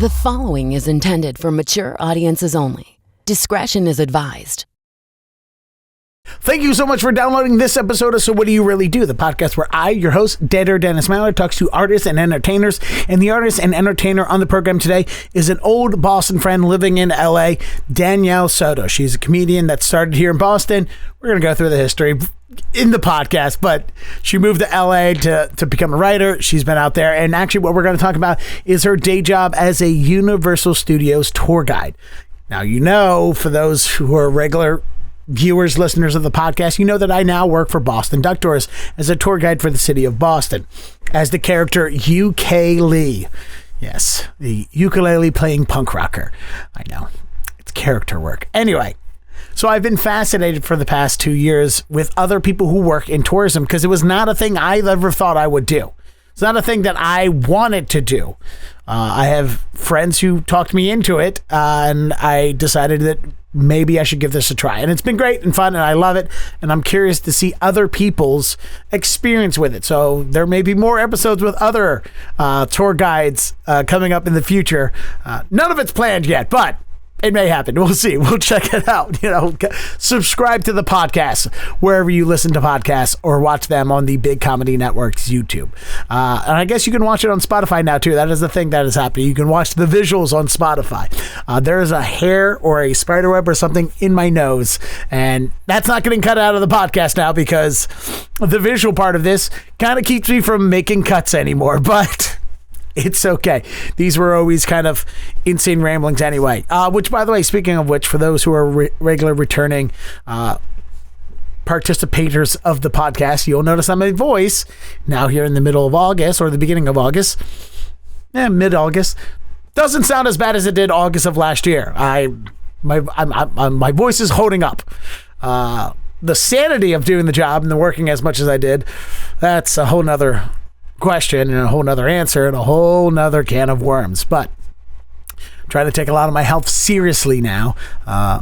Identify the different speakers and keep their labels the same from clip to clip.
Speaker 1: The following is intended for mature audiences only. Discretion is advised.
Speaker 2: Thank you so much for downloading this episode of So What Do You Really Do? The podcast where I, your host, Deader Dennis Mallard, talks to artists and entertainers. And the artist and entertainer on the program today is an old Boston friend living in LA, Danielle Soto. She's a comedian that started here in Boston. We're going to go through the history in the podcast, but she moved to LA to become a writer. She's been out there. And actually what we're going to talk about is her day job as a Universal Studios tour guide. Now, you know, for those who are regular viewers, listeners of the podcast, you know that I now work for Boston Duck Tours as a tour guide for the city of Boston as the character UK Lee. Yes, the ukulele playing punk rocker. I know, it's character work. Anyway, so I've been fascinated for the past 2 years with other people who work in tourism because it was not a thing I ever thought I would do. It's not a thing that I wanted to do. I have friends who talked me into it, and I decided that maybe I should give this a try. And it's been great and fun, and I love it. And I'm curious to see other people's experience with it. So there may be more episodes with other tour guides coming up in the future. None of it's planned yet, but it may happen. We'll see. We'll check it out. You know, subscribe to the podcast wherever you listen to podcasts or watch them on the Big Comedy Network's YouTube. And I guess you can watch it on Spotify now, too. That is the thing that is happening. You can watch the visuals on Spotify. There is a hair or a spider web or something in my nose, and that's not getting cut out of the podcast now because the visual part of this kind of keeps me from making cuts anymore. But it's okay. These were always kind of insane ramblings anyway. Which, by the way, speaking of which, for those who are regular returning participators of the podcast, you'll notice that my voice now here in the middle of August or the beginning of August, mid-August, doesn't sound as bad as it did August of last year. My voice is holding up. The sanity of doing the job and the working as much as I did, that's a whole nother question and a whole nother answer and a whole nother can of worms. But I'm trying to take a lot of my health seriously now,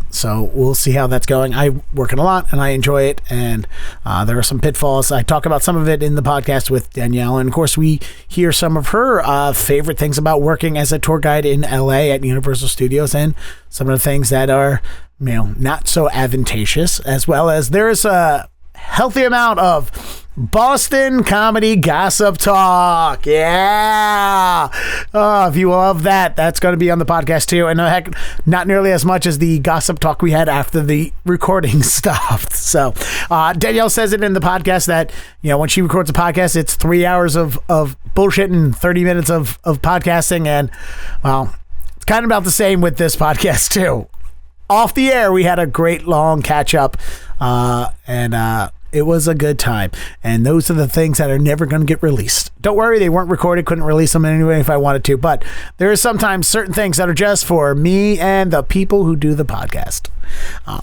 Speaker 2: so we'll see how that's going. I'm working a lot and I enjoy it, and there are some pitfalls. I talk about some of it in the podcast with Danielle, and of course we hear some of her favorite things about working as a tour guide in LA at Universal Studios, and some of the things that are, you know, not so advantageous, as well as there's a healthy amount of Boston comedy gossip talk. Yeah. Oh, if you love that, that's going to be on the podcast too. And heck, not nearly as much as the gossip talk we had after the recording stopped. So Danielle says it in the podcast that, you know, when she records a podcast, it's 3 hours of bullshit and 30 minutes of podcasting. And well, it's kind of about the same with this podcast too. Off the air, we had a great long catch up, and it was a good time. And those are the things that are never going to get released. Don't worry, they weren't recorded, couldn't release them anyway if I wanted to. But there are sometimes certain things that are just for me and the people who do the podcast,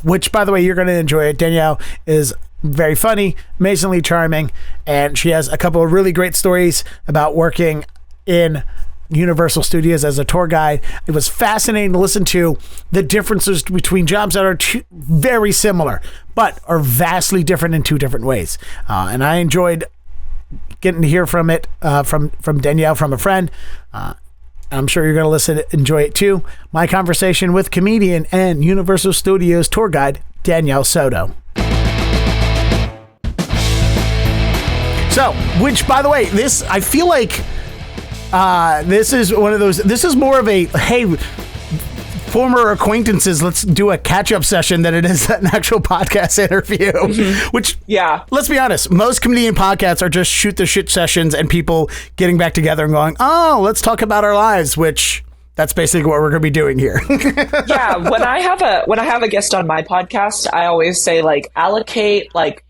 Speaker 2: which, by the way, you're going to enjoy it. Danielle is very funny, amazingly charming, and she has a couple of really great stories about working in Universal Studios as a tour guide. It was fascinating to listen to the differences between jobs that are very similar but are vastly different in two different ways, and I enjoyed getting to hear from it from Danielle, from a friend. I'm sure you're going to enjoy it too. My conversation with comedian and Universal Studios tour guide Danielle Soto. So, which, by the way, this, I feel like this is one of those, this is more of a, hey, former acquaintances, let's do a catch-up session than it is an actual podcast interview. Mm-hmm. Which, yeah, let's be honest, most comedian podcasts are just shoot the shit sessions and people getting back together and going, oh, let's talk about our lives, which that's basically what we're going to be doing here.
Speaker 3: Yeah, when I have a guest on my podcast, I always say, like, allocate, like,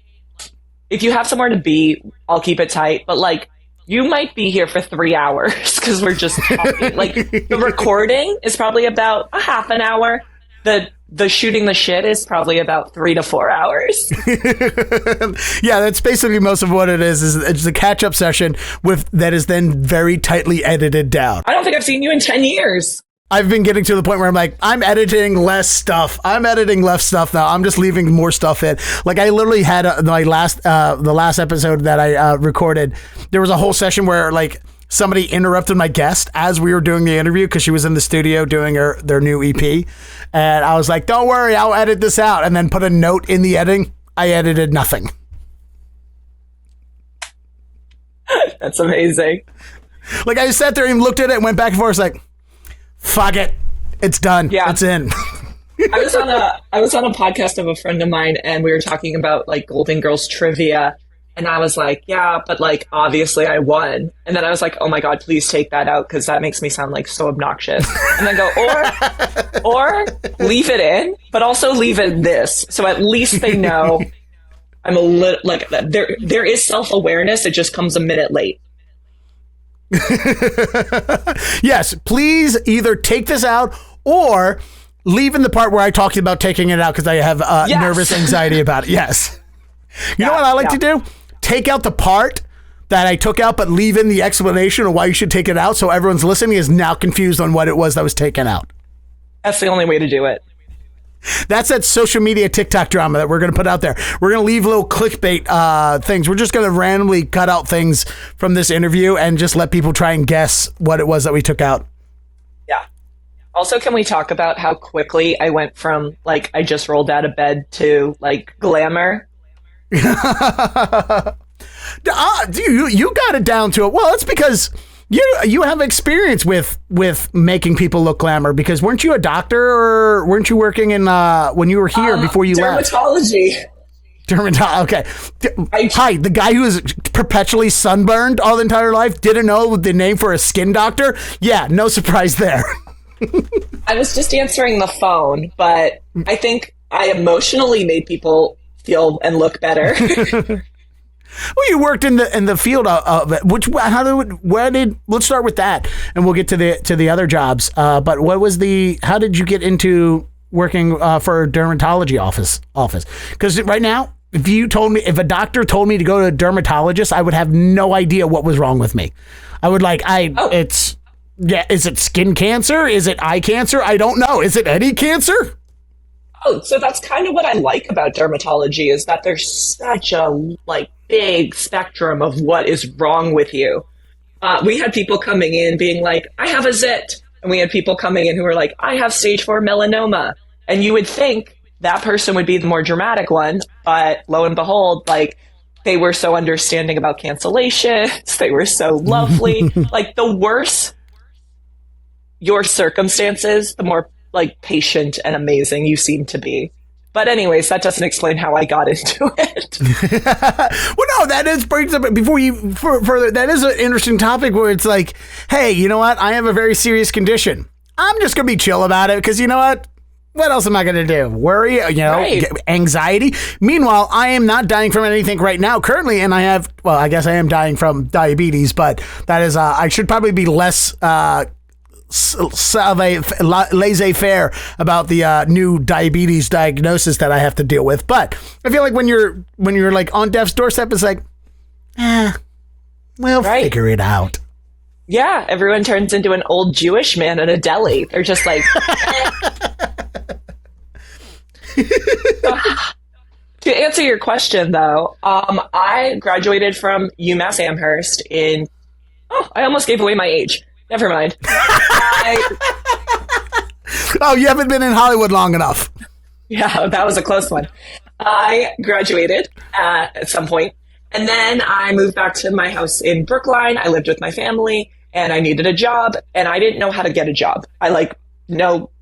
Speaker 3: if you have somewhere to be, I'll keep it tight, but like, you might be here for 3 hours because we're just talking. Like, the recording is probably about a half an hour. The shooting the shit is probably about 3 to 4 hours.
Speaker 2: Yeah, that's basically most of what it is it's a catch-up session that is then very tightly edited down.
Speaker 3: I don't think I've seen you in 10 years.
Speaker 2: I've been getting to the point where I'm like, I'm editing less stuff. I'm editing less stuff now. I'm just leaving more stuff in. Like, I literally had the last episode that I recorded. There was a whole session where, like, somebody interrupted my guest as we were doing the interview because she was in the studio doing their new EP. And I was like, don't worry, I'll edit this out. And then put a note in the editing. I edited nothing.
Speaker 3: That's amazing.
Speaker 2: Like I sat there and looked at it and went back and forth. Like, fuck it. It's done.
Speaker 3: Yeah.
Speaker 2: It's in.
Speaker 3: I was on a podcast of a friend of mine and we were talking about like Golden Girls trivia. And I was like, yeah, but like, obviously I won. And then I was like, oh my God, please take that out because that makes me sound like so obnoxious. And then go, or leave it in, but also leave it this. So at least they know I'm a little like there is self-awareness. It just comes a minute late.
Speaker 2: Yes, please either take this out or leave in the part where I talked about taking it out because I have
Speaker 3: Yes.
Speaker 2: nervous anxiety about it. Yes. You know what I like to do? Take out the part that I took out, but leave in the explanation of why you should take it out. So everyone's listening is now confused on what it was that was taken out.
Speaker 3: That's the only way to do it.
Speaker 2: That's that social media TikTok drama that we're going to put out there. We're going to leave little clickbait things. We're just going to randomly cut out things from this interview and just let people try and guess what it was that we took out.
Speaker 3: Yeah. Also, can we talk about how quickly I went from like I just rolled out of bed to like glamour?
Speaker 2: You got it down to it. Well, it's because you have experience with making people look glamour because weren't you a doctor or weren't you working in when you were here before you left?
Speaker 3: Dermatology.
Speaker 2: Okay. Hi, the guy who is perpetually sunburned all the entire life didn't know the name for a skin doctor. Yeah, no surprise there.
Speaker 3: I was just answering the phone, but I think I emotionally made people feel and look better.
Speaker 2: Well, you worked in the field of it. Let's start with that, and we'll get to the other jobs. But how did you get into working for a dermatology office? Because right now, if a doctor told me to go to a dermatologist, I would have no idea what was wrong with me. I would is it skin cancer? Is it eye cancer? I don't know. Is it any cancer?
Speaker 3: Oh, so that's kind of what I like about dermatology is that there's such a big spectrum of what is wrong with you. We had people coming in being like, I have a zit. And we had people coming in who were like, I have stage 4 melanoma. And you would think that person would be the more dramatic one. But lo and behold, they were so understanding about cancellations. They were so lovely. The worse your circumstances, the more patient and amazing you seem to be. But anyways, that doesn't explain how I got into it.
Speaker 2: Well, no, brings up before you further. That is an interesting topic where it's like, hey, you know what? I have a very serious condition. I'm just gonna be chill about it because you know what? What else am I gonna do? Worry?
Speaker 3: Right.
Speaker 2: Anxiety. Meanwhile, I am not dying from anything right now currently, and I guess I am dying from diabetes, but that is I should probably be less laissez-faire about the new diabetes diagnosis that I have to deal with. But I feel like when you're on death's doorstep, it's like, we'll figure it out.
Speaker 3: Yeah, everyone turns into an old Jewish man at a deli. They're just like, To answer your question, though, I graduated from UMass Amherst I almost gave away my age. Never mind.
Speaker 2: Oh, you haven't been in Hollywood long enough.
Speaker 3: Yeah, that was a close one. I graduated at some point, and then I moved back to my house in Brookline. I lived with my family, and I needed a job, and I didn't know how to get a job.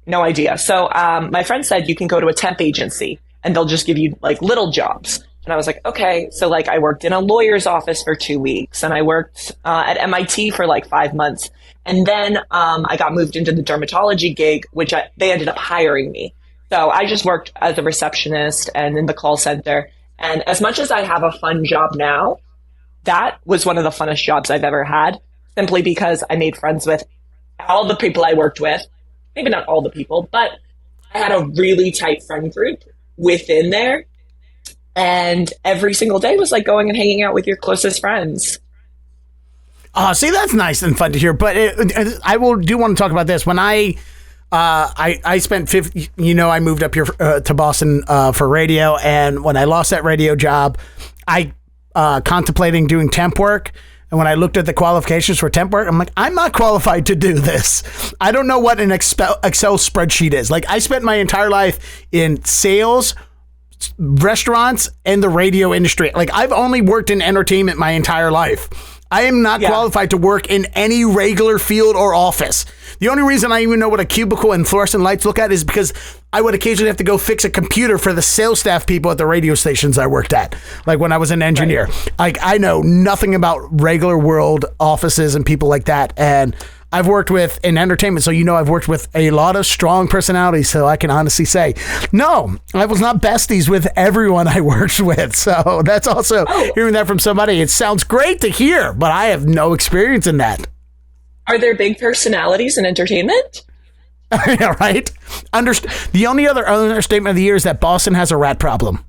Speaker 3: No idea. So my friend said, you can go to a temp agency, and they'll just give you little jobs. And I was like, okay. So I worked in a lawyer's office for 2 weeks, and I worked at MIT for 5 months. And then I got moved into the dermatology gig, which they ended up hiring me. So I just worked as a receptionist and in the call center. And as much as I have a fun job now, that was one of the funnest jobs I've ever had, simply because I made friends with all the people I worked with. Maybe not all the people, but I had a really tight friend group within there. And every single day was going and hanging out with your closest friends.
Speaker 2: See, that's nice and fun to hear. But I do want to talk about this. When I spent 50, I moved up here to Boston for radio. And when I lost that radio job, I contemplating doing temp work. And when I looked at the qualifications for temp work, I'm like, I'm not qualified to do this. I don't know what an Excel spreadsheet is. Like, I spent my entire life in sales, restaurants, and the radio industry. Like, I've only worked in entertainment my entire life. I am not qualified to work in any regular field or office. The only reason I even know what a cubicle and fluorescent lights look at is because I would occasionally have to go fix a computer for the sales staff people at the radio stations I worked at, like when I was an engineer. Like, I know nothing about regular world offices and people like that. And I've worked with in entertainment, so I've worked with a lot of strong personalities, so I can honestly say, no, I was not besties with everyone I worked with. So that's also hearing that from somebody. It sounds great to hear, but I have no experience in that.
Speaker 3: Are there big personalities in entertainment?
Speaker 2: Yeah, right? The only other understatement of the year is that Boston has a rat problem.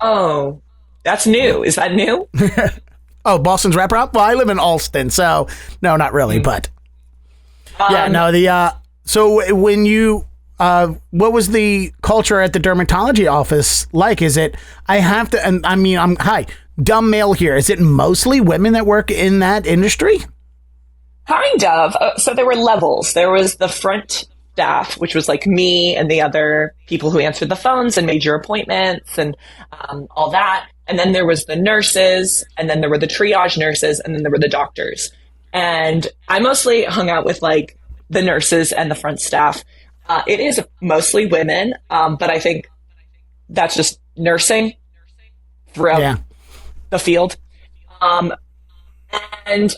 Speaker 3: Oh, that's new. Is that new?
Speaker 2: Oh, Boston's rat problem? Well, I live in Alston, so no, not really, but so when you, what was the culture at the dermatology office like? Is it, dumb male here. Is it mostly women that work in that industry?
Speaker 3: Kind of. So there were levels. There was the front staff, which was like me and the other people who answered the phones and made your appointments and all that. And then there was the nurses, and then there were the triage nurses, and then there were the doctors. And I mostly hung out with like the nurses and the front staff. It is mostly women, but I think that's just nursing throughout the field. And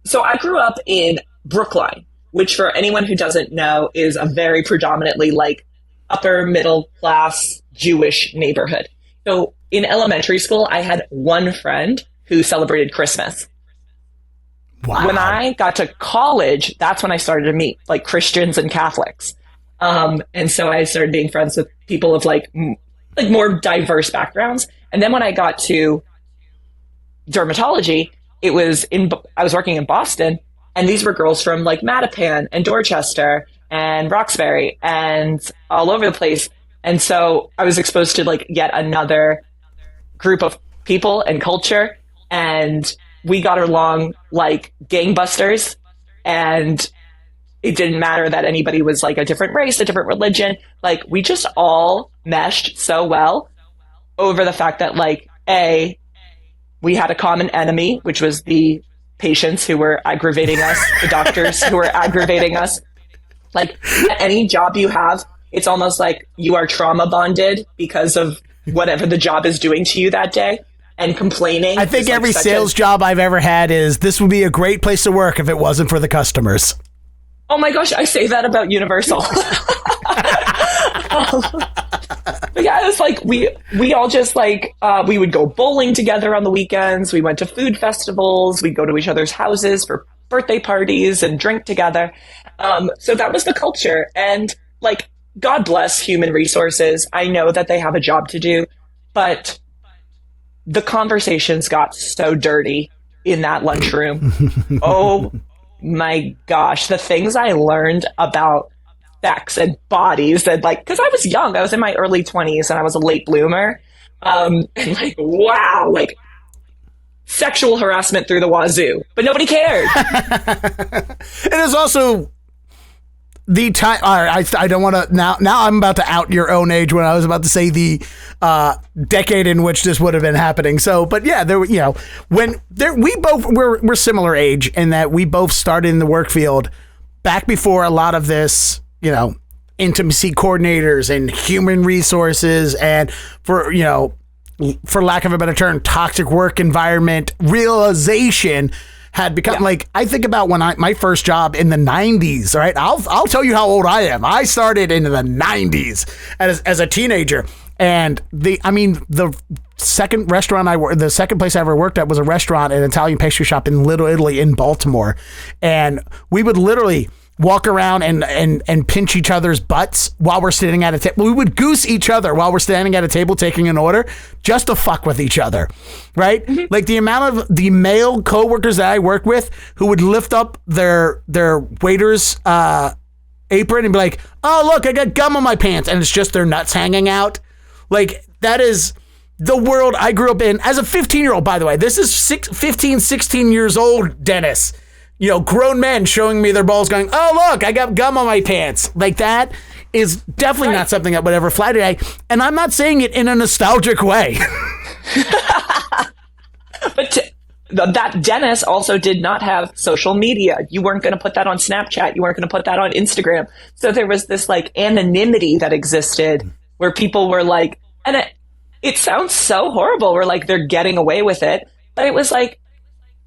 Speaker 3: so I grew up in Brookline, which for anyone who doesn't know is a very predominantly like upper middle class Jewish neighborhood. So in elementary school, I had one friend who celebrated Christmas. Wow. When I got to college, that's when I started to meet like Christians and Catholics. And so I started being friends with people of like more diverse backgrounds. And then when I got to dermatology, I was working in Boston, and these were girls from like Mattapan and Dorchester and Roxbury and all over the place. And so I was exposed to like yet another group of people and culture, and we got along like gangbusters, and it didn't matter that anybody was like a different race, a different religion. Like, we just all meshed so well over the fact that like, we had a common enemy, which was the patients who were aggravating us, the doctors who were aggravating us. Like, any job you have, it's almost like you are trauma bonded because of whatever the job is doing to you that day, and complaining.
Speaker 2: I think every sales job I've ever had is, this would be a great place to work if it wasn't for the customers.
Speaker 3: Oh my gosh, I say that about Universal. But yeah, it was like we all just like we would go bowling together on the weekends. We went to food festivals. We'd go to each other's houses for birthday parties and drink together. So that was the culture. And like, God bless human resources. I know that they have a job to do, but the conversations got so dirty in that lunchroom. Oh my gosh, the things I learned about sex and bodies, and like, because I was young, I was in my early 20s and I was a late bloomer, and like, wow, like sexual harassment through the wazoo, but nobody cared.
Speaker 2: It is also the time. All right, I don't want to now I'm about to out your own age when I was about to say the decade in which this would have been happening. So, but yeah, there, we're similar age in that we both started in the work field back before a lot of this, intimacy coordinators and human resources, and for lack of a better term, toxic work environment realization had become like, I think about when my first job in the 90s, right? I'll tell you how old I am. I started in the 90s as a teenager. And the second place I ever worked at was a restaurant, an Italian pastry shop in Little Italy in Baltimore. And we would literally walk around and pinch each other's butts while we're sitting at a table. We would goose each other while we're standing at a table taking an order just to fuck with each other, right? Mm-hmm. Like, the amount of the male coworkers that I work with who would lift up their waiter's apron and be like, "Oh, look, I got gum on my pants," and it's just their nuts hanging out. Like, that is the world I grew up in as a 15-year-old, by the way. This is 15, 16 years old, Dennis. You know, grown men showing me their balls going, oh, look, I got gum on my pants. Like, that is definitely not something that would ever flatter me. And I'm not saying it in a nostalgic way.
Speaker 3: But that Dennis also did not have social media. You weren't going to put that on Snapchat. You weren't going to put that on Instagram. So there was this like anonymity that existed where people were like, and it sounds so horrible. We're like, they're getting away with it. But it was like,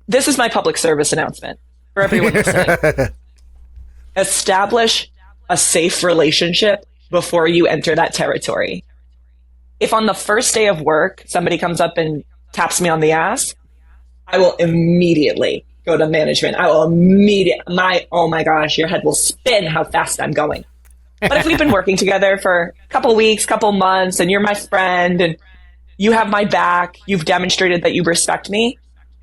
Speaker 3: this is my public service announcement for everyone listening. Establish a safe relationship before you enter that territory. If on the first day of work, somebody comes up and taps me on the ass, I will immediately go to management. I will oh my gosh, your head will spin how fast I'm going. But if we've been working together for a couple weeks, couple months, and you're my friend and you have my back, you've demonstrated that you respect me,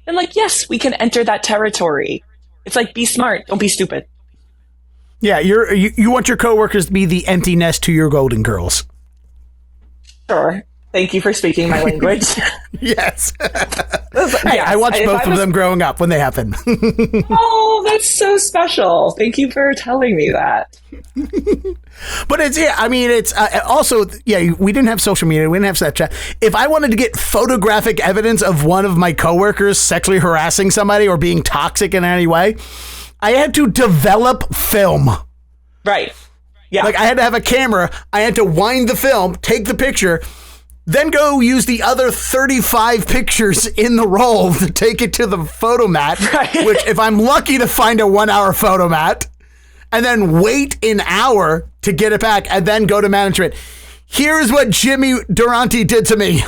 Speaker 3: then like, yes, we can enter that territory. It's like, be smart, don't be stupid.
Speaker 2: Yeah, you want your coworkers to be the empty nest to your golden girls.
Speaker 3: Sure. Thank you for speaking my language.
Speaker 2: Yes. Hey, I watched both of them growing up when they happened.
Speaker 3: Oh, that's so special. Thank you for telling me that.
Speaker 2: But it's also, we didn't have social media. We didn't have Snapchat. If I wanted to get photographic evidence of one of my coworkers sexually harassing somebody or being toxic in any way, I had to develop film.
Speaker 3: Right. Yeah.
Speaker 2: Like, I had to have a camera. I had to wind the film, take the picture, then go use the other 35 pictures in the roll to take it to the photomat, right. Which if I'm lucky to find a 1-hour photomat, and then wait an hour to get it back and then go to management. Here's what Jimmy Durante did to me.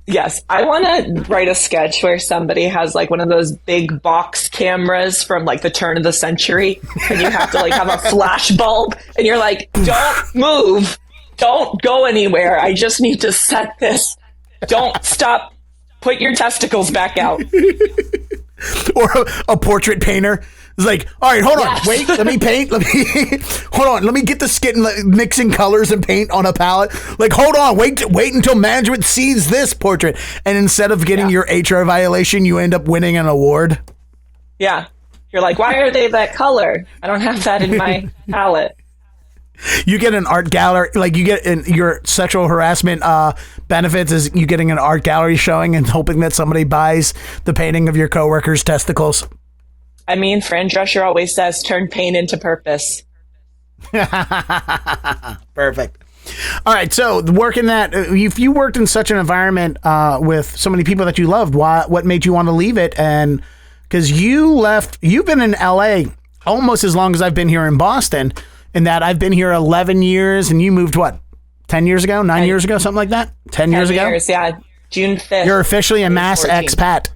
Speaker 3: Yes, I want to write a sketch where somebody has like one of those big box cameras from like the turn of the century, and you have to like have a flash bulb, and you're like, don't move, don't go anywhere. I just need to set this. Don't stop. Put your testicles back out.
Speaker 2: Or a portrait painter. It's like, all right, hold on, wait, let me paint. Hold on, let me get the skin mixing colors and paint on a palette. Like, hold on, wait until management sees this portrait. And instead of getting your HR violation, you end up winning an award. Yeah.
Speaker 3: You're like, why are they that color? I don't have that in my palette.
Speaker 2: You get an art gallery, like you get your sexual harassment benefits is you getting an art gallery showing and hoping that somebody buys the painting of your coworker's testicles.
Speaker 3: I mean, Fran Drescher always says, turn pain into purpose.
Speaker 2: Perfect. All right. So working that, if you worked in such an environment with so many people that you loved, what made you want to leave it? And because you've been in LA almost as long as I've been here in Boston, in that I've been here 11 years and you moved, what, 10 years ago, 9 years ago, something like that? 10 years ago?
Speaker 3: Yeah. June 5th.
Speaker 2: You're officially a mass expat.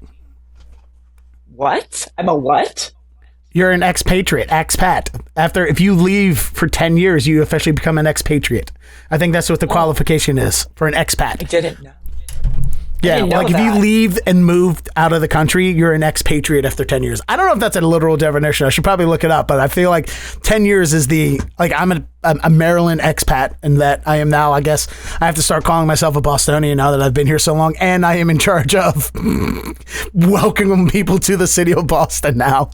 Speaker 3: What? I'm a what?
Speaker 2: You're an expatriate, expat. If you leave for 10 years, you officially become an expatriate. I think that's what the qualification is for an expat.
Speaker 3: I didn't know.
Speaker 2: Yeah, like if you leave and move out of the country, you're an expatriate after 10 years. I don't know if that's a literal definition. I should probably look it up, but I feel like 10 years is I'm a Maryland expat, and that I am now, I guess, I have to start calling myself a Bostonian now that I've been here so long, and I am in charge of welcoming people to the city of Boston now.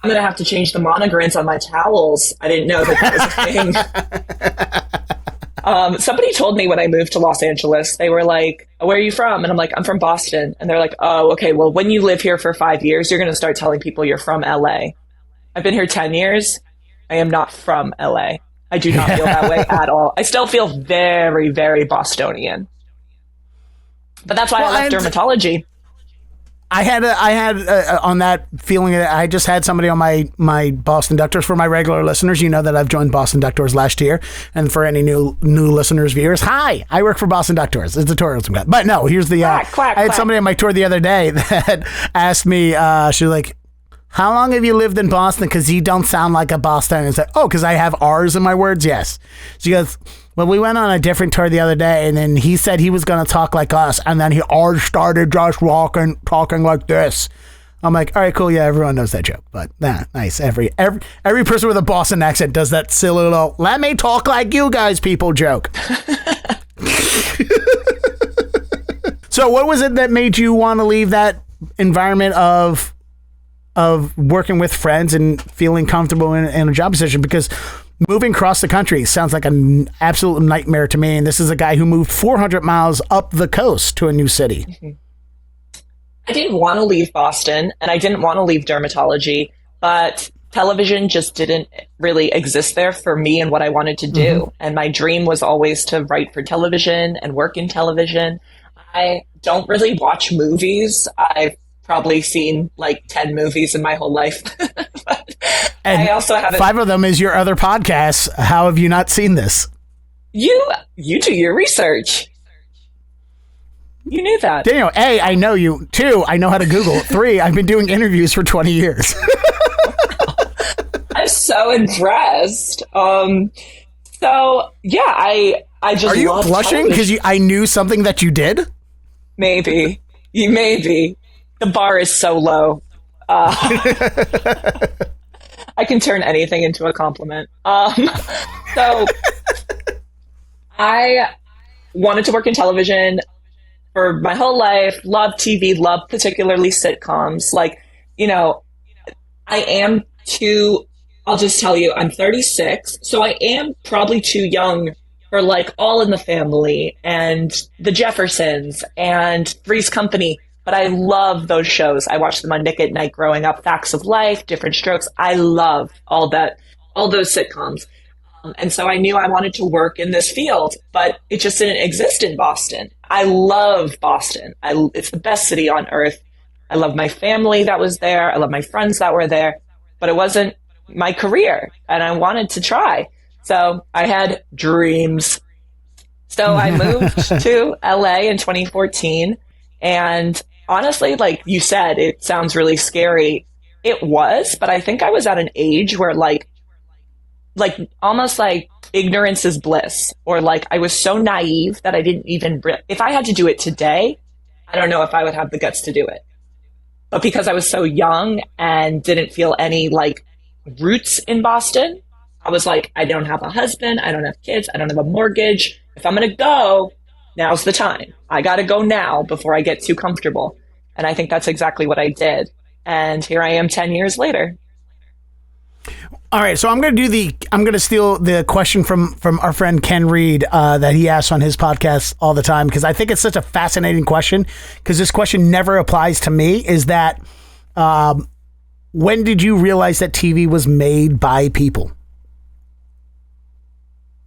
Speaker 3: I'm going to have to change the monograms on my towels. I didn't know that was a thing. Somebody told me when I moved to Los Angeles, they were like, where are you from? And I'm like, I'm from Boston. And they're like, oh, okay, well, when you live here for 5 years, you're going to start telling people you're from LA. I've been here 10 years. I am not from LA. I do not feel that way at all. I still feel very, very Bostonian. But that's why I left dermatology.
Speaker 2: I had on that feeling that I just had somebody on my Boston Doctors. For my regular listeners, you know that I've joined Boston Doctors last year. And for any new listeners, viewers, hi, I work for Boston Doctors. It's a tourism guy. But no, here's the, I had somebody on my tour the other day that asked me, she was like, how long have you lived in Boston? Because you don't sound like a Bostonian. I said, oh, because I have R's in my words? Yes. She goes, well, we went on a different tour the other day, and then he said he was going to talk like us, and then he started just talking like this. I'm like, all right, cool, yeah, everyone knows that joke, but nice. Every person with a Boston accent does that silly little, let me talk like you guys people joke. So what was it that made you want to leave that environment of working with friends and feeling comfortable in a job position? Because moving across the country sounds like an absolute nightmare to me. And this is a guy who moved 400 miles up the coast to a new city.
Speaker 3: Mm-hmm. I didn't want to leave Boston, and I didn't want to leave dermatology, but television just didn't really exist there for me and what I wanted to do. Mm-hmm. And my dream was always to write for television and work in television. I don't really watch movies. I've probably seen like 10 movies in my whole life.
Speaker 2: And I also haven't. 5 of them is your other podcasts. How have you not seen this?
Speaker 3: You do your research. You knew that.
Speaker 2: Daniel, A, I know you. 2, I know how to Google. 3, I've been doing interviews for 20 years.
Speaker 3: I'm so impressed. So yeah, I just.
Speaker 2: Are you blushing because I knew something that you did?
Speaker 3: Maybe. The bar is so low. I can turn anything into a compliment. So I wanted to work in television for my whole life. Loved TV, loved particularly sitcoms. Like, I'll just tell you, I'm 36, so I am probably too young for like All in the Family and The Jeffersons and Three's Company. But I love those shows. I watched them on Nick at Night growing up. Facts of Life, Different Strokes. I love all those sitcoms. And so I knew I wanted to work in this field, but it just didn't exist in Boston. I love Boston. It's the best city on earth. I love my family that was there. I love my friends that were there, but it wasn't my career, and I wanted to try. So I had dreams. So I moved to LA in 2014, and honestly, like you said, it sounds really scary. It was, but I think I was at an age where like almost like ignorance is bliss, or like I was so naive that I didn't even, if I had to do it today, I don't know if I would have the guts to do it. But because I was so young and didn't feel any like roots in Boston, I was like, I don't have a husband, I don't have kids, I don't have a mortgage. If I'm going to go, now's the time. I got to go now before I get too comfortable. And I think that's exactly what I did. And here I am 10 years later.
Speaker 2: All right, so I'm going to steal the question from our friend Ken Reed that he asks on his podcast all the time, because I think it's such a fascinating question, because this question never applies to me, is that when did you realize that TV was made by people?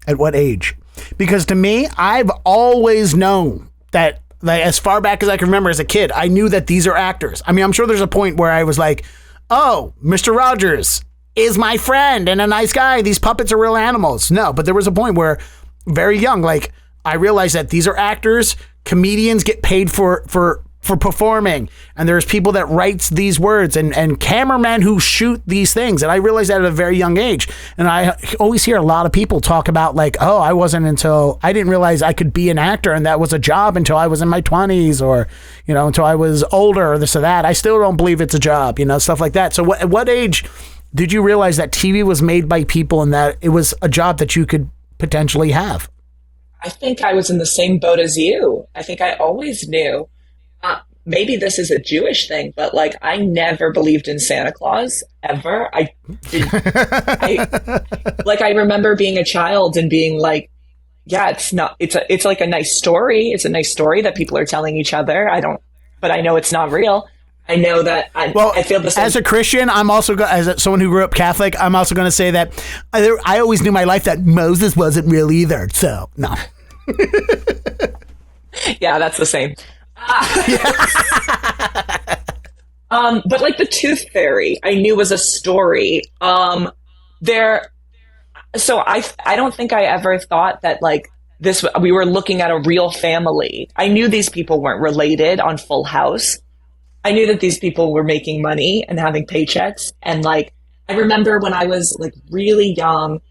Speaker 2: At what age? Because to me, I've always known that, like, as far back as I can remember as a kid, I knew that these are actors. I mean, I'm sure there's a point where I was like, oh, Mr. Rogers is my friend and a nice guy. These puppets are real animals. No, but there was a point where very young, like, I realized that these are actors. Comedians get paid for performing, and there's people that writes these words and cameramen who shoot these things. And I realized that at a very young age. And I always hear a lot of people talk about like, oh, I didn't realize I could be an actor and that was a job until I was in my 20s, or, until I was older, or this or that. I still don't believe it's a job, stuff like that. So at what age did you realize that TV was made by people and that it was a job that you could potentially have?
Speaker 3: I think I was in the same boat as you. I think I always knew. Maybe this is a Jewish thing, but like I never believed in Santa Claus ever. I remember being a child and being like, yeah, it's like a nice story. It's a nice story that people are telling each other. But I know it's not real. I know that I feel the same.
Speaker 2: As a Christian, I'm also, as someone who grew up Catholic, I'm also going to say that I always knew my life that Moses wasn't real either. So, no.
Speaker 3: Yeah, that's the same. But like the Tooth Fairy, I knew was a story. So I don't think I ever thought that like this, we were looking at a real family. I knew these people weren't related on Full House. I knew that these people were making money and having paychecks. And like, I remember when I was like really young,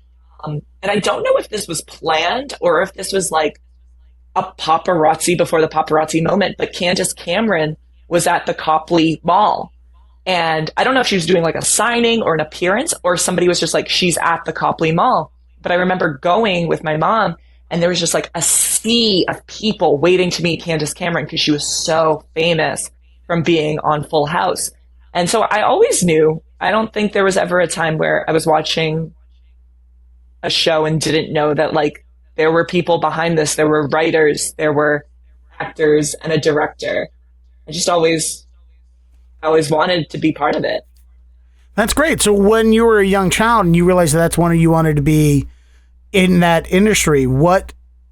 Speaker 3: and I don't know if this was planned or if this was like a paparazzi before the paparazzi moment, but Candace Cameron was at the Copley Mall. And I don't know if she was doing like a signing or an appearance, or somebody was just like, she's at the Copley Mall. But I remember going with my mom, and there was just like a sea of people waiting to meet Candace Cameron because she was so famous from being on Full House. And so I always knew. I don't think there was ever a time where I was watching a show and didn't know that like there were people behind this. There were writers, there were actors, and a director. I just always wanted to be part of it.
Speaker 2: That's great. So when you were a young child and you realized that's one of you wanted to be in that industry,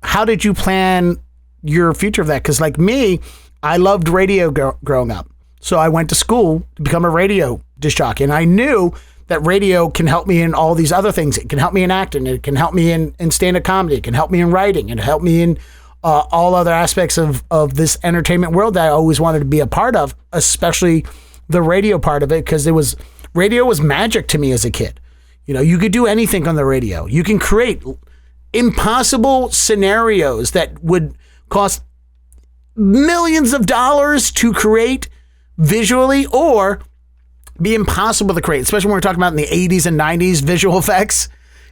Speaker 2: how did you plan your future of that? Because like me, I loved radio growing up. So I went to school to become a radio disc jockey. And I knew that radio can help me in all these other things. It can help me in acting. It can help me in stand-up comedy. It can help me in writing. It can help me in all other aspects of this entertainment world that I always wanted to be a part of, especially the radio part of it, because radio was magic to me as a kid. You know, you could do anything on the radio. You can create impossible scenarios that would cost millions of dollars to create visually or be impossible to create, especially when we're talking about in the 80s and 90s visual effects.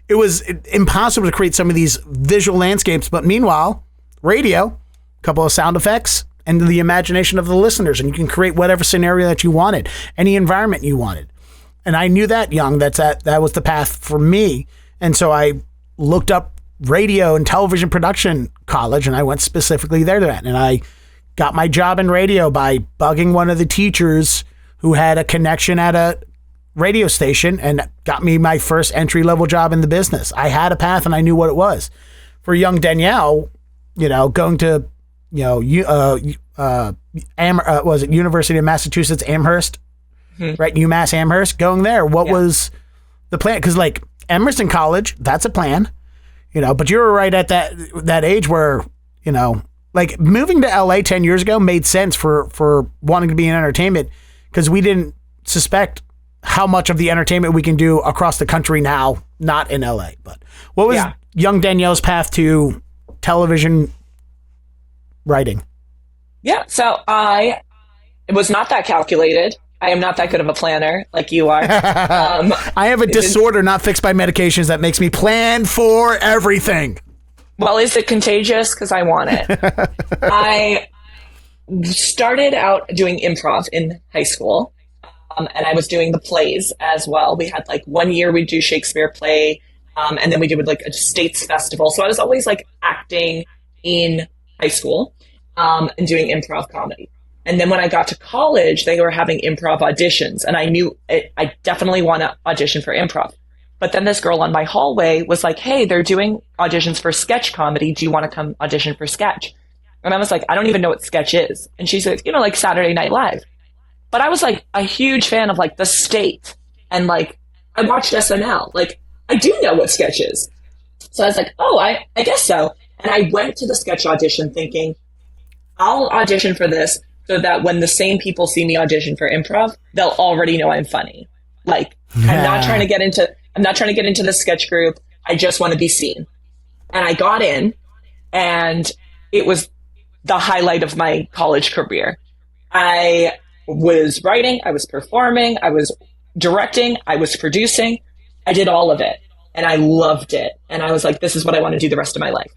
Speaker 2: It was impossible to create some of these visual landscapes. But meanwhile, radio, a couple of sound effects, and the imagination of the listeners, and you can create whatever scenario that you wanted, any environment you wanted. And I knew that young, that was the path for me. And so I looked up radio and television production college, and I went specifically there to that. And I got my job in radio by bugging one of the teachers who had a connection at a radio station and got me my first entry-level job in the business. I had a path and I knew what it was. For young Danielle, going to, was it University of Massachusetts, Amherst? Right, UMass Amherst, going there. What was the plan? Because like Emerson College, that's a plan, but you were right at that age where, like moving to LA 10 years ago made sense for wanting to be in entertainment, because we didn't suspect how much of the entertainment we can do across the country now, not in LA. But what was young Danielle's path to television writing? Yeah,
Speaker 3: so it was not that calculated. I am not that good of a planner like you are.
Speaker 2: I have a disorder not fixed by medications that makes me plan for everything.
Speaker 3: Well, is it contagious? Because I want it. I started out doing improv in high school, and I was doing the plays as well. We had like 1 year we'd do Shakespeare play, and then we did like a States festival. So I was always like acting in high school and doing improv comedy. And then when I got to college, they were having improv auditions, and I knew I definitely want to audition for improv. But then this girl on my hallway was like, hey, they're doing auditions for sketch comedy. Do you want to come audition for sketch? And I was like, I don't even know what sketch is. And she said, like Saturday Night Live. But I was like a huge fan of like The State. And like, I watched SNL. Like, I do know what sketch is. So I was like, oh, I guess so. And I went to the sketch audition thinking, I'll audition for this so that when the same people see me audition for improv, they'll already know I'm funny. Like, I'm not trying to get into the sketch group. I just want to be seen. And I got in, and it was the highlight of my college career. I was writing, I was performing, I was directing, I was producing. I did all of it, and I loved it. And I was like, this is what I want to do the rest of my life.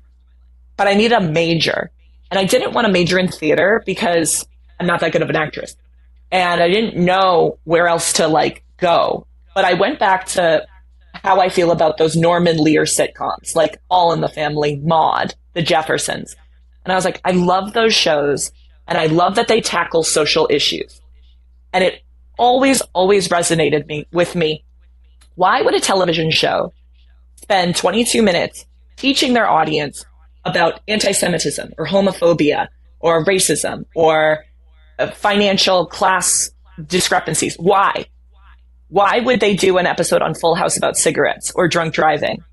Speaker 3: But I need a major. And I didn't want to major in theater because I'm not that good of an actress. And I didn't know where else to like go. But I went back to how I feel about those Norman Lear sitcoms, like All in the Family, Maude, The Jeffersons. And I was like, I love those shows, and I love that they tackle social issues. And it always resonated with me. Why would a television show spend 22 minutes teaching their audience about anti-Semitism or homophobia or racism or financial class discrepancies? Why? Why would they do an episode on Full House about cigarettes or drunk driving?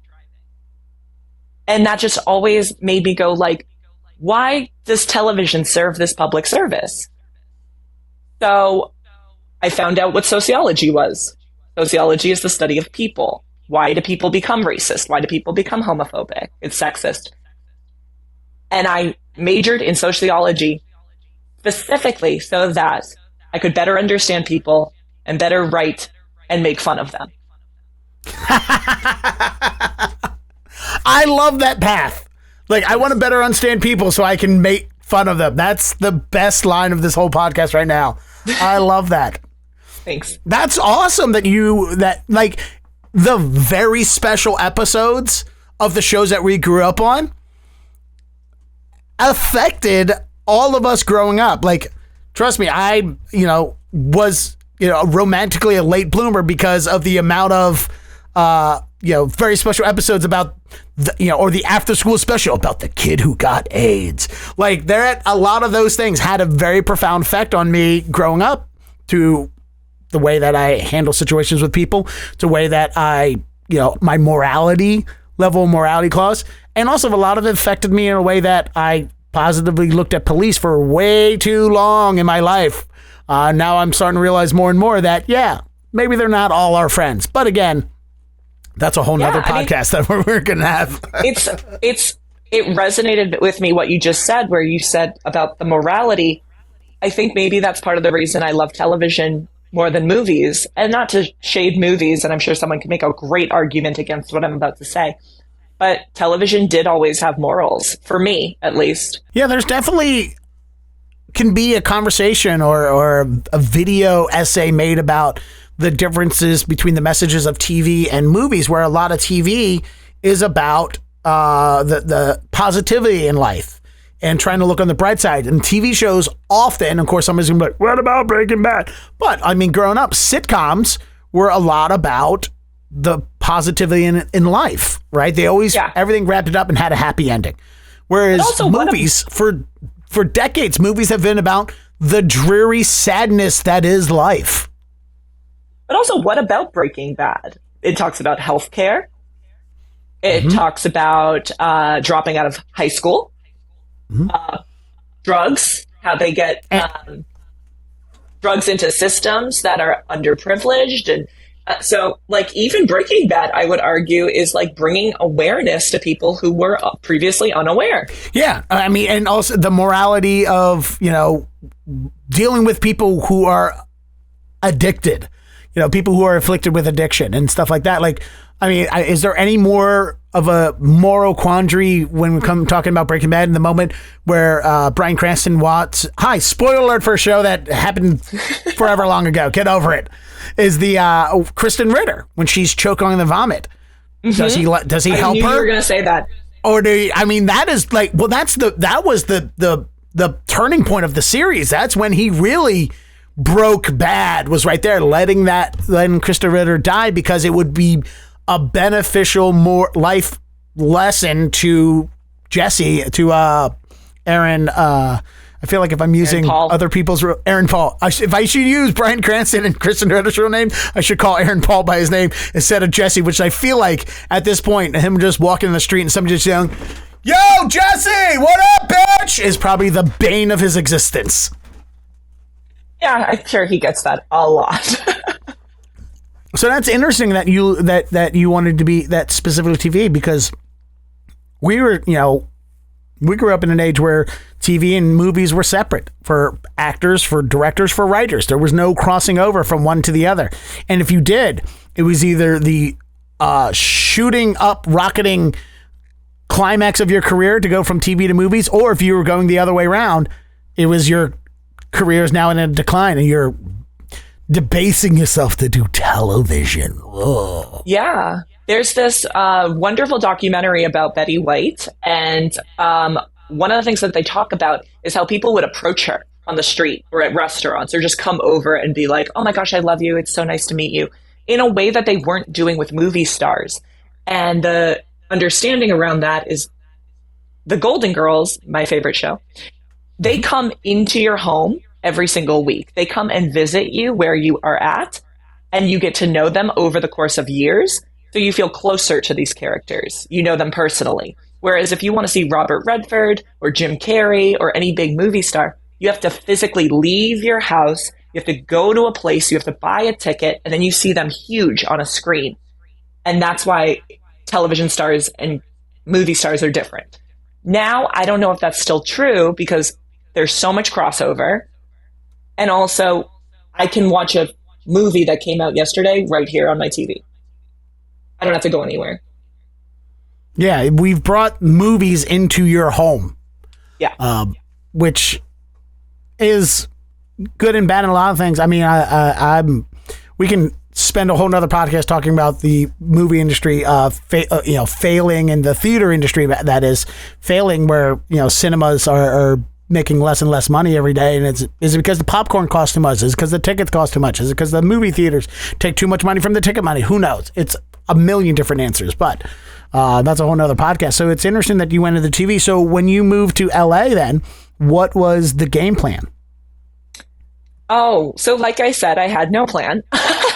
Speaker 3: And that just always made me go like, why does television serve this public service? So I found out what sociology was. Sociology is the study of people. Why do people become racist? Why do people become homophobic? It's sexist. And I majored in sociology specifically so that I could better understand people and better write and make fun of them.
Speaker 2: I love that path. Like, I want to better understand people so I can make fun of them. That's the best line of this whole podcast right now. I love that.
Speaker 3: Thanks.
Speaker 2: That's awesome that like the very special episodes of the shows that we grew up on affected all of us growing up. Like, trust me, I, was, romantically a late bloomer because of the amount of, very special episodes about or the after school special about the kid who got AIDS. Like, a lot of those things had a very profound effect on me growing up, to the way that I handle situations with people, to the way that I, my morality clause. And also a lot of it affected me in a way that I positively looked at police for way too long in my life. Now I'm starting to realize more and more that, maybe they're not all our friends. But again, that's a whole nother podcast that we're going to have.
Speaker 3: It resonated with me what you just said, where you said about the morality. I think maybe that's part of the reason I love television more than movies, and not to shade movies. And I'm sure someone can make a great argument against what I'm about to say. But television did always have morals, for me, at least.
Speaker 2: Yeah, there's definitely can be a conversation or a video essay made about the differences between the messages of TV and movies, where a lot of TV is about the positivity in life and trying to look on the bright side. And TV shows often, of course, somebody's going to be like, what about Breaking Bad? But, I mean, growing up, sitcoms were a lot about the positivity in life, right? They always, everything wrapped it up and had a happy ending. Whereas movies, for decades, movies have been about the dreary sadness that is life.
Speaker 3: But also, what about Breaking Bad? It talks about healthcare. It talks about dropping out of high school, drugs, how they get drugs into systems that are underprivileged. And so, like, even Breaking Bad, I would argue, is like bringing awareness to people who were previously unaware. Yeah.
Speaker 2: I mean, and also the morality of, dealing with people who are addicted. People who are afflicted with addiction and stuff like that. Like, I mean, is there any more of a moral quandary when we come talking about Breaking Bad in the moment where Bryan Cranston Watts, spoiler alert for a show that happened forever long ago, get over it, is the Kristen Ritter when she's choking on the vomit. Does he help her?
Speaker 3: I knew you were going to say that.
Speaker 2: Or that is like, well, that was the turning point of the series. That's when he really broke bad, was right there, letting Krista Ritter die, because it would be a beneficial more life lesson to Jesse, to Aaron. I feel like if I'm using other people's Aaron Paul, if I should use Bryan Cranston and Kristen Ritter's real name, I should call Aaron Paul by his name instead of Jesse, which I feel like at this point, him just walking in the street and somebody just yelling, "Yo, Jesse, what up, bitch?" is probably the bane of his existence.
Speaker 3: Yeah, I'm sure he gets that a lot.
Speaker 2: So that's interesting that you wanted to be that specifically TV, because we grew up in an age where TV and movies were separate for actors, for directors, for writers. There was no crossing over from one to the other. And if you did, it was either the shooting up, rocketing climax of your career to go from TV to movies, or if you were going the other way around, it was your career is now in a decline and you're debasing yourself to do television. Ugh.
Speaker 3: Yeah. There's this wonderful documentary about Betty White. And one of the things that they talk about is how people would approach her on the street or at restaurants, or just come over and be like, "Oh my gosh, I love you. It's so nice to meet you," in a way that they weren't doing with movie stars. And the understanding around that is the Golden Girls, my favorite show, they come into your home every single week. They come and visit you where you are at, and you get to know them over the course of years. So you feel closer to these characters. You know them personally. Whereas if you want to see Robert Redford or Jim Carrey or any big movie star, you have to physically leave your house. You have to go to a place. You have to buy a ticket, and then you see them huge on a screen. And that's why television stars and movie stars are different. Now, I don't know if that's still true, because there's so much crossover. And also, I can watch a movie that came out yesterday right here on my TV. I don't have to go anywhere.
Speaker 2: Yeah, we've brought movies into your home.
Speaker 3: Yeah.
Speaker 2: Which is good and bad in a lot of things. I mean, we can spend a whole nother podcast talking about the movie industry, failing, and the theater industry that is failing, where cinemas are making less and less money every day. And is it because the popcorn costs too much? Is it because the tickets cost too much? Is it because the movie theaters take too much money from the ticket money? Who knows? It's a million different answers, but that's a whole nother podcast. So it's interesting that you went into the TV. So when you moved to LA, then what was the game plan?
Speaker 3: Oh, so like I said, I had no plan. And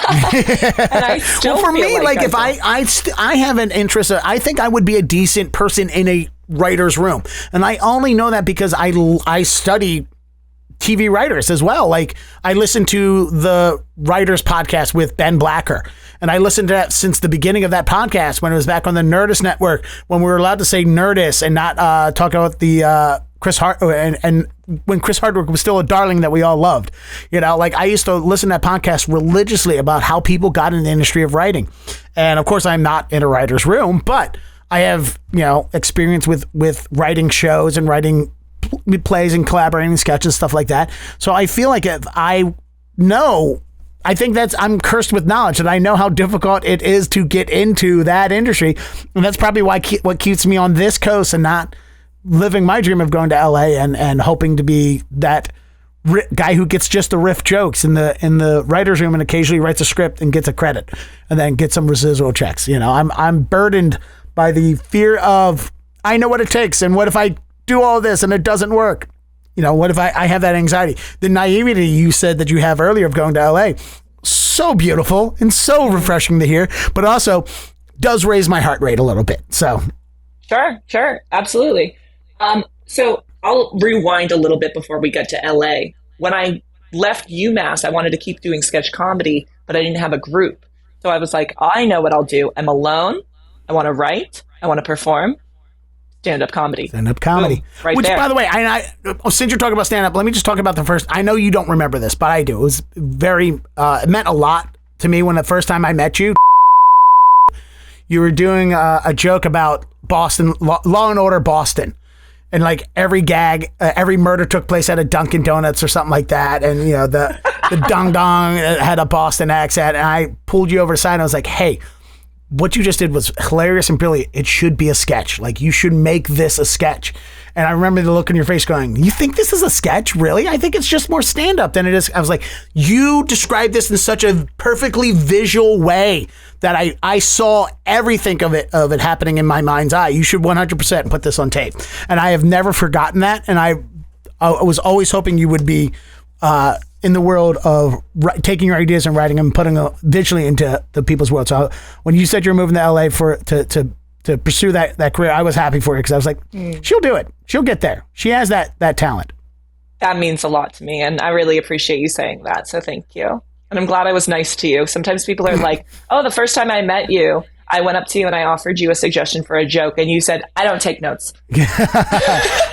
Speaker 3: I still
Speaker 2: well, for
Speaker 3: feel
Speaker 2: me, like if
Speaker 3: don't.
Speaker 2: I have an interest, I think I would be a decent person in a writer's room. And I only know that because I study TV writers as well. Like I listen to the Writers Podcast with Ben Blacker. And I listened to that since the beginning of that podcast when it was back on the Nerdist Network, when we were allowed to say Nerdist and not talk about the Chris Hart and when Chris Hardwick was still a darling that we all loved. Like I used to listen to that podcast religiously about how people got in the industry of writing. And of course, I'm not in a writer's room, but I have, experience with writing shows and writing plays and collaborating sketches, stuff like that. So I feel like if I think I'm cursed with knowledge, that I know how difficult it is to get into that industry. And that's probably what keeps me on this coast and not living my dream of going to LA and hoping to be that guy who gets just the riff jokes in the writer's room and occasionally writes a script and gets a credit and then gets some residual checks. I'm burdened by the fear of, I know what it takes. And what if I do all this and it doesn't work? What if I have that anxiety? The naivety you said that you have earlier of going to LA, so beautiful and so refreshing to hear, but also does raise my heart rate a little bit. So
Speaker 3: Sure. Absolutely. So I'll rewind a little bit before we get to LA. When I left UMass, I wanted to keep doing sketch comedy, but I didn't have a group. So I was like, I know what I'll do. I'm alone. I want to write. I want to perform. Stand-up comedy.
Speaker 2: Stand-up comedy.
Speaker 3: Boom, right
Speaker 2: Which,
Speaker 3: there.
Speaker 2: by the way, since you're talking about stand-up, let me just talk about the first. I know you don't remember this, but I do. It was it meant a lot to me when the first time I met you. You were doing a joke about Boston, Law and Order Boston. And like every gag, every murder took place at a Dunkin' Donuts or something like that. And, the dong dong had a Boston accent. And I pulled you over the side and I was like, hey, what you just did was hilarious and brilliant. It should be a sketch. Like, you should make this a sketch. And I remember the look on your face going, you think this is a sketch? Really? I think it's just more stand-up than it is. I was like, you described this in such a perfectly visual way that I saw everything of it happening in my mind's eye. You should 100% put this on tape. And I have never forgotten that. And I was always hoping you would be in the world of taking your ideas and writing them and putting them visually into the people's world. So when you said you're moving to LA to pursue that career, I was happy for you because I was like, she'll do it. She'll get there. She has that talent.
Speaker 3: That means a lot to me, and I really appreciate you saying that, so thank you. And I'm glad I was nice to you. Sometimes people are like, oh, the first time I met you, I went up to you and I offered you a suggestion for a joke, and you said, I don't take notes.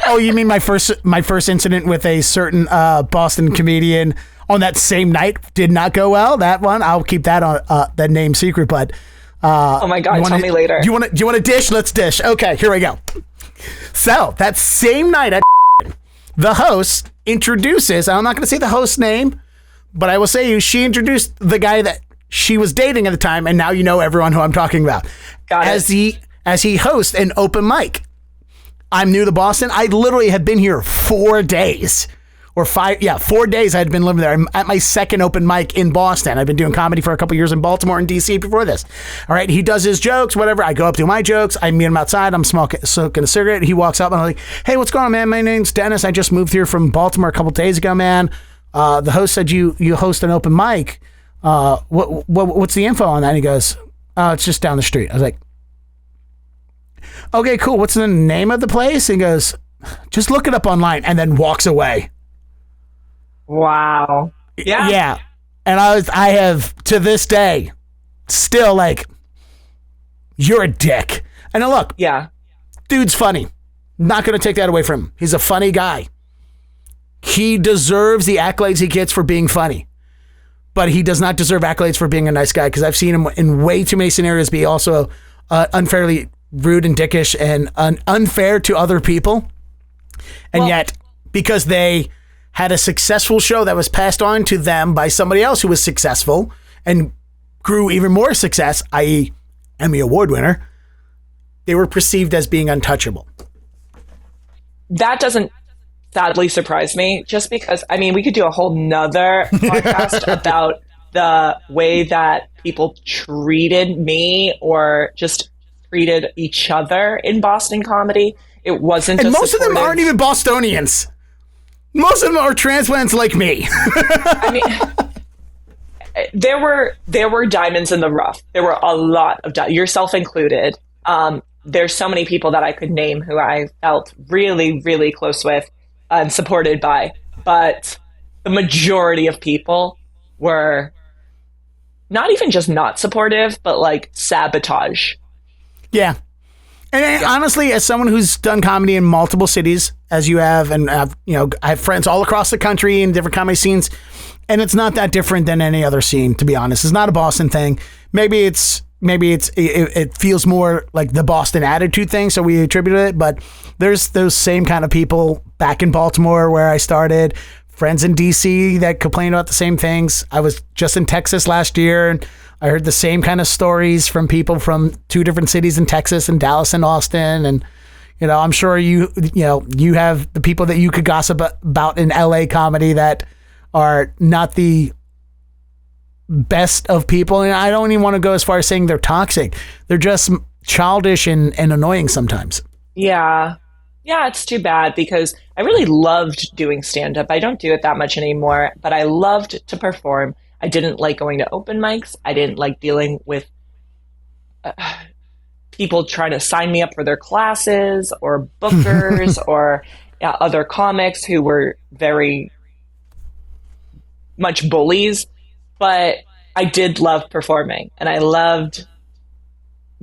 Speaker 2: Oh, you mean my first incident with a certain Boston comedian on that same night did not go well? That one, I'll keep that on that name secret, but
Speaker 3: oh my God, tell me later.
Speaker 2: Do you want to dish? Let's dish. Okay, here we go. So that same night at the host introduces, I'm not going to say the host's name, but I will say she introduced the guy that she was dating at the time, and now you know everyone who I'm talking about.
Speaker 3: Got it.
Speaker 2: As he hosts an open mic. I'm new to Boston. I literally have been here 4 days. Or 4 days I had been living there. I'm at my second open mic in Boston. I've been doing comedy for a couple years in Baltimore and DC before this. All right, he does his jokes, whatever. I go up to my jokes. I meet him outside. I'm smoking a cigarette. He walks up and I'm like, hey, what's going on, man? My name's Dennis. I just moved here from Baltimore a couple days ago, man. The host said you host an open mic. What's the info on that? And he goes, it's just down the street. I was like, okay, cool. What's the name of the place? And he goes, just look it up online, and then walks away.
Speaker 3: Wow. Yeah.
Speaker 2: Yeah. And I have to this day still like, you're a dick. And now look,
Speaker 3: yeah,
Speaker 2: dude's funny. Not going to take that away from him. He's a funny guy. He deserves the accolades he gets for being funny, but he does not deserve accolades for being a nice guy. Cause I've seen him in way too many scenarios be also unfairly rude and dickish and unfair to other people. And yet, because they had a successful show that was passed on to them by somebody else who was successful and grew even more success, i.e. Emmy Award winner, they were perceived as being untouchable.
Speaker 3: That doesn't sadly surprise me, just because, I mean, we could do a whole nother podcast about the way that people treated me or just treated each other in Boston comedy. It wasn't
Speaker 2: and
Speaker 3: just
Speaker 2: most of them aren't even Bostonians. Most of them are transplants like me.
Speaker 3: I mean, there were diamonds in the rough. There were a lot of yourself included. There's so many people that I could name who I felt really, really close with and supported by. But the majority of people were not even just not supportive, but like sabotage.
Speaker 2: Yeah. And honestly, as someone who's done comedy in multiple cities, as you have, and I have friends all across the country in different comedy scenes, and it's not that different than any other scene, to be honest. It's not a Boston thing. Maybe it feels more like the Boston attitude thing, so we attribute it. But there's those same kind of people back in Baltimore where I started, friends in DC that complain about the same things. I was just in Texas last year, and I heard the same kind of stories from people from two different cities in Texas, and Dallas and Austin. And, I'm sure you have the people that you could gossip about in LA comedy that are not the best of people. And I don't even want to go as far as saying they're toxic. They're just childish and annoying sometimes.
Speaker 3: Yeah. Yeah, it's too bad because I really loved doing stand-up. I don't do it that much anymore, but I loved to perform. I didn't like going to open mics. I didn't like dealing with people trying to sign me up for their classes or bookers or other comics who were very much bullies. But I did love performing, and I loved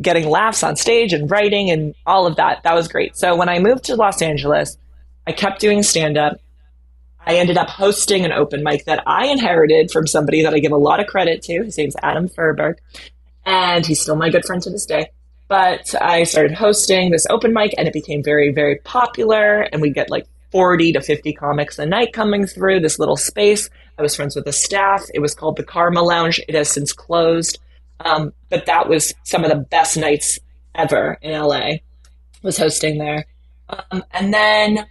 Speaker 3: getting laughs on stage and writing and all of that. That was great. So when I moved to Los Angeles, I kept doing stand-up. I ended up hosting an open mic that I inherited from somebody that I give a lot of credit to. His name's Adam Furberg, and he's still my good friend to this day. But I started hosting this open mic, and it became very, very popular, and we get like 40 to 50 comics a night coming through this little space. I was friends with the staff. It was called the Karma Lounge. It has since closed. But that was some of the best nights ever in LA, was hosting there. And then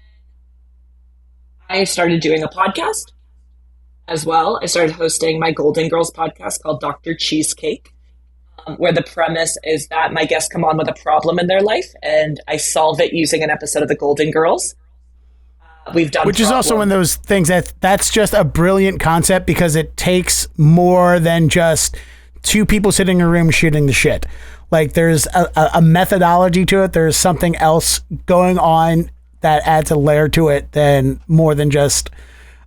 Speaker 3: I started doing a podcast as well. I started hosting my Golden Girls podcast called Dr. Cheesecake, where the premise is that my guests come on with a problem in their life and I solve it using an episode of the Golden Girls. We've done,
Speaker 2: which is also one of those things that's just a brilliant concept because it takes more than just two people sitting in a room shooting the shit. Like there's a methodology to it. There's something else going on that adds a layer to it than more than just.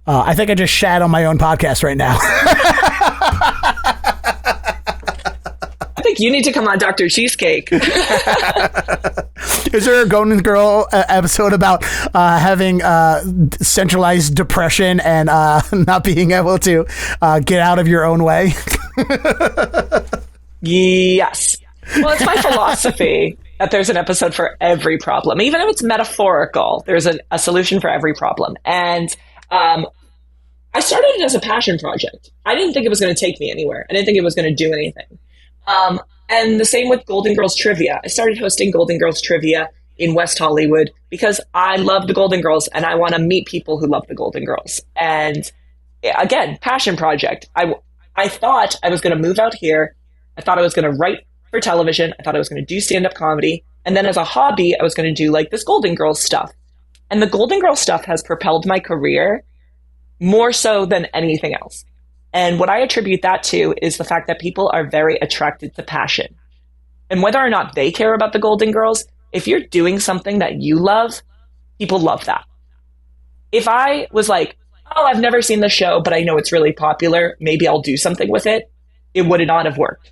Speaker 2: I think I just shat on my own podcast right now.
Speaker 3: I think you need to come on Dr. Cheesecake.
Speaker 2: Is there a Golden Girl episode about having centralized depression and not being able to get out of your own way?
Speaker 3: Yes. Well, it's my philosophy that there's an episode for every problem. Even if it's metaphorical, there's a solution for every problem. And I started it as a passion project. I didn't think it was going to take me anywhere. I didn't think it was going to do anything. And the same with Golden Girls Trivia. I started hosting Golden Girls Trivia in West Hollywood because I love the Golden Girls and I want to meet people who love the Golden Girls. And again, passion project. I thought I was going to move out here. I thought I was going to write for television. I thought I was going to do stand-up comedy. And then as a hobby, I was going to do like this Golden Girls stuff. And the Golden Girls stuff has propelled my career more so than anything else. And what I attribute that to is the fact that people are very attracted to passion. And whether or not they care about the Golden Girls, if you're doing something that you love, people love that. If I was like, oh, I've never seen the show, but I know it's really popular, maybe I'll do something with it, it would not have worked.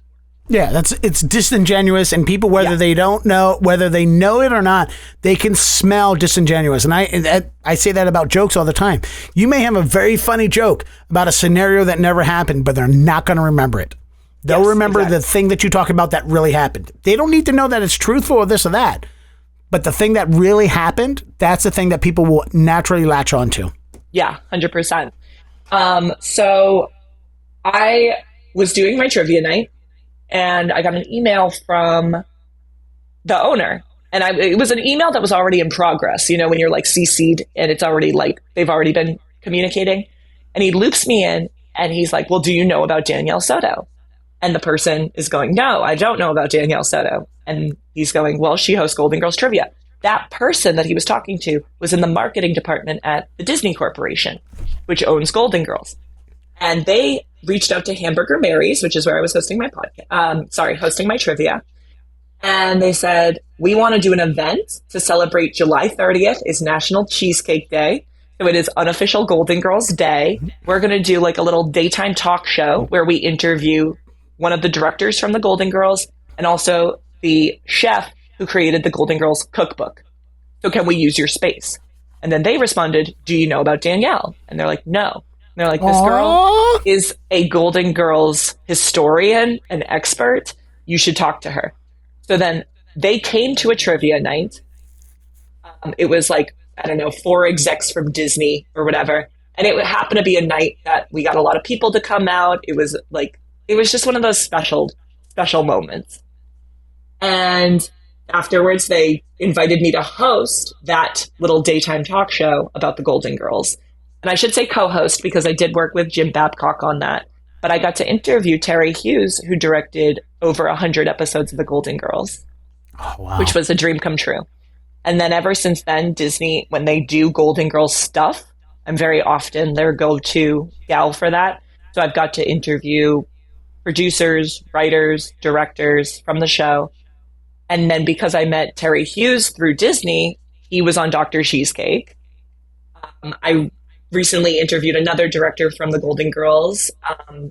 Speaker 2: Yeah, it's disingenuous, and people, whether they know it or not, they can smell disingenuous. And I say that about jokes all the time. You may have a very funny joke about a scenario that never happened, but they're not going to remember it. They'll
Speaker 3: Yes,
Speaker 2: remember
Speaker 3: exactly.
Speaker 2: the thing that you talk about that really happened. They don't need to know that it's truthful or this or that. But the thing that really happened, that's the thing that people will naturally latch onto.
Speaker 3: Yeah, 100%. So I was doing my trivia night and I got an email from the owner. And it was an email that was already in progress, you know, when you're like CC'd and it's already like, they've already been communicating. And he loops me in and he's like, well, do you know about Danielle Soto? And the person is going, no, I don't know about Danielle Soto. And he's going, well, she hosts Golden Girls Trivia. That person that he was talking to was in the marketing department at the Disney Corporation, which owns Golden Girls. And they reached out to Hamburger Mary's, which is where I was hosting my podcast, hosting my trivia. And they said, we want to do an event to celebrate July 30th is National Cheesecake Day. So it is unofficial Golden Girls Day. We're going to do like a little daytime talk show where we interview one of the directors from the Golden Girls and also the chef who created the Golden Girls cookbook. So can we use your space? And then they responded, do you know about Danielle? And they're like, no. And they're like, this girl is a Golden Girls historian, an expert. You should talk to her. So then they came to a trivia night. It was like, I don't know, 4 execs from Disney or whatever. And it happened to be a night that we got a lot of people to come out. It was just one of those special moments. And afterwards, they invited me to host that little daytime talk show about the Golden Girls. And I should say co-host because I did work with Jim Babcock on that. But I got to interview Terry Hughes, who directed over 100 episodes of the Golden Girls, which was a dream come true. And then ever since then, Disney, when they do Golden Girls stuff, I'm very often their go-to gal for that. So I've got to interview producers, writers, directors from the show. And then because I met Terry Hughes through Disney, he was on Dr. Cheesecake. I recently interviewed another director from the Golden Girls,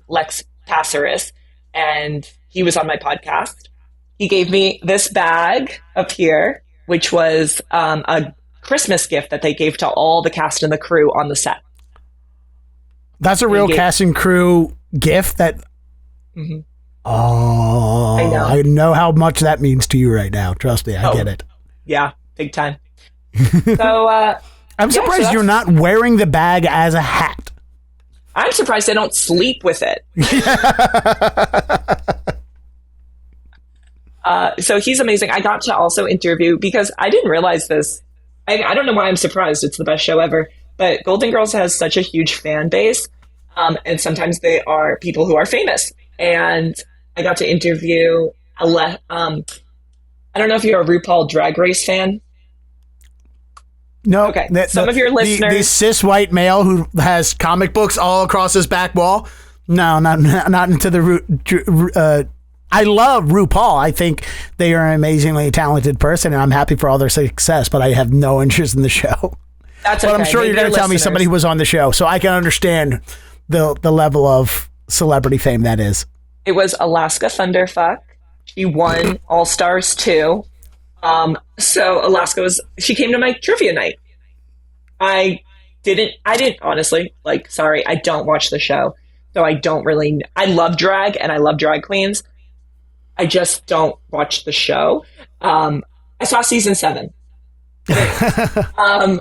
Speaker 3: Lex Passeris, and he was on my podcast. He gave me this bag up here, which was a Christmas gift that they gave to all the cast and the crew on the set.
Speaker 2: That's a real cast and crew gift that...
Speaker 3: Mm-hmm.
Speaker 2: Oh, I know how much that means to you right now. Trust me, I get it.
Speaker 3: Yeah, big time. So
Speaker 2: I'm surprised you're not wearing the bag as a hat.
Speaker 3: I'm surprised I don't sleep with it. So he's amazing. I got to also interview, because I didn't realize this. I don't know why I'm surprised. It's the best show ever. But Golden Girls has such a huge fan base. And sometimes they are people who are famous. And I got to interview I don't know if you're a RuPaul Drag Race fan.
Speaker 2: No.
Speaker 3: Okay. Some of your listeners.
Speaker 2: The cis white male who has comic books all across his back wall. No, not into the I love RuPaul. I think they are an amazingly talented person, and I'm happy for all their success, but I have no interest in the show.
Speaker 3: That's okay.
Speaker 2: But I'm sure you're going to tell me somebody who was on the show, so I can understand the level of celebrity fame that is.
Speaker 3: It was Alaska Thunderfuck. She won All Stars 2. So Alaska she came to my trivia night. I didn't honestly, I don't watch the show. So I love drag and I love drag queens. I just don't watch the show. I saw season 7. So I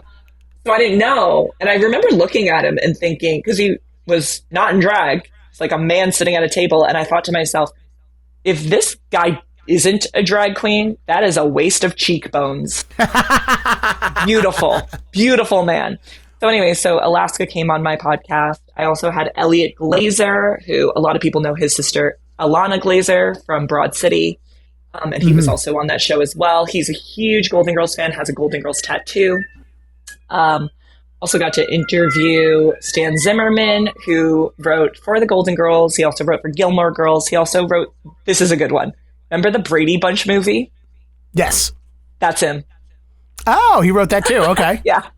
Speaker 3: didn't know. And I remember looking at him and thinking, because he was not in drag, it's like a man sitting at a table. And I thought to myself, if this guy isn't a drag queen, that is a waste of cheekbones. Beautiful, beautiful man. So anyway, so Alaska came on my podcast. I also had Elliot Glazer, who a lot of people know his sister, Alana Glazer from Broad City. And he was also on that show as well. He's a huge Golden Girls fan, has a Golden Girls tattoo. Also got to interview Stan Zimmerman, who wrote for the Golden Girls. He also wrote for Gilmore Girls. He also wrote, this is a good one. Remember the Brady Bunch movie?
Speaker 2: Yes.
Speaker 3: That's him.
Speaker 2: Oh, he wrote that too. Okay.
Speaker 3: Yeah.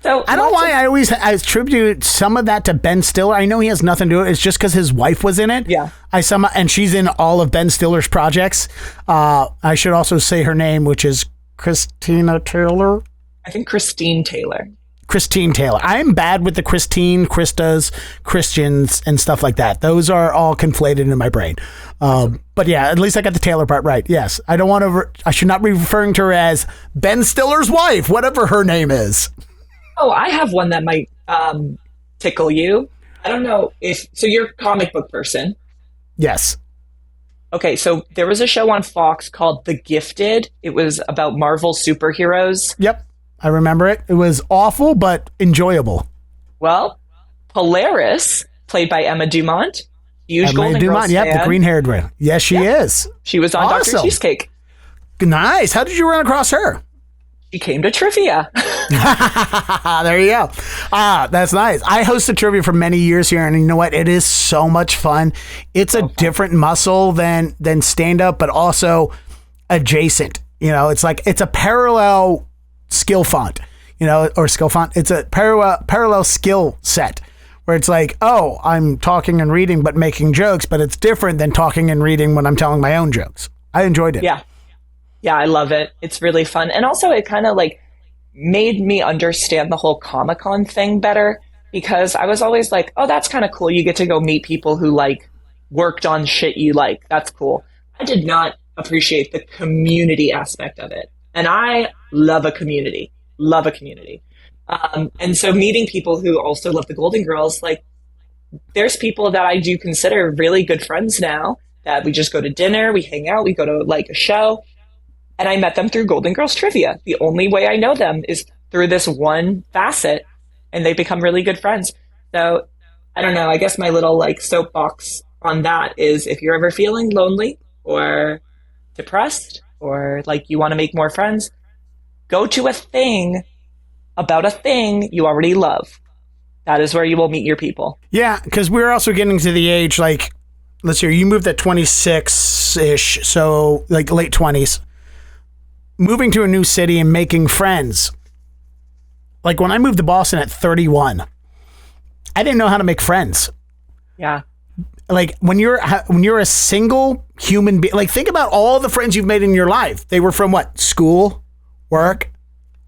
Speaker 3: So
Speaker 2: I don't know why I always attribute some of that to Ben Stiller. I know he has nothing to do with it. It's just because his wife was in it.
Speaker 3: Yeah.
Speaker 2: And she's in all of Ben Stiller's projects. I should also say her name, which is Christina Taylor.
Speaker 3: I think Christine Taylor.
Speaker 2: Christine Taylor. I am bad with the Christine, Christas, Christians, and stuff like that. Those are all conflated in my brain. But yeah, at least I got the Taylor part right. Yes, I don't want to. I should not be referring to her as Ben Stiller's wife, whatever her name is.
Speaker 3: Oh, I have one that might tickle you. I don't know if so. You're a comic book person.
Speaker 2: Yes.
Speaker 3: Okay, so there was a show on Fox called The Gifted. It was about Marvel superheroes.
Speaker 2: Yep. I remember it. It was awful, but enjoyable.
Speaker 3: Well, Polaris, played by Emma Dumont, huge Golden Girls fan.
Speaker 2: Yep, the green-haired one. Yes, she is.
Speaker 3: She was on Dr. Cheesecake.
Speaker 2: Nice. How did you run across her?
Speaker 3: She came to trivia.
Speaker 2: There you go. That's nice. I hosted trivia for many years here, and you know what? It is so much fun. It's a different muscle than stand-up, but also adjacent. You know, it's like it's a parallel skill font, or skill font. It's a parallel skill set where it's like, oh, I'm talking and reading, but making jokes, but it's different than talking and reading when I'm telling my own jokes. I enjoyed it.
Speaker 3: Yeah. Yeah, I love it. It's really fun. And also it kind of like made me understand the whole Comic-Con thing better, because I was always like, oh, that's kind of cool. You get to go meet people who like worked on shit you like. That's cool. I did not appreciate the community aspect of it. And I love a community. And so meeting people who also love the Golden Girls, like there's people that I do consider really good friends now that we just go to dinner, we hang out, we go to like a show. And I met them through Golden Girls trivia. The only way I know them is through this one facet, and they become really good friends. So I don't know, I guess my little like soapbox on that is if you're ever feeling lonely or depressed or like you want to make more friends, go to a thing about a thing you already love. That is where you will meet your people.
Speaker 2: Yeah, because we're also getting to the age, like, let's see, you moved at 26-ish, so like late 20s. Moving to a new city and making friends. Like when I moved to Boston at 31, I didn't know how to make friends.
Speaker 3: Yeah.
Speaker 2: Like when you're a single human being, like think about all the friends you've made in your life. They were from what? School, work,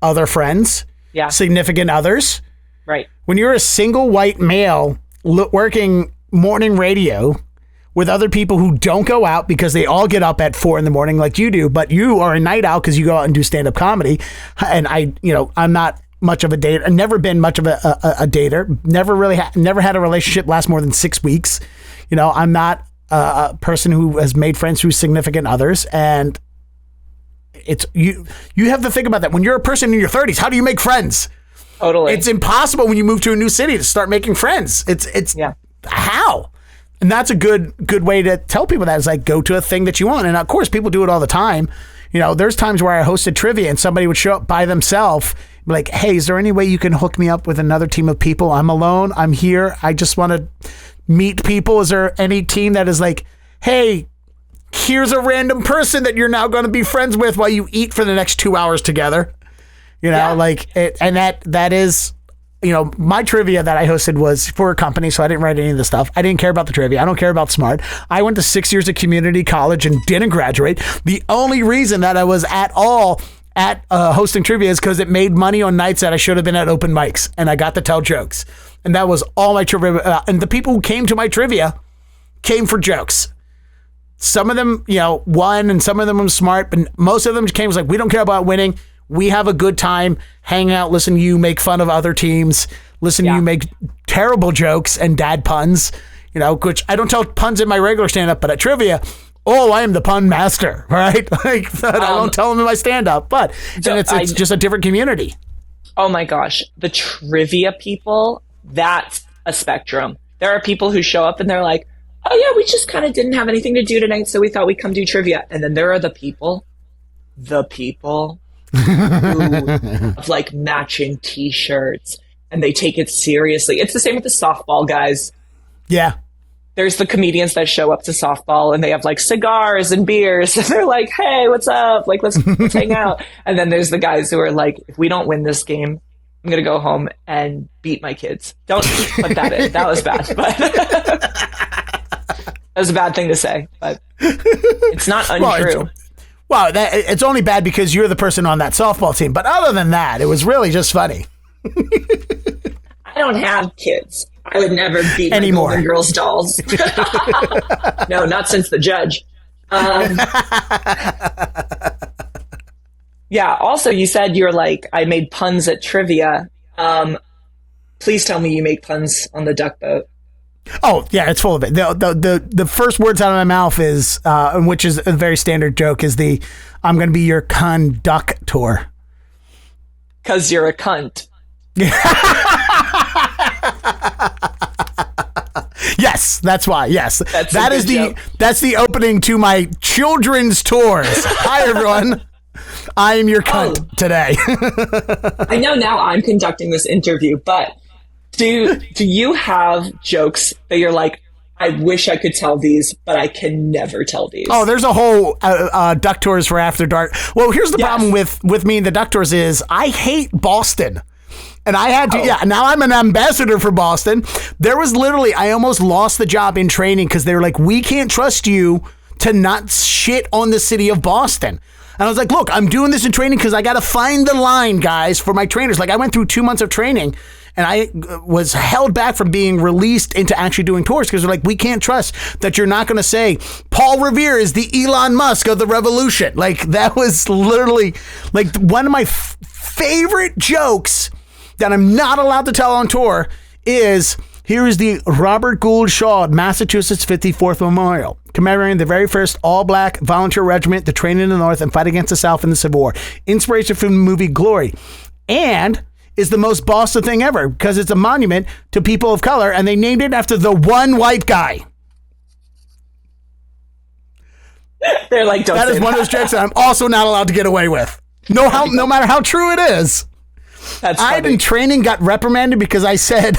Speaker 2: other friends, significant others.
Speaker 3: Right.
Speaker 2: When you're a single white male working morning radio with other people who don't go out because they all get up at 4 a.m. like you do, but you are a night owl because you go out and do stand-up comedy. And I'm not much of a dater. I've never been much of a dater. Never had a relationship last more than 6 weeks. I'm not a person who has made friends through significant others. And it's you have to think about that. When you're a person in your 30s, how do you make friends?
Speaker 3: Totally.
Speaker 2: It's impossible when you move to a new city to start making friends. It's how? And that's a good way to tell people that is like, go to a thing that you want. And of course, people do it all the time. There's times where I hosted trivia and somebody would show up by themselves, be like, hey, is there any way you can hook me up with another team of people? I'm alone. I'm here. I just want to meet people. Is there any team that is like, hey, here's a random person that you're now going to be friends with while you eat for the next 2 hours together? Like it, and that is, my trivia that I hosted was for a company, so I didn't write any of the stuff. I didn't care about the trivia. I don't care about smart. I went to 6 years of community college and didn't graduate. The only reason that I was at all at hosting trivia is because it made money on nights that I should have been at open mics, and I got to tell jokes. And that was all my trivia. And the people who came to my trivia came for jokes. Some of them, won, and some of them were smart, but most of them came was like, we don't care about winning. We have a good time, hang out, listen to you make fun of other teams, listen to you make terrible jokes and dad puns, which I don't tell puns in my regular stand-up, but at trivia, I am the pun master, right? Like I don't tell them in my stand-up, but it's just a different community.
Speaker 3: Oh my gosh. The trivia people, that's a spectrum. There are people who show up and they're like, oh yeah, we just kind of didn't have anything to do tonight, so we thought we'd come do trivia. And then there are the people who have like matching t-shirts and they take it seriously. It's the same with the softball guys.
Speaker 2: Yeah.
Speaker 3: There's the comedians that show up to softball and they have like cigars and beers and they're like, hey, what's up? Like, let's hang out. And then there's the guys who are like, if we don't win this game, I'm going to go home and beat my kids. Don't put that in. That was bad. But that was a bad thing to say, but it's not untrue.
Speaker 2: Well, it's only bad because you're the person on that softball team. But other than that, it was really just funny.
Speaker 3: I don't have kids. I would never beat my Golden Girls dolls. No, not since the judge. Yeah. Also, you said you're like, I made puns at trivia. Please tell me you make puns on the duck boat.
Speaker 2: Oh yeah, it's full of it. The first words out of my mouth is, which is a very standard joke, is I'm going to be your conductor.
Speaker 3: Because you're a cunt.
Speaker 2: Yes, that's why. Yes, that's the opening to my children's tours. Hi everyone, I am your cunt today.
Speaker 3: I know now I'm conducting this interview, but do you have jokes that you're like, I wish I could tell these, but I can never tell these?
Speaker 2: Oh, there's a whole duck tours for After Dark. Well, here's the problem with me and the duck tours is I hate Boston. And I had to, now I'm an ambassador for Boston. There was literally, I almost lost the job in training because they were like, we can't trust you to not shit on the city of Boston. And I was like, look, I'm doing this in training because I got to find the line, guys, for my trainers. Like I went through 2 months of training and I was held back from being released into actually doing tours because they're like, we can't trust that you're not going to say Paul Revere is the Elon Musk of the revolution. Like that was literally like one of my favorite jokes that I'm not allowed to tell on tour is, here is the Robert Gould Shaw Massachusetts 54th Memorial, commemorating the very first all-black volunteer regiment to train in the North and fight against the South in the Civil War. Inspiration from the movie Glory. And is the most Boston thing ever because it's a monument to people of color and they named it after the one white guy.
Speaker 3: They're like, don't
Speaker 2: that is one of those jokes that I'm also not allowed to get away with. No matter how true it is.
Speaker 3: That's
Speaker 2: I, in training, got reprimanded because I said,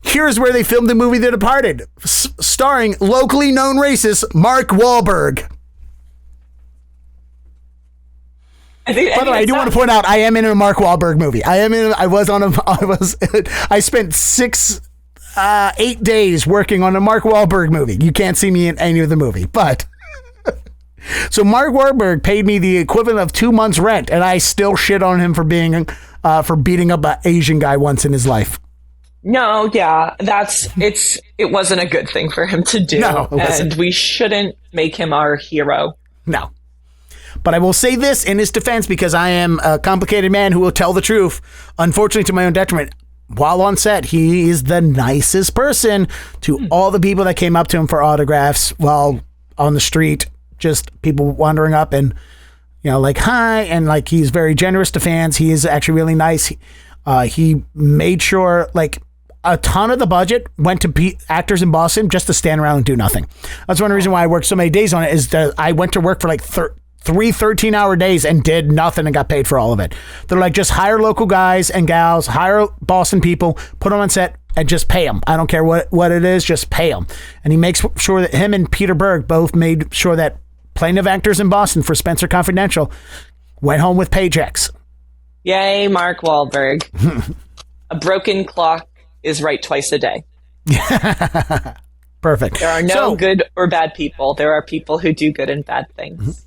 Speaker 2: here's where they filmed the movie The Departed, starring locally known racist Mark Wahlberg. By the way, I do want to point out, I am in a Mark Wahlberg movie. I spent 8 days working on a Mark Wahlberg movie. You can't see me in any of the movie, but... So Mark Wahlberg paid me the equivalent of 2 months rent, and I still shit on him for beating up an Asian guy once in his life.
Speaker 3: No, yeah, it wasn't a good thing for him to do, and we shouldn't make him our hero.
Speaker 2: No. But I will say this in his defense, because I am a complicated man who will tell the truth, unfortunately to my own detriment. While on set, he is the nicest person to all the people that came up to him for autographs while on the street. Just people wandering up and, like, hi. And like, he's very generous to fans. He is actually really nice. He made sure like a ton of the budget went to actors in Boston just to stand around and do nothing. That's one reason why I worked so many days on it is that I went to work for like 13-hour days and did nothing and got paid for all of it. They're like, just hire local guys and gals, hire Boston people, put them on set and just pay them. I don't care what it is, just pay them. And he makes sure that him and Peter Berg both made sure that plenty of actors in Boston for Spencer Confidential went home with paychecks.
Speaker 3: Yay, Mark Wahlberg. A broken clock is right twice a day.
Speaker 2: Perfect.
Speaker 3: There are no good or bad people. There are people who do good and bad things.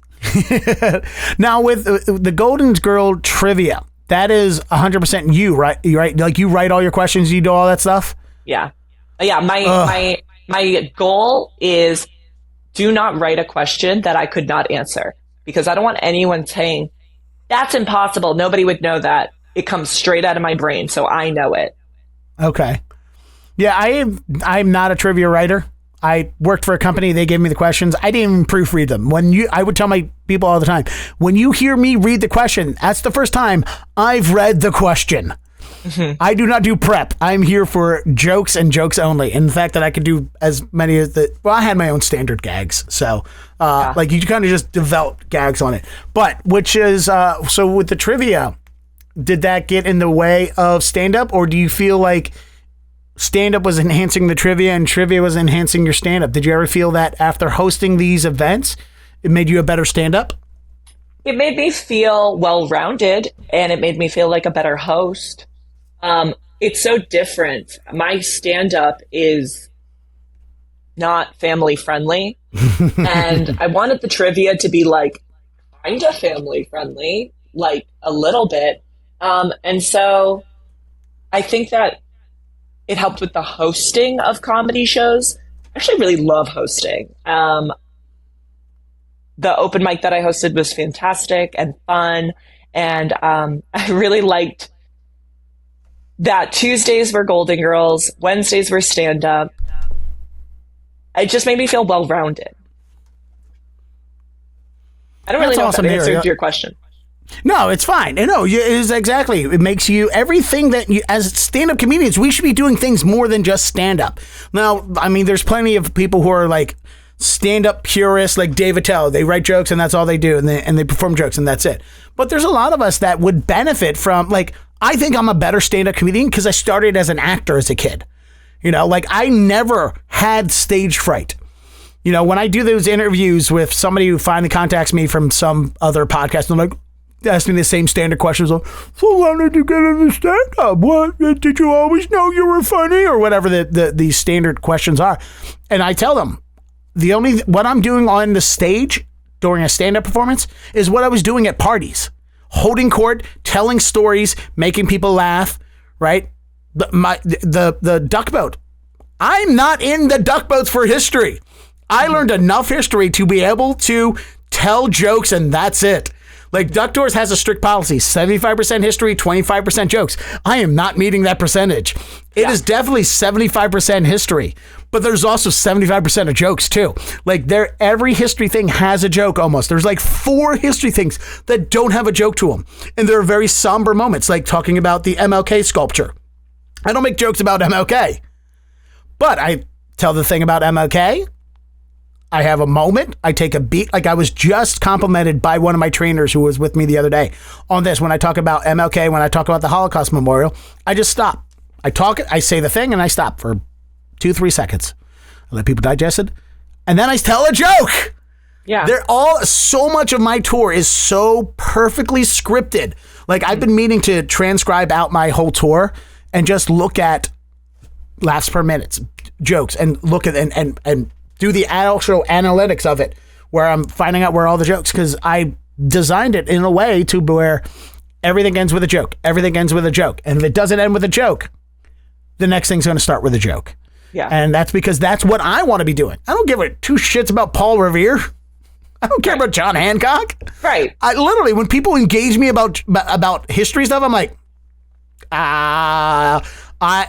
Speaker 2: Now, with the Golden Girl trivia, that is 100% you, right? You right? Like, you write all your questions, you do all that stuff?
Speaker 3: Yeah. Yeah, my goal is... do not write a question that I could not answer, because I don't want anyone saying, that's impossible. Nobody would know that. It comes straight out of my brain, so I know it. Okay.
Speaker 2: Yeah, I'm not a trivia writer. I worked for a company. They gave me the questions. I didn't even proofread them. I would tell my people all the time, when you hear me read the question, that's the first time I've read the question. Mm-hmm. I do not do prep. I'm here for jokes and jokes only. And the fact that I could do as many as I had my own standard gags. So, like, you kind of just develop gags on it. But, which is, so with the trivia, did that get in the way of stand-up? Or do you feel like stand-up was enhancing the trivia and trivia was enhancing your stand-up? Did you ever feel that after hosting these events, it made you a better stand-up?
Speaker 3: It made me feel well-rounded, and it made me feel like a better host. It's so different. My stand-up is not family friendly. And I wanted the trivia to be like kind of family friendly, like a little bit. And so I think that it helped with the hosting of comedy shows. I actually really love hosting. The open mic that I hosted was fantastic and fun. And I really liked that Tuesdays were Golden Girls, Wednesdays were stand-up. It just made me feel well-rounded. I don't really know if that answered your question.
Speaker 2: No, it's fine. No, it is exactly. It makes you everything that you, as stand-up comedians, we should be doing things more than just stand-up. Now, I mean, there's plenty of people who are like stand-up purists, like Dave Attell. They write jokes and that's all they do, and they perform jokes and that's it. But there's a lot of us that would benefit from, like, I think I'm a better stand-up comedian because I started as an actor as a kid. You know, like I never had stage fright. You know, when I do those interviews with somebody who finally contacts me from some other podcast, and they're like, ask me the same standard questions of, so why did you get into stand-up? What, did you always know you were funny? Or whatever the standard questions are. And I tell them, what I'm doing on the stage during a stand-up performance is what I was doing at parties. Holding court, telling stories, making people laugh, right? The duck boat. I'm not in the duck boats for history. I learned enough history to be able to tell jokes, and that's it. Like, Duck Doors has a strict policy, 75% history, 25% jokes. I am not meeting that percentage. It is definitely 75% history, but there's also 75% of jokes too. Like, every history thing has a joke almost. There's like 4 history things that don't have a joke to them. And there are very somber moments, like talking about the MLK sculpture. I don't make jokes about MLK, but I tell the thing about MLK. I have a moment. I take a beat. Like, I was just complimented by one of my trainers who was with me the other day on this. When I talk about MLK, when I talk about the Holocaust Memorial, I just stop. I say the thing and I stop for 2-3 seconds. I let people digest it. And then I tell a joke.
Speaker 3: Yeah.
Speaker 2: So much of my tour is so perfectly scripted. Like, I've been meaning to transcribe out my whole tour and just look at laughs per minute, jokes, and look at and do the actual analytics of it, where I'm finding out where all the jokes, because I designed it in a way to where everything ends with a joke. Everything ends with a joke. And if it doesn't end with a joke, the next thing's going to start with a joke.
Speaker 3: Yeah.
Speaker 2: And that's because that's what I want to be doing. I don't give a 2 shits about Paul Revere. I don't care about John Hancock.
Speaker 3: Right.
Speaker 2: I literally, when people engage me about history stuff, I'm like,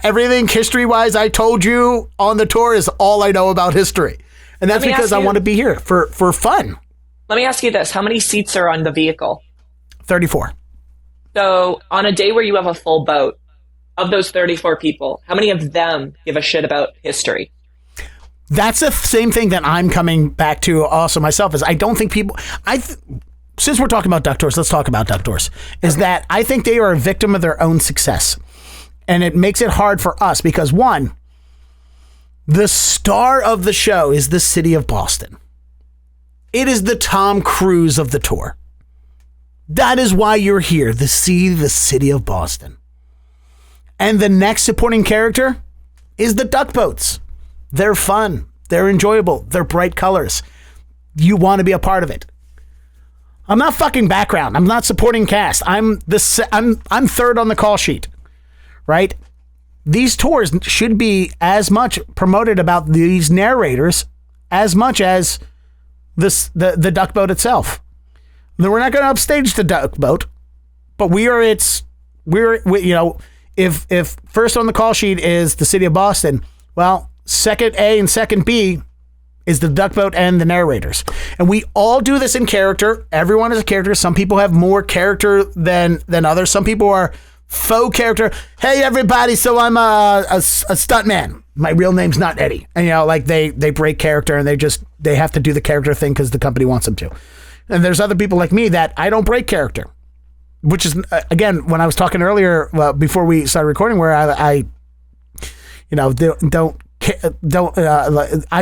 Speaker 2: everything history-wise I told you on the tour is all I know about history. And that's because I want to be here for fun.
Speaker 3: Let me ask you this. How many seats are on the vehicle?
Speaker 2: 34.
Speaker 3: So on a day where you have a full boat, of those 34 people, how many of them give a shit about history?
Speaker 2: That's the same thing that I'm coming back to also myself, is I don't think people... Since we're talking about duck doors, let's talk about duck doors. That I think they are a victim of their own success. And it makes it hard for us because, one, the star of the show is the city of Boston. It is the Tom Cruise of the tour. That is why you're here, to see the city of Boston. And the next supporting character is the duck boats. They're fun. They're enjoyable. They're bright colors. You want to be a part of it. I'm not fucking background. I'm not supporting cast. I'm third on the call sheet. Right? These tours should be as much promoted about these narrators as much as the duck boat itself. We're not going to upstage the duck boat, but if first on the call sheet is the city of Boston, well, second A and second B is the duck boat and the narrators. And we all do this in character. Everyone is a character. Some people have more character than others. Some people are faux character. Hey, everybody, so I'm a stuntman. My real name's not Eddie. And, like they break character and they have to do the character thing because the company wants them to. And there's other people like me that I don't break character, which is, again, when I was talking earlier, before we started recording, where I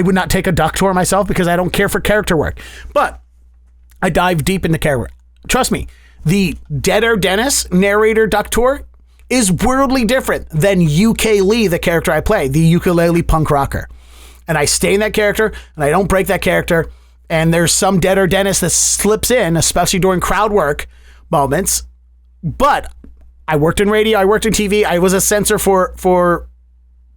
Speaker 2: would not take a duck tour myself because I don't care for character work, but I dive deep into character. Trust me. The Dead Air Dennis narrator duck tour is worldly different than UK Lee, the character I play, the ukulele punk rocker. And I stay in that character and I don't break that character. And there's some Dead Air Dennis that slips in, especially during crowd work. moments, but I worked in radio, I worked in TV, I was a censor for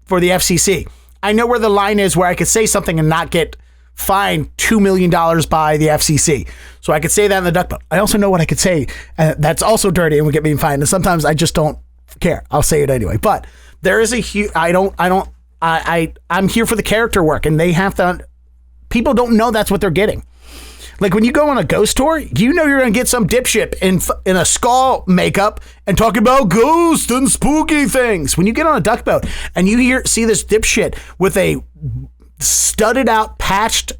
Speaker 2: the FCC. I know where the line is where I could say something and not get fined $2 million by the FCC. So I could say that in the duck boat. I also know what I could say that's also dirty and would get me fined. And sometimes I just don't care. I'll say it anyway. But there is a huge, I'm here for the character work, and they have to, people don't know that's what they're getting. Like when you go on a ghost tour, you know you're going to get some dipshit in a skull makeup and talking about ghosts and spooky things. When you get on a duck boat and you see this dipshit with a studded out, patched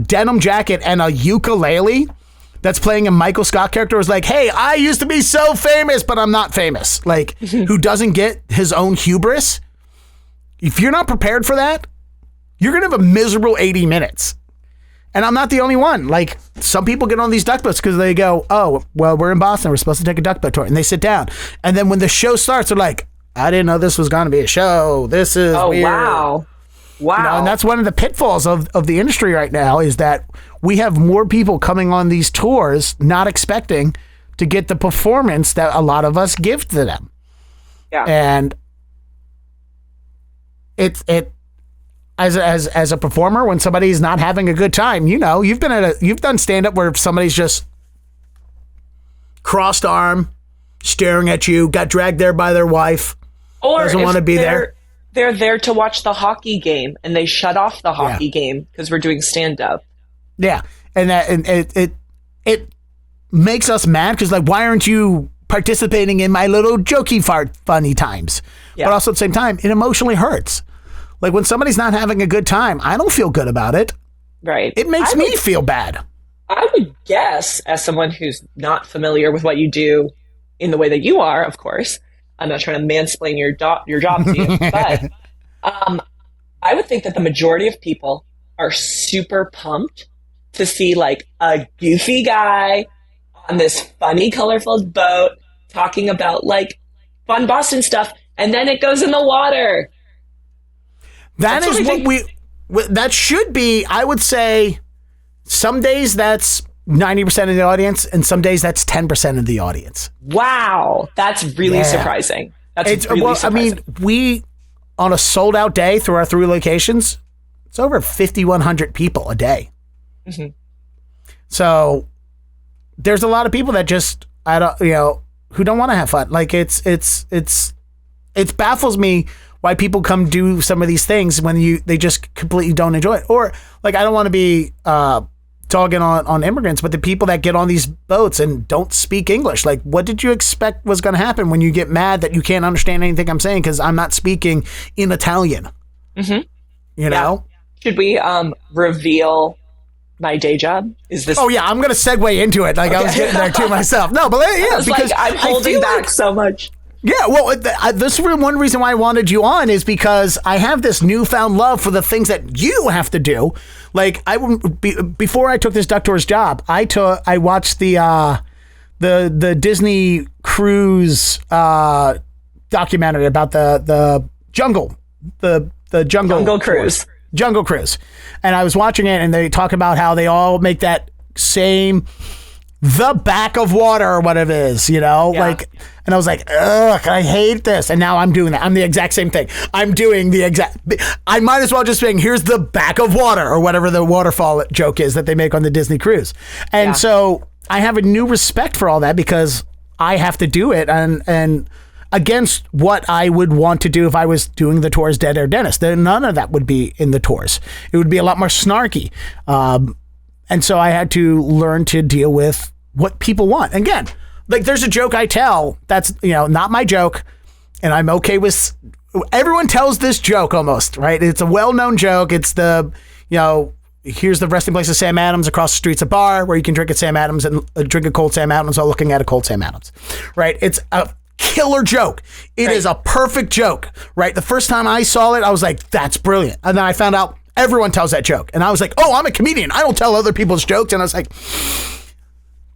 Speaker 2: denim jacket and a ukulele that's playing a Michael Scott character, is like, hey, I used to be so famous, but I'm not famous. Like, who doesn't get his own hubris? If you're not prepared for that, you're going to have a miserable 80 minutes. And I'm not the only one. Like, some people get on these duck boats because they go, oh, well, we're in Boston. We're supposed to take a duck boat tour. And they sit down. And then when the show starts, they're like, I didn't know this was going to be a show. This is weird.
Speaker 3: Wow. Wow.
Speaker 2: You know, and that's one of the pitfalls of the industry right now, is that we have more people coming on these tours not expecting to get the performance that a lot of us give to them.
Speaker 3: Yeah.
Speaker 2: And it as a performer, when somebody's not having a good time, you know, you've done stand up where somebody's just crossed arm, staring at you, got dragged there by their wife,
Speaker 3: or
Speaker 2: doesn't want to be there.
Speaker 3: They're there to watch the hockey game and they shut off the hockey game because we're doing stand up. Yeah. And it makes us mad because, like, why aren't you participating in my little jokey funny times? Yeah. But also at the same time, it emotionally hurts. Like, when somebody's not having a good time, I don't feel good about it. Right.
Speaker 2: It makes me feel bad.
Speaker 3: I would guess, as someone who's not familiar with what you do in the way that you are, of course, I'm not trying to mansplain your job to you, but I would think that the majority of people are super pumped to see, like, a goofy guy on this funny, colorful boat talking about, like, fun Boston stuff, and then it goes in the water. That
Speaker 2: should be, I would say, some days that's 90% of the audience, and some days that's 10% of the audience.
Speaker 3: Wow. That's really surprising. Surprising.
Speaker 2: I mean, we, on a sold out day through our 3 locations, it's over 5,100 people a day. Mm-hmm. So there's a lot of people that just, who don't want to have fun. Like, it baffles me why people come do some of these things when they just completely don't enjoy it. Or, like, I don't want to be dogging on immigrants, but the people that get on these boats and don't speak English, like, what did you expect was going to happen when you get mad that you can't understand anything I'm saying because I'm not speaking in Italian? Mm-hmm. You know?
Speaker 3: Should we reveal my day job? Is this? Oh
Speaker 2: yeah, I'm going to segue into it. Like, okay. I was getting there to myself. No, but yeah, because
Speaker 3: I'm holding back so much.
Speaker 2: Yeah, well, this is one reason why I wanted you on, is because I have this newfound love for the things that you have to do. Like, before I took this Duck Tours job, I watched the Disney cruise documentary about the jungle, the jungle cruise. Jungle Cruise. And I was watching it, and they talk about how they all make that same, the back of water or whatever it is, you know? Yeah. Like, and I was like, ugh, I hate this. And now I'm doing that. I'm the exact same thing. I'm doing I might as well just saying, here's the back of water, or whatever the waterfall joke is that they make on the Disney cruise. And so I have a new respect for all that because I have to do it. And against what I would want to do if I was doing the tours Dead Air Dennis. None of that would be in the tours. It would be a lot more snarky. And so I had to learn to deal with what people want. Again, like, there's a joke I tell that's, not my joke, and I'm okay with, everyone tells this joke almost, right? It's a well-known joke. It's the, here's the resting place of Sam Adams, across the street's a bar where you can drink at Sam Adams and drink a cold Sam Adams while looking at a cold Sam Adams, right? It's a killer joke. It is a perfect joke, right? The first time I saw it, I was like, that's brilliant. And then I found out everyone tells that joke. And I was like, oh, I'm a comedian. I don't tell other people's jokes. And I was like,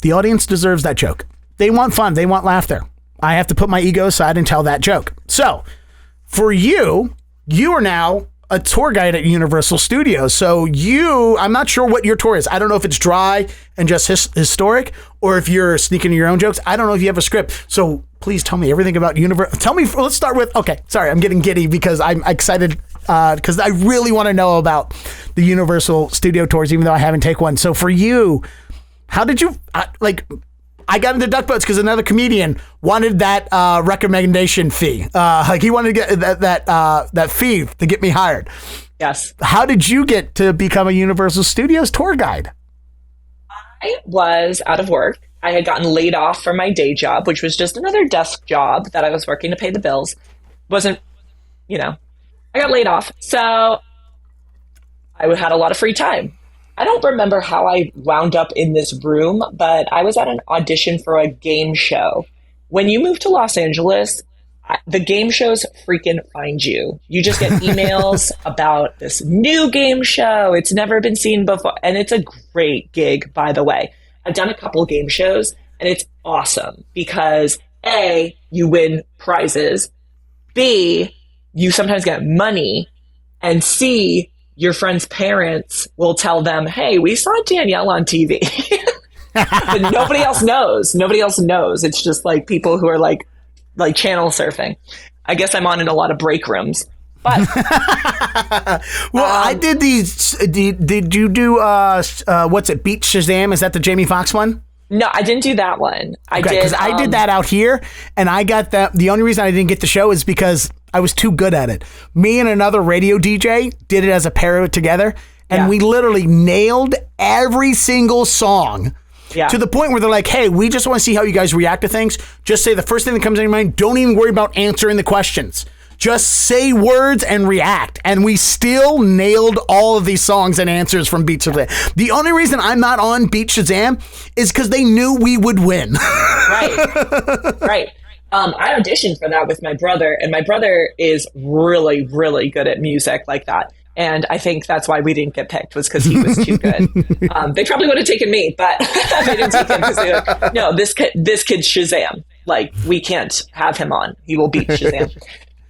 Speaker 2: the audience deserves that joke. They want fun. They want laughter. I have to put my ego aside and tell that joke. So for you are now a tour guide at Universal Studios. So I'm not sure what your tour is. I don't know if it's dry and just historic or if you're sneaking your own jokes. I don't know if you have a script. So please tell me everything about Universal. Tell me, let's start with, okay, sorry, I'm getting giddy because I'm excited because I really want to know about the Universal Studio tours, even though I haven't taken one. So for you, how did you, I got into Duck Boats because another comedian wanted that recommendation fee. He wanted to get that fee to get me hired.
Speaker 3: Yes.
Speaker 2: How did you get to become a Universal Studios tour guide?
Speaker 3: I was out of work. I had gotten laid off from my day job, which was just another desk job that I was working to pay the bills. Wasn't, I got laid off. So I had a lot of free time. I don't remember how I wound up in this room, but I was at an audition for a game show. When you move to Los Angeles, the game shows freaking find you. You just get emails about this new game show. It's never been seen before. And it's a great gig, by the way. I've done a couple game shows and it's awesome because A, you win prizes. B, you sometimes get money. And C, your friend's parents will tell them, hey, we saw Danielle on TV. But nobody else knows. Nobody else knows. It's just like people who are like channel surfing. I guess I'm on in a lot of break rooms. But
Speaker 2: well, I did these. Did you do what's it? Beat Shazam? Is that the Jamie Foxx one?
Speaker 3: No, I didn't do that one. I did
Speaker 2: because I did that out here, and I got that. The only reason I didn't get the show is because I was too good at it. Me and another radio DJ did it as a pair together, and we literally nailed every single song. Yeah. To the point where they're like, hey, we just want to see how you guys react to things. Just say the first thing that comes in your mind. Don't even worry about answering the questions. Just say words and react. And we still nailed all of these songs and answers from Beat Shazam. The only reason I'm not on Beat Shazam is because they knew we would win.
Speaker 3: Right. I auditioned for that with my brother, and my brother is really, really good at music like that. And I think that's why we didn't get picked, was because he was too good. They probably would have taken me, but they didn't take him because they were like, no, this kid's Shazam. Like, we can't have him on. He will beat Shazam.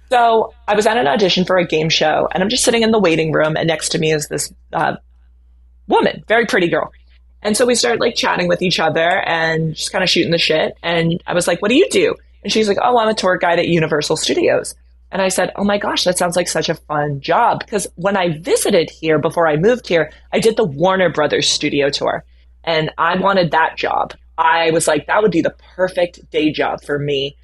Speaker 3: So I was at an audition for a game show, and I'm just sitting in the waiting room, and next to me is this woman, very pretty girl. And so we started chatting with each other and just kind of shooting the shit. And I was like, what do you do? And she's like, oh, I'm a tour guide at Universal Studios. And I said, oh my gosh, that sounds like such a fun job. Because when I visited here before I moved here, I did the Warner Brothers studio tour. And I wanted that job. I was like, that would be the perfect day job for me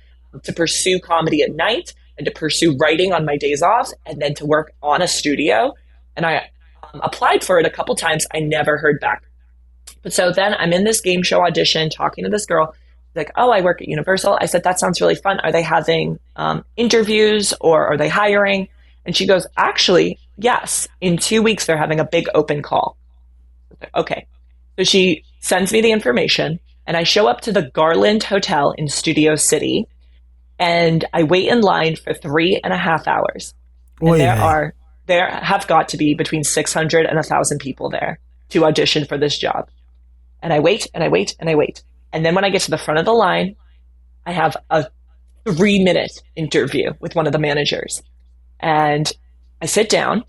Speaker 3: to pursue comedy at night and to pursue writing on my days off and then to work on a studio. And I applied for it a couple times. I never heard back. But so then I'm in this game show audition talking to this girl. Like, oh, I work at Universal. I said, that sounds really fun. Are they having interviews or are they hiring? And she goes, actually, yes. In 2 weeks, they're having a big open call. Okay. So she sends me the information and I show up to the Garland Hotel in Studio City and I wait in line for 3.5 hours. And there have got to be between 600 and 1,000 people there to audition for this job. And I wait and I wait and I wait. And then when I get to the front of the line, I have a 3-minute interview with one of the managers. And I sit down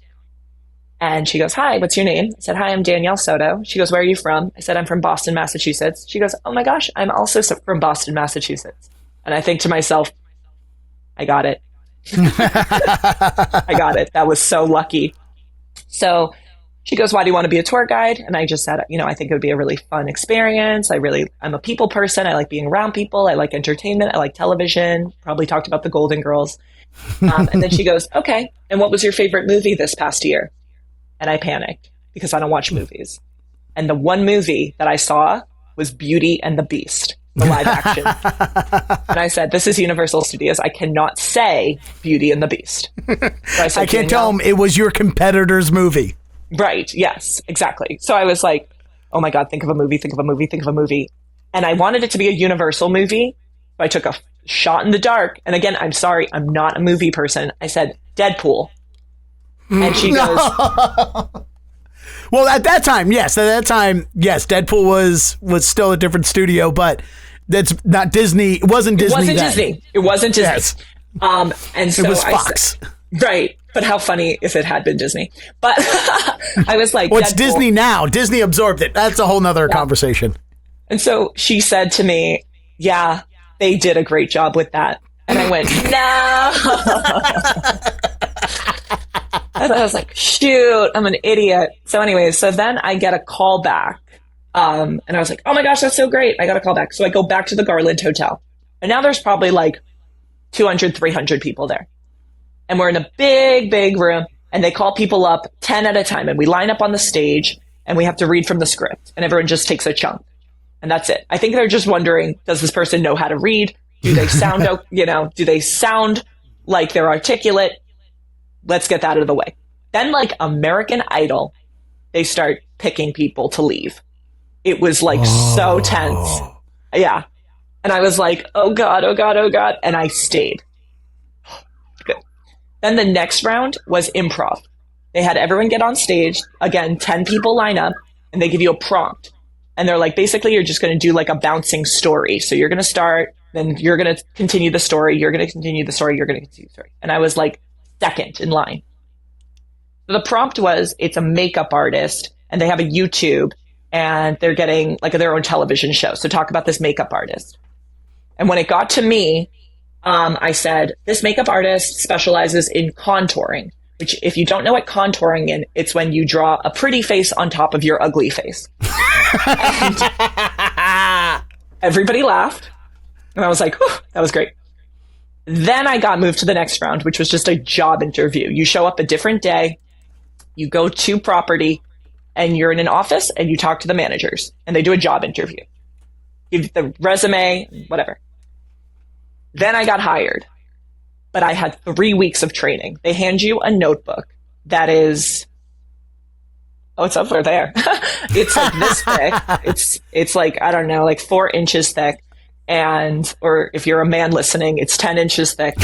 Speaker 3: and she goes, hi, what's your name? I said, hi, I'm Danielle Soto. She goes, where are you from? I said, I'm from Boston, Massachusetts. She goes, oh my gosh, I'm also from Boston, Massachusetts. And I think to myself, I got it. I got it. That was so lucky. So she goes, why do you want to be a tour guide? And I just said, I think it would be a really fun experience. I'm a people person. I like being around people. I like entertainment. I like television. Probably talked about the Golden Girls. And then she goes, okay. And what was your favorite movie this past year? And I panicked because I don't watch movies. And the one movie that I saw was Beauty and the Beast, the live action. And I said, this is Universal Studios. I cannot say Beauty and the Beast. So I
Speaker 2: can't tell them it was your competitor's movie.
Speaker 3: Right. Yes, exactly. So I was like, oh my God, think of a movie. And I wanted it to be a Universal movie. So I took a shot in the dark. And again, I'm sorry, I'm not a movie person. I said, Deadpool. And she goes...
Speaker 2: Well, at that time, yes. Deadpool was still a different studio, but that's not Disney. It wasn't Disney.
Speaker 3: It wasn't Disney.
Speaker 2: Yes.
Speaker 3: And so
Speaker 2: it was Fox.
Speaker 3: Right. But how funny if it had been Disney. But I was like,
Speaker 2: well, it's
Speaker 3: Deadpool.
Speaker 2: Disney now. Disney absorbed it. That's a whole nother conversation.
Speaker 3: And so she said to me, yeah, they did a great job with that. And I went, no. And I was like, shoot, I'm an idiot. So anyway, so then I get a call back. And I was like, oh my gosh, that's so great. I got a call back. So I go back to the Garland Hotel. And now there's probably like 200, 300 people there. And we're in a big, big room. And they call people up 10 at a time. And we line up on the stage. And we have to read from the script. And everyone just takes a chunk. And that's it. I think they're just wondering, does this person know how to read? Do they sound, do they sound like they're articulate? Let's get that out of the way. Then like American Idol, they start picking people to leave. It was like so tense. Yeah. And I was like, oh God, oh God, oh God. And I stayed. Good. Then the next round was improv. They had everyone get on stage. Again, 10 people line up and they give you a prompt. And they're like, basically, you're just going to do like a bouncing story. So you're going to start, then you're going to continue the story. You're going to continue the story. You're going to continue the story. And I was like second in line. So the prompt was, it's a makeup artist and they have a YouTube and they're getting like their own television show. So talk about this makeup artist. And when it got to me, I said, this makeup artist specializes in contouring, which if you don't know what contouring is, it's when you draw a pretty face on top of your ugly face. And everybody laughed. And I was like, that was great. Then I got moved to the next round, which was just a job interview. You show up a different day, you go to property, and you're in an office and you talk to the managers and they do a job interview. Give the resume, whatever. Then I got hired, but I had 3 weeks of training. They hand you a notebook that is, it's over there. It's like this thick. It's like, I don't know, like 4 inches thick. And, or if you're a man listening, it's 10 inches thick.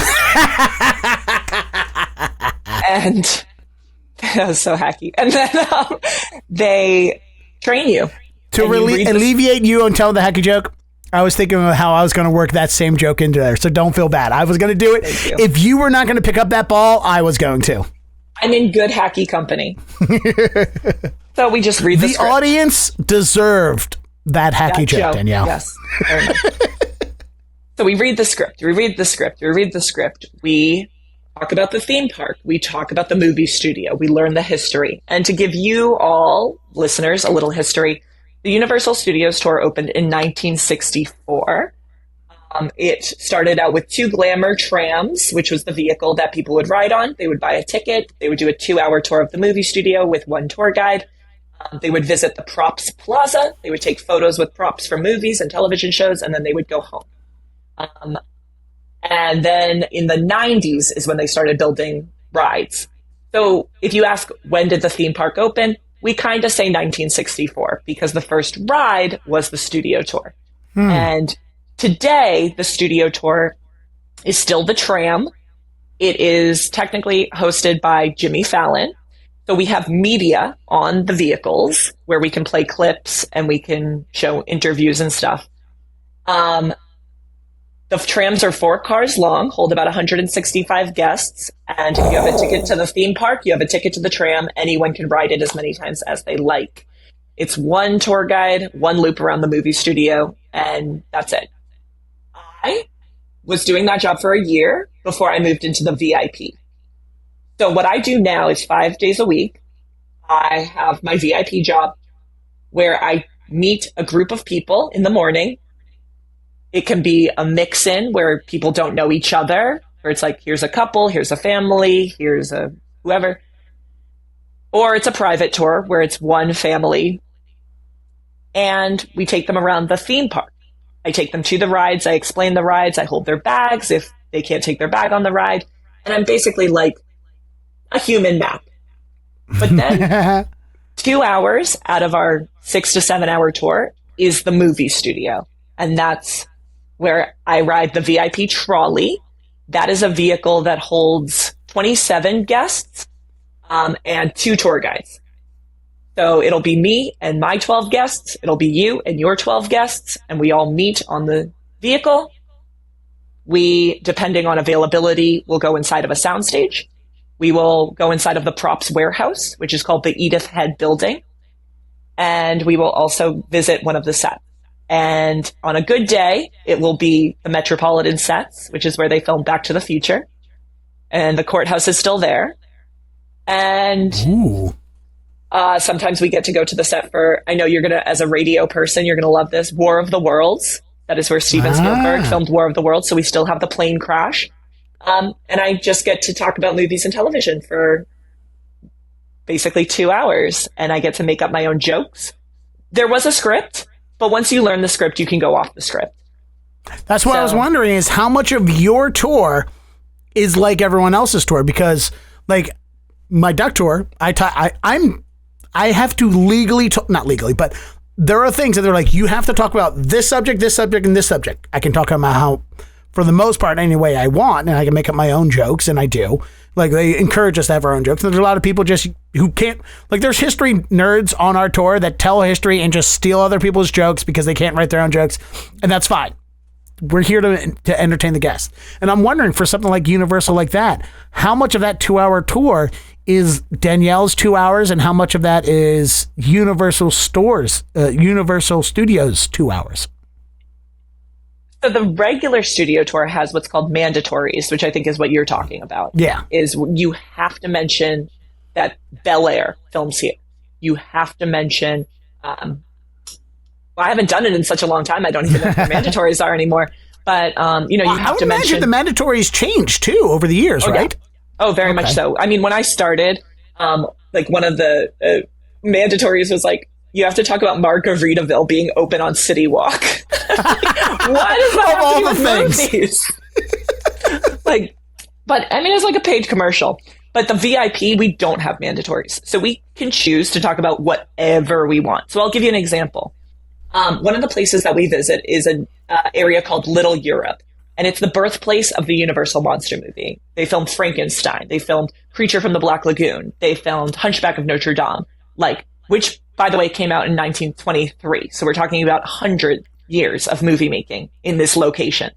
Speaker 3: And that was so hacky. And then they train you.
Speaker 2: To alleviate you on telling the hacky joke, I was thinking of how I was going to work that same joke into there. So don't feel bad. I was going to do it. If you were not going to pick up that ball, I was going to.
Speaker 3: I'm in good hacky company. So we just read the script.
Speaker 2: The audience deserved that hacky joke, Danielle.
Speaker 3: Yes. So we read the script. We read the script. We read the script. We talk about the theme park. We talk about the movie studio. We learn the history. And to give you all listeners a little history, the Universal Studios tour opened in 1964. It started out with 2 glamour trams, which was the vehicle that people would ride on. They would buy a ticket. They would do a 2-hour tour of the movie studio with 1 tour guide. They would visit the props plaza. They would take photos with props from movies and television shows, and then they would go home. And then in the 90s is when they started building rides. So if you ask, when did the theme park open? We kind of say 1964 because the first ride was the studio tour. And today, the studio tour is still the tram. It is technically hosted by Jimmy Fallon. So we have media on the vehicles where we can play clips and we can show interviews and stuff. The trams are 4 cars long, hold about 165 guests. And if you have a ticket to the theme park, you have a ticket to the tram. Anyone can ride it as many times as they like. It's 1 tour guide, 1 loop around the movie studio, and that's it. I was doing that job for a year before I moved into the VIP. So what I do now is 5 days a week. I have my VIP job where I meet a group of people in the morning. It can be a mix-in where people don't know each other, where it's like, here's a couple, here's a family, here's a whoever. Or it's a private tour where it's 1 family. And we take them around the theme park. I take them to the rides. I explain the rides. I hold their bags if they can't take their bag on the ride. And I'm basically like a human map. But then 2 hours out of our 6 to 7 hour tour is the movie studio. And that's where I ride the VIP trolley. That is a vehicle that holds 27 guests and 2 tour guides. So it'll be me and my 12 guests. It'll be you and your 12 guests. And we all meet on the vehicle. We, depending on availability, will go inside of a soundstage. we will go inside of the props warehouse, which is called the Edith Head Building. And we will also visit one of the sets. And on a good day, it will be the Metropolitan sets, which is where they filmed Back to the Future. And the courthouse is still there. And sometimes we get to go to the set for, I know you're going to, as a radio person, you're going to love this, War of the Worlds. That is where Steven Spielberg filmed War of the Worlds. So we still have the plane crash. And I just get to talk about movies and television for basically 2 hours. And I get to make up my own jokes. There was a script, but once you learn the script, you can go off the script.
Speaker 2: That's what I was wondering, is how much of your tour is like everyone else's tour? Because like my duck tour, I have to legally, not legally, but there are things that they're like, you have to talk about this subject, and this subject. I can talk about how, for the most part, any way I want, and I can make up my own jokes, and I do. Like, they encourage us to have our own jokes. And there's a lot of people just who can't, like, there's history nerds on our tour that tell history and just steal other people's jokes because they can't write their own jokes, and that's fine. We're here to entertain the guests. And I'm wondering, for something like Universal like that, how much of that 2-hour tour is Danielle's 2 hours, and how much of that is Universal Studios 2 hours?
Speaker 3: So the regular studio tour has what's called mandatories, which I think is what you're talking about.
Speaker 2: Yeah.
Speaker 3: Is you have to mention that Bel Air films here. You have to mention, well, I haven't done it in such a long time, I don't even know what the mandatories are anymore. But, you have to mention.
Speaker 2: The mandatories changed too over the years, right?
Speaker 3: Yeah. Oh, very much so. I mean, when I started, like one of the mandatories was like, you have to talk about Margaritaville being open on City Walk. What is that have to do with movies? But I mean, it's like a paid commercial. But the VIP, we don't have mandatories. So we can choose to talk about whatever we want. So I'll give you an example. One of the places that we visit is an area called Little Europe. And it's the birthplace of the Universal Monster movie. They filmed Frankenstein. They filmed Creature from the Black Lagoon. They filmed Hunchback of Notre Dame, which, by the way, came out in 1923. So we're talking about 100 years of movie making in this location.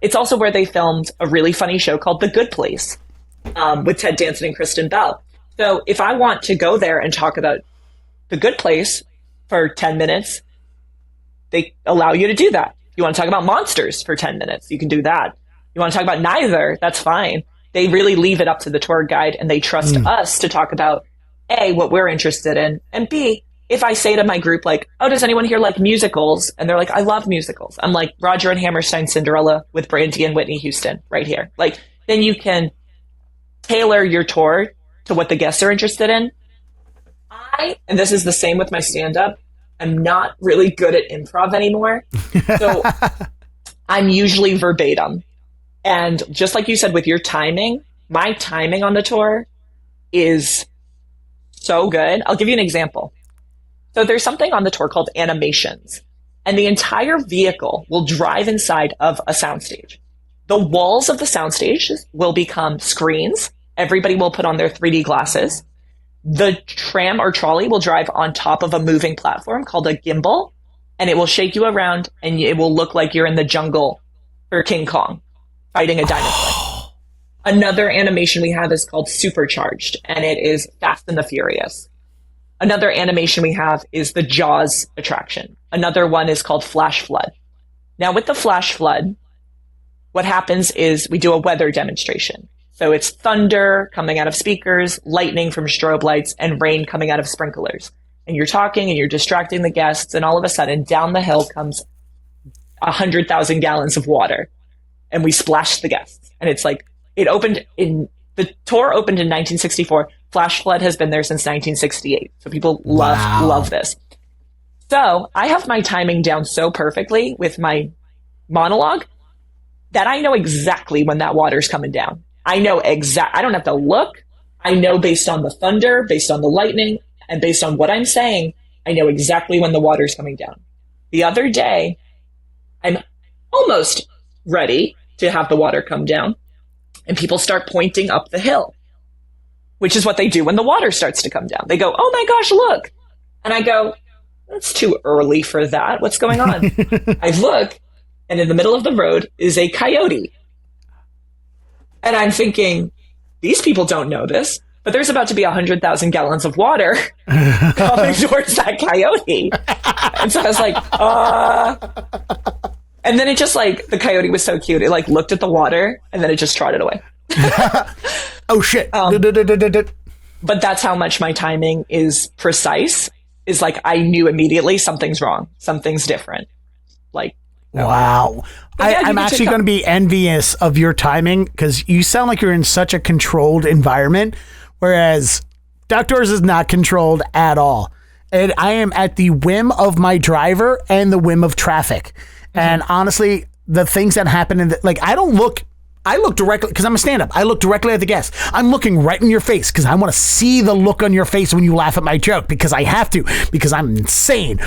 Speaker 3: It's also where they filmed a really funny show called The Good Place with Ted Danson and Kristen Bell. So if I want to go there and talk about The Good Place for 10 minutes, they allow you to do that. You want to talk about monsters for 10 minutes, you can do that. You want to talk about neither, that's fine. They really leave it up to the tour guide, and they trust us to talk about A, what we're interested in, and B, if I say to my group, like, oh, does anyone here like musicals? And they're like, I love musicals. I'm like, Roger and Hammerstein's Cinderella with Brandy and Whitney Houston right here. Like, then you can tailor your tour to what the guests are interested in. And this is the same with my stand-up, I'm not really good at improv anymore. So I'm usually verbatim. And just like you said with your timing, my timing on the tour is so good. I'll give you an example. So there's something on the tour called animations, and the entire vehicle will drive inside of a soundstage. The walls of the soundstage will become screens. Everybody will put on their 3D glasses. The tram or trolley will drive on top of a moving platform called a gimbal, and it will shake you around, and it will look like you're in the jungle for King Kong fighting a dinosaur. Another animation we have is called Supercharged, and it is Fast and the Furious. Another animation we have is the Jaws attraction. Another one is called Flash Flood. Now, with the Flash Flood, what happens is we do a weather demonstration. So it's thunder coming out of speakers, lightning from strobe lights, and rain coming out of sprinklers. And you're talking and you're distracting the guests, and all of a sudden, down the hill comes 100,000 gallons of water, and we splash the guests. And it's like, the tour opened in 1964. Flash Flood has been there since 1968. So people love this. So I have my timing down so perfectly with my monologue that I know exactly when that water's coming down. I know I don't have to look. I know based on the thunder, based on the lightning, and based on what I'm saying, I know exactly when the water's coming down. The other day, I'm almost ready to have the water come down, and people start pointing up the hill, which is what they do when the water starts to come down. They go, oh my gosh, look. And I go, it's too early for that. What's going on? I look, and in the middle of the road is a coyote. And I'm thinking, these people don't know this, but there's about to be 100,000 gallons of water coming towards that coyote. And so I was like, and then it just like, the coyote was so cute. It like looked at the water and then it just trotted away.
Speaker 2: Oh shit.
Speaker 3: But that's how much my timing is precise, is like, I knew immediately something's wrong. Something's different. Like,
Speaker 2: wow.
Speaker 3: Yeah,
Speaker 2: I'm actually going to be envious of your timing because you sound like you're in such a controlled environment, whereas Doctors is not controlled at all. And I am at the whim of my driver and the whim of traffic. Mm-hmm. And honestly, the things that happen I look directly, because I'm a stand-up. I look directly at the guest. I'm looking right in your face because I want to see the look on your face when you laugh at my joke, because I have to, because I'm insane.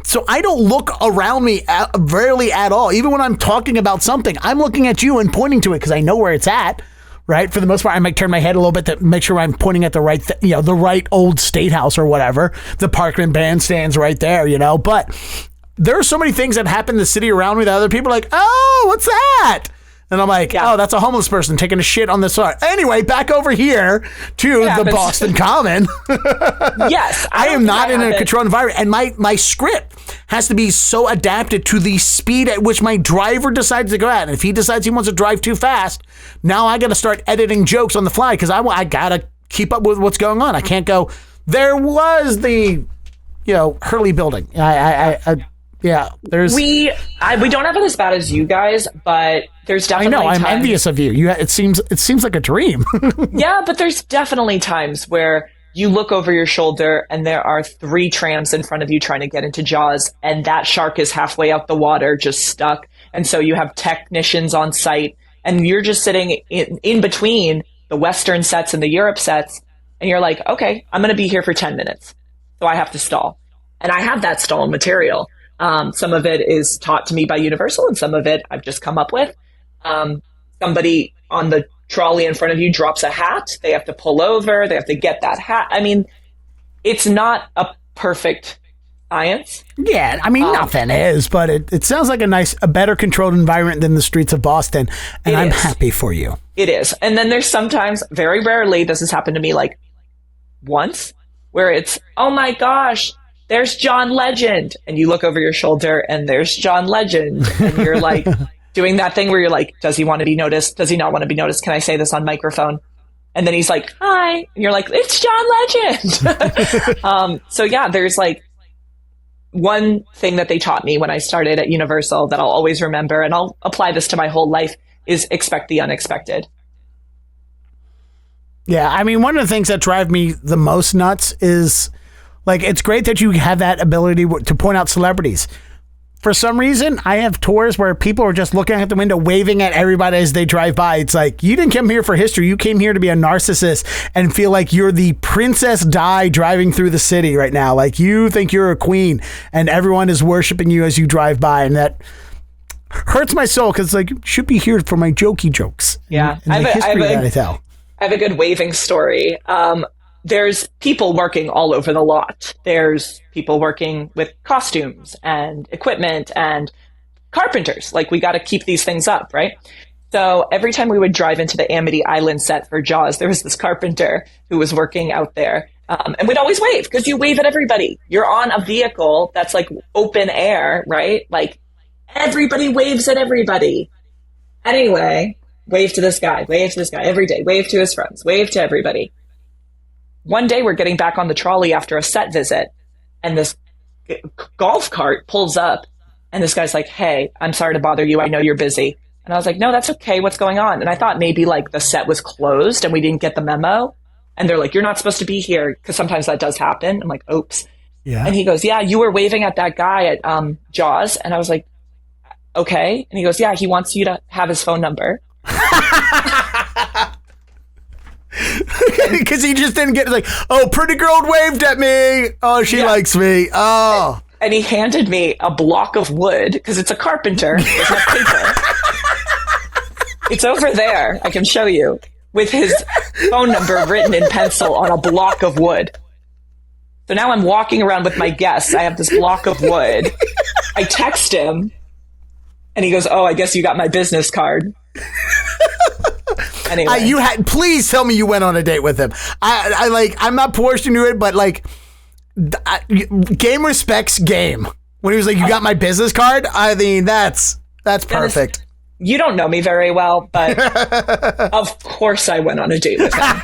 Speaker 2: So I don't look around me rarely at all. Even when I'm talking about something, I'm looking at you and pointing to it because I know where it's at, right? For the most part, I might turn my head a little bit to make sure I'm pointing at the right, the right old State House or whatever. The Parkland Bandstand's right there, But there are so many things that happen in the city around me that other people are like, oh, what's that? And I'm like, oh, that's a homeless person taking a shit on the side. Anyway, back over here to the Boston Common.
Speaker 3: Yes.
Speaker 2: I am not in a controlled environment. And my script has to be so adapted to the speed at which my driver decides to go at. And if he decides he wants to drive too fast, now I got to start editing jokes on the fly because I got to keep up with what's going on. I can't go, there was the, Hurley building. Yeah,
Speaker 3: we don't have it as bad as you guys, but there's definitely
Speaker 2: I know, I'm envious of you. It seems like a dream.
Speaker 3: Yeah, but there's definitely times where you look over your shoulder and there are 3 trams in front of you trying to get into Jaws, and that shark is halfway out the water, just stuck. And so you have technicians on site, and you're just sitting in between the Western sets and the Europe sets, and you're like, okay, I'm going to be here for 10 minutes, so I have to stall. And I have that stall material. Some of it is taught to me by Universal, and some of it I've just come up with. Somebody on the trolley in front of you drops a hat. They have to pull over. They have to get that hat. I mean, it's not a perfect science.
Speaker 2: Yeah, I mean, nothing is, but it sounds like a better controlled environment than the streets of Boston, and I'm happy for you.
Speaker 3: It is. And then there's sometimes, very rarely, this has happened to me like once, where it's, oh my gosh, there's John Legend. And you look over your shoulder and there's John Legend. And you're like doing that thing where you're like, does he want to be noticed? Does he not want to be noticed? Can I say this on microphone? And then he's like, hi. And you're like, it's John Legend. So yeah, there's like one thing that they taught me when I started at Universal that I'll always remember, and I'll apply this to my whole life, is expect the unexpected.
Speaker 2: Yeah. I mean, one of the things that drive me the most nuts is, like, it's great that you have that ability to point out celebrities. For some reason, I have tours where people are just looking out the window, waving at everybody as they drive by. It's like, you didn't come here for history. You came here to be a narcissist and feel like you're the Princess Di driving through the city right now. Like, you think you're a queen and everyone is worshiping you as you drive by. And that hurts my soul because, like, you should be here for my jokey jokes.
Speaker 3: Yeah.
Speaker 2: And the history that I tell.
Speaker 3: I have a good waving story. There's people working all over the lot. There's people working with costumes and equipment and carpenters. Like, we got to keep these things up, right? So every time we would drive into the Amity Island set for Jaws, there was this carpenter who was working out there. And we'd always wave because you wave at everybody. You're on a vehicle that's like open air, right? Like, everybody waves at everybody. Anyway, wave to this guy every day, wave to his friends, wave to everybody. One day we're getting back on the trolley after a set visit, and this golf cart pulls up, and this guy's like, hey, I'm sorry to bother you. I know you're busy. And I was like, no, that's okay. What's going on? And I thought maybe like the set was closed and we didn't get the memo. And they're like, you're not supposed to be here, because sometimes that does happen. I'm like, oops. Yeah. And he goes, yeah, you were waving at that guy at Jaws. And I was like, okay. And he goes, yeah, he wants you to have his phone number.
Speaker 2: Because he just didn't get, like, oh, pretty girl waved at me. Oh, she likes me. Oh.
Speaker 3: And he handed me a block of wood, because it's a carpenter. There's no paper. It's over there. I can show you. With his phone number written in pencil on a block of wood. So now I'm walking around with my guests. I have this block of wood. I text him, and he goes, oh, I guess you got my business card. Anyway.
Speaker 2: Please tell me you went on a date with him. I'm not portioning to it, but like, game respects game. When he was like, "You got my business card," I mean, that's perfect.
Speaker 3: You don't know me very well, but of course I went on a date with him.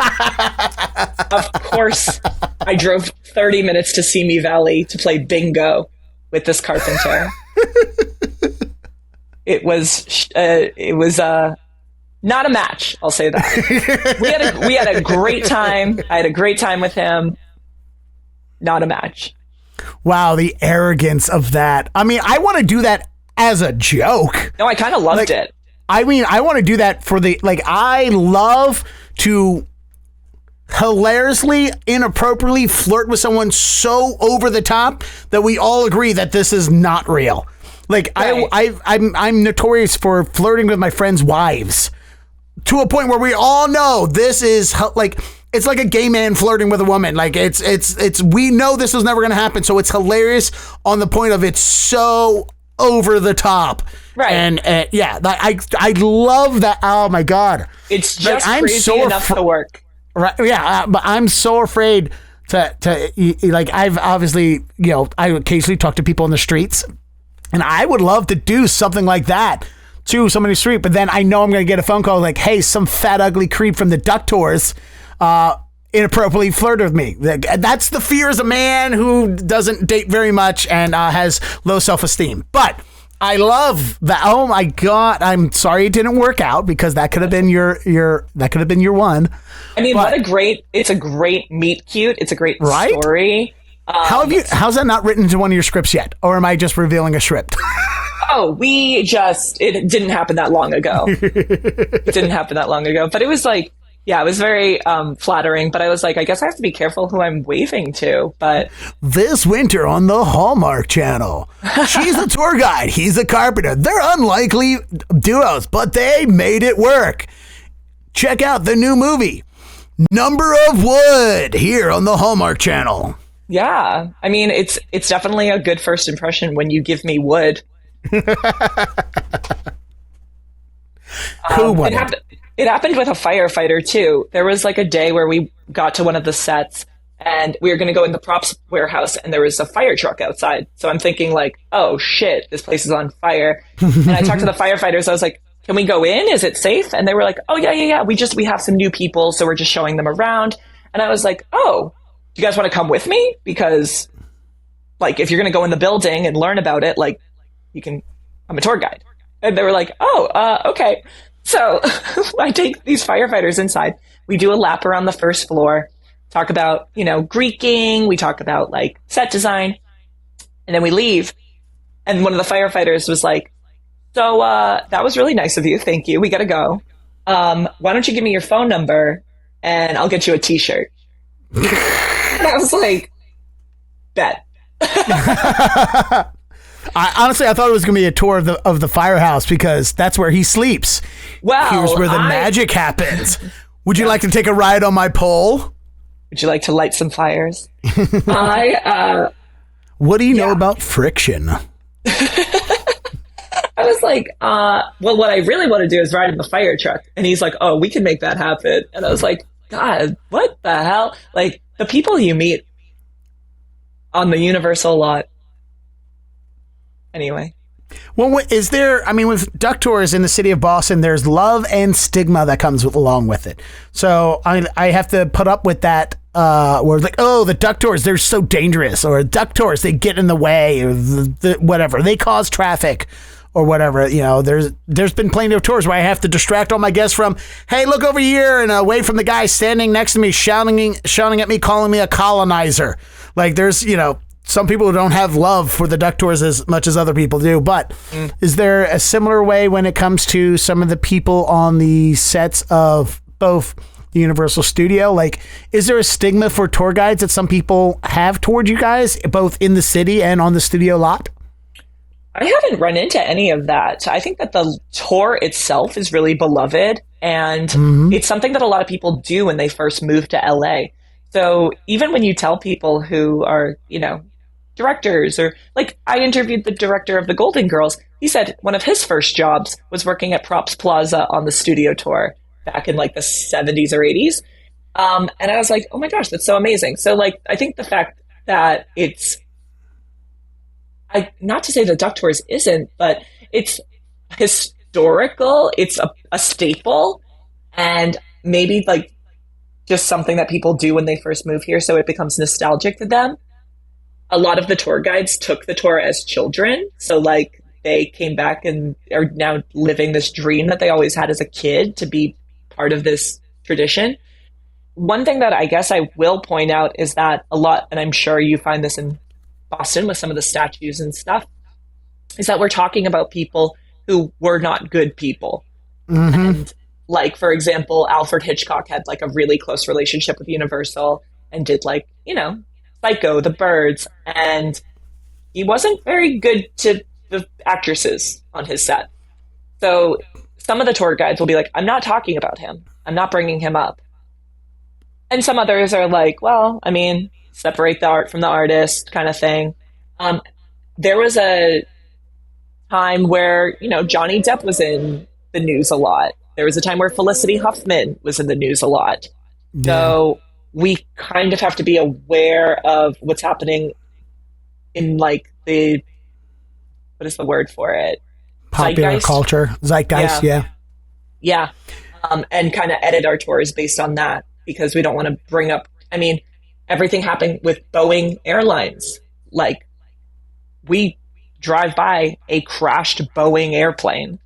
Speaker 3: Of course I drove 30 minutes to Simi Valley to play bingo with this carpenter. It was not a match, I'll say that. We had a great time. I had a great time with him. Not a match.
Speaker 2: Wow, the arrogance of that. I mean, I want to do that as a joke.
Speaker 3: No, I kind of loved it.
Speaker 2: I mean, I want to do that for I love to hilariously, inappropriately flirt with someone so over the top that we all agree that this is not real. Like, right. I'm notorious for flirting with my friends' wives to a point where we all know this is like, it's like a gay man flirting with a woman. Like it's we know this is never going to happen. So it's hilarious on the point of it's so over the top.
Speaker 3: Right.
Speaker 2: And yeah, I love that. Oh my God.
Speaker 3: It's just crazy enough to work.
Speaker 2: Right. Yeah. But I'm so afraid to like, I've obviously, I occasionally talk to people in the streets, and I would love to do something like that to somebody in the street. But then I know I'm going to get a phone call like, "Hey, some fat, ugly creep from the duck tours inappropriately flirted with me." That's the fear as a man who doesn't date very much and has low self-esteem. But I love that. Oh my God. I'm sorry it didn't work out, because that could have been your one.
Speaker 3: I mean, it's a great meet cute. It's a great story.
Speaker 2: How's that not written into one of your scripts yet? Or am I just revealing a script?
Speaker 3: It didn't happen that long ago. But it was like, yeah, it was very flattering, but I was like, I guess I have to be careful who I'm waving to. But
Speaker 2: this winter on the Hallmark Channel, she's a tour guide, he's a carpenter. They're unlikely duos, but they made it work. Check out the new movie, Number of Wood, here on the Hallmark Channel.
Speaker 3: Yeah, I mean, it's definitely a good first impression when you give me wood.
Speaker 2: Who won
Speaker 3: it happened with a firefighter too. There was like a day where we got to one of the sets and we were going to go in the props warehouse, and there was a fire truck outside. So I'm thinking like, oh shit, this place is on fire. And I talked to the firefighters. I was like, "Can we go in? Is it safe?" And they were like, "Oh yeah. We have some new people, so we're just showing them around." And I was like, "Oh, do you guys want to come with me? Because like, if you're going to go in the building and learn about it, like I'm a tour guide." And they were like, "Oh, okay." So I take these firefighters inside. We do a lap around the first floor, talk about, Greeking. We talk about like set design, and then we leave. And one of the firefighters was like, "So that was really nice of you. Thank you. We got to go. Why don't you give me your phone number and I'll get you a t-shirt." And I was like, bet.
Speaker 2: I thought it was going to be a tour of the firehouse, because that's where he sleeps.
Speaker 3: Well,
Speaker 2: here's where the magic happens. Would you like to take a ride on my pole?
Speaker 3: Would you like to light some fires?
Speaker 2: What do you know about friction?
Speaker 3: I was like, well, what I really want to do is ride in the fire truck. And he's like, "Oh, we can make that happen." And I was like, God, what the hell? Like, the people you meet on the Universal lot. Anyway.
Speaker 2: Well, is there, I mean, with duck tours in the city of Boston, there's love and stigma that comes along with it. So I have to put up with that, where like, oh, the duck tours, they're so dangerous, or duck tours, they get in the way, or whatever, they cause traffic, or whatever. There's been plenty of tours where I have to distract all my guests from, "Hey, look over here," and away from the guy standing next to me shouting at me, calling me a colonizer. Like, there's, some people don't have love for the duck tours as much as other people do. But is there a similar way when it comes to some of the people on the sets of both the Universal Studio? Like, is there a stigma for tour guides that some people have toward you guys, both in the city and on the studio lot?
Speaker 3: I haven't run into any of that. I think that the tour itself is really beloved, and it's something that a lot of people do when they first move to LA. So even when you tell people who are, directors, or like, I interviewed the director of the Golden Girls. He said one of his first jobs was working at Props Plaza on the studio tour. back in like the 70s or 80s. And I was like, oh my gosh, that's so amazing. So like, I think the fact that not to say that Duck Tours isn't, but it's historical, it's a staple, and maybe like just something that people do when they first move here, so it becomes nostalgic to them. A lot of the tour guides took the tour as children, so like they came back and are now living this dream that they always had as a kid to be part of this tradition. One thing that I guess I will point out is that a lot, and I'm sure you find this in Boston with some of the statues and stuff, is that we're talking about people who were not good people. Mm-hmm. And like, for example, Alfred Hitchcock had like a really close relationship with Universal and did like, you know, Psycho, The Birds, and he wasn't very good to the actresses on his set. So some of the tour guides will be like, I'm not talking about him. I'm not bringing him up. And some others are like, well, I mean, separate the art from the artist kind of thing. There was a time where, you know, Johnny Depp was in the news a lot. There was a time where Felicity Huffman was in the news a lot. Yeah. So we kind of have to be aware of what's happening in like the, what is the word for it?
Speaker 2: Popular culture. Zeitgeist, yeah.
Speaker 3: Yeah. And kind of edit our tours based on that, because we don't want to bring up, I mean, everything happened with Boeing Airlines. Like, we drive by a crashed Boeing airplane.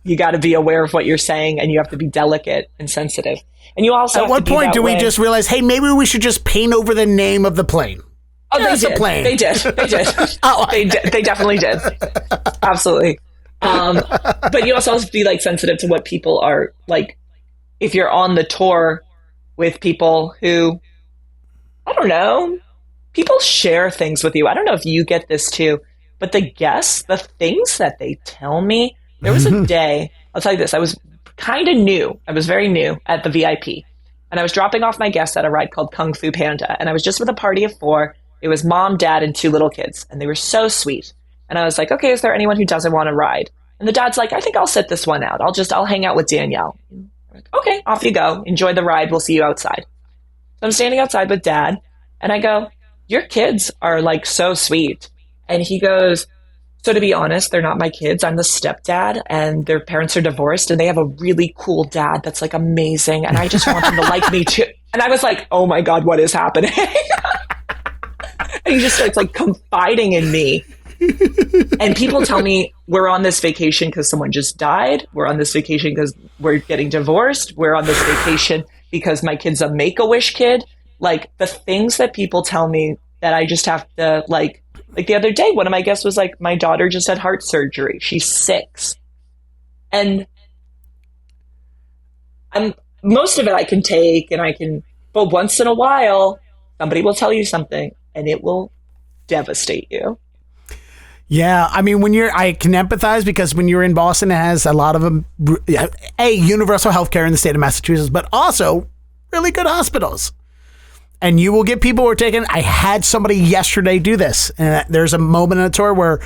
Speaker 3: You got to be aware of what you're saying, and you have to be delicate and sensitive. And you also
Speaker 2: at what point do we just realize, hey, maybe we should just paint over the name of the plane?
Speaker 3: Oh, they did. They did. Oh, they definitely did. Absolutely. But you also have to be like sensitive to what people are like. If you're on the tour with people who, I don't know, people share things with you. I don't know if you get this too, but the guests, the things that they tell me, there was a day, I'll tell you this, I was kind of new. I was very new at the VIP, and I was dropping off my guests at a ride called Kung Fu Panda. And I was just with a party of 4. It was mom, dad, and 2 little kids. And they were so sweet. And I was like, okay, is there anyone who doesn't want to ride? And the dad's like, I think I'll sit this one out. I'll hang out with Danielle. Like, okay, off you go. Enjoy the ride. We'll see you outside. So I'm standing outside with dad, and I go, your kids are like so sweet. And he goes, so to be honest, they're not my kids. I'm the stepdad, and their parents are divorced, and they have a really cool dad that's like amazing. And I just want them to like me too. And I was like, oh my God, what is happening? And he just starts like confiding in me. And people tell me we're on this vacation because someone just died. We're on this vacation because we're getting divorced. We're on this vacation because my kid's a Make-A-Wish kid. Like, the things that people tell me that I just have to like the other day, one of my guests was like, my daughter just had heart surgery. She's 6. And most of it I can take, and but once in a while, somebody will tell you something and it will devastate you.
Speaker 2: Yeah, I mean, I can empathize, because when you're in Boston, it has a lot of universal healthcare in the state of Massachusetts, but also really good hospitals. And you will get people who are taking, I had somebody yesterday do this, and there's a moment in a tour where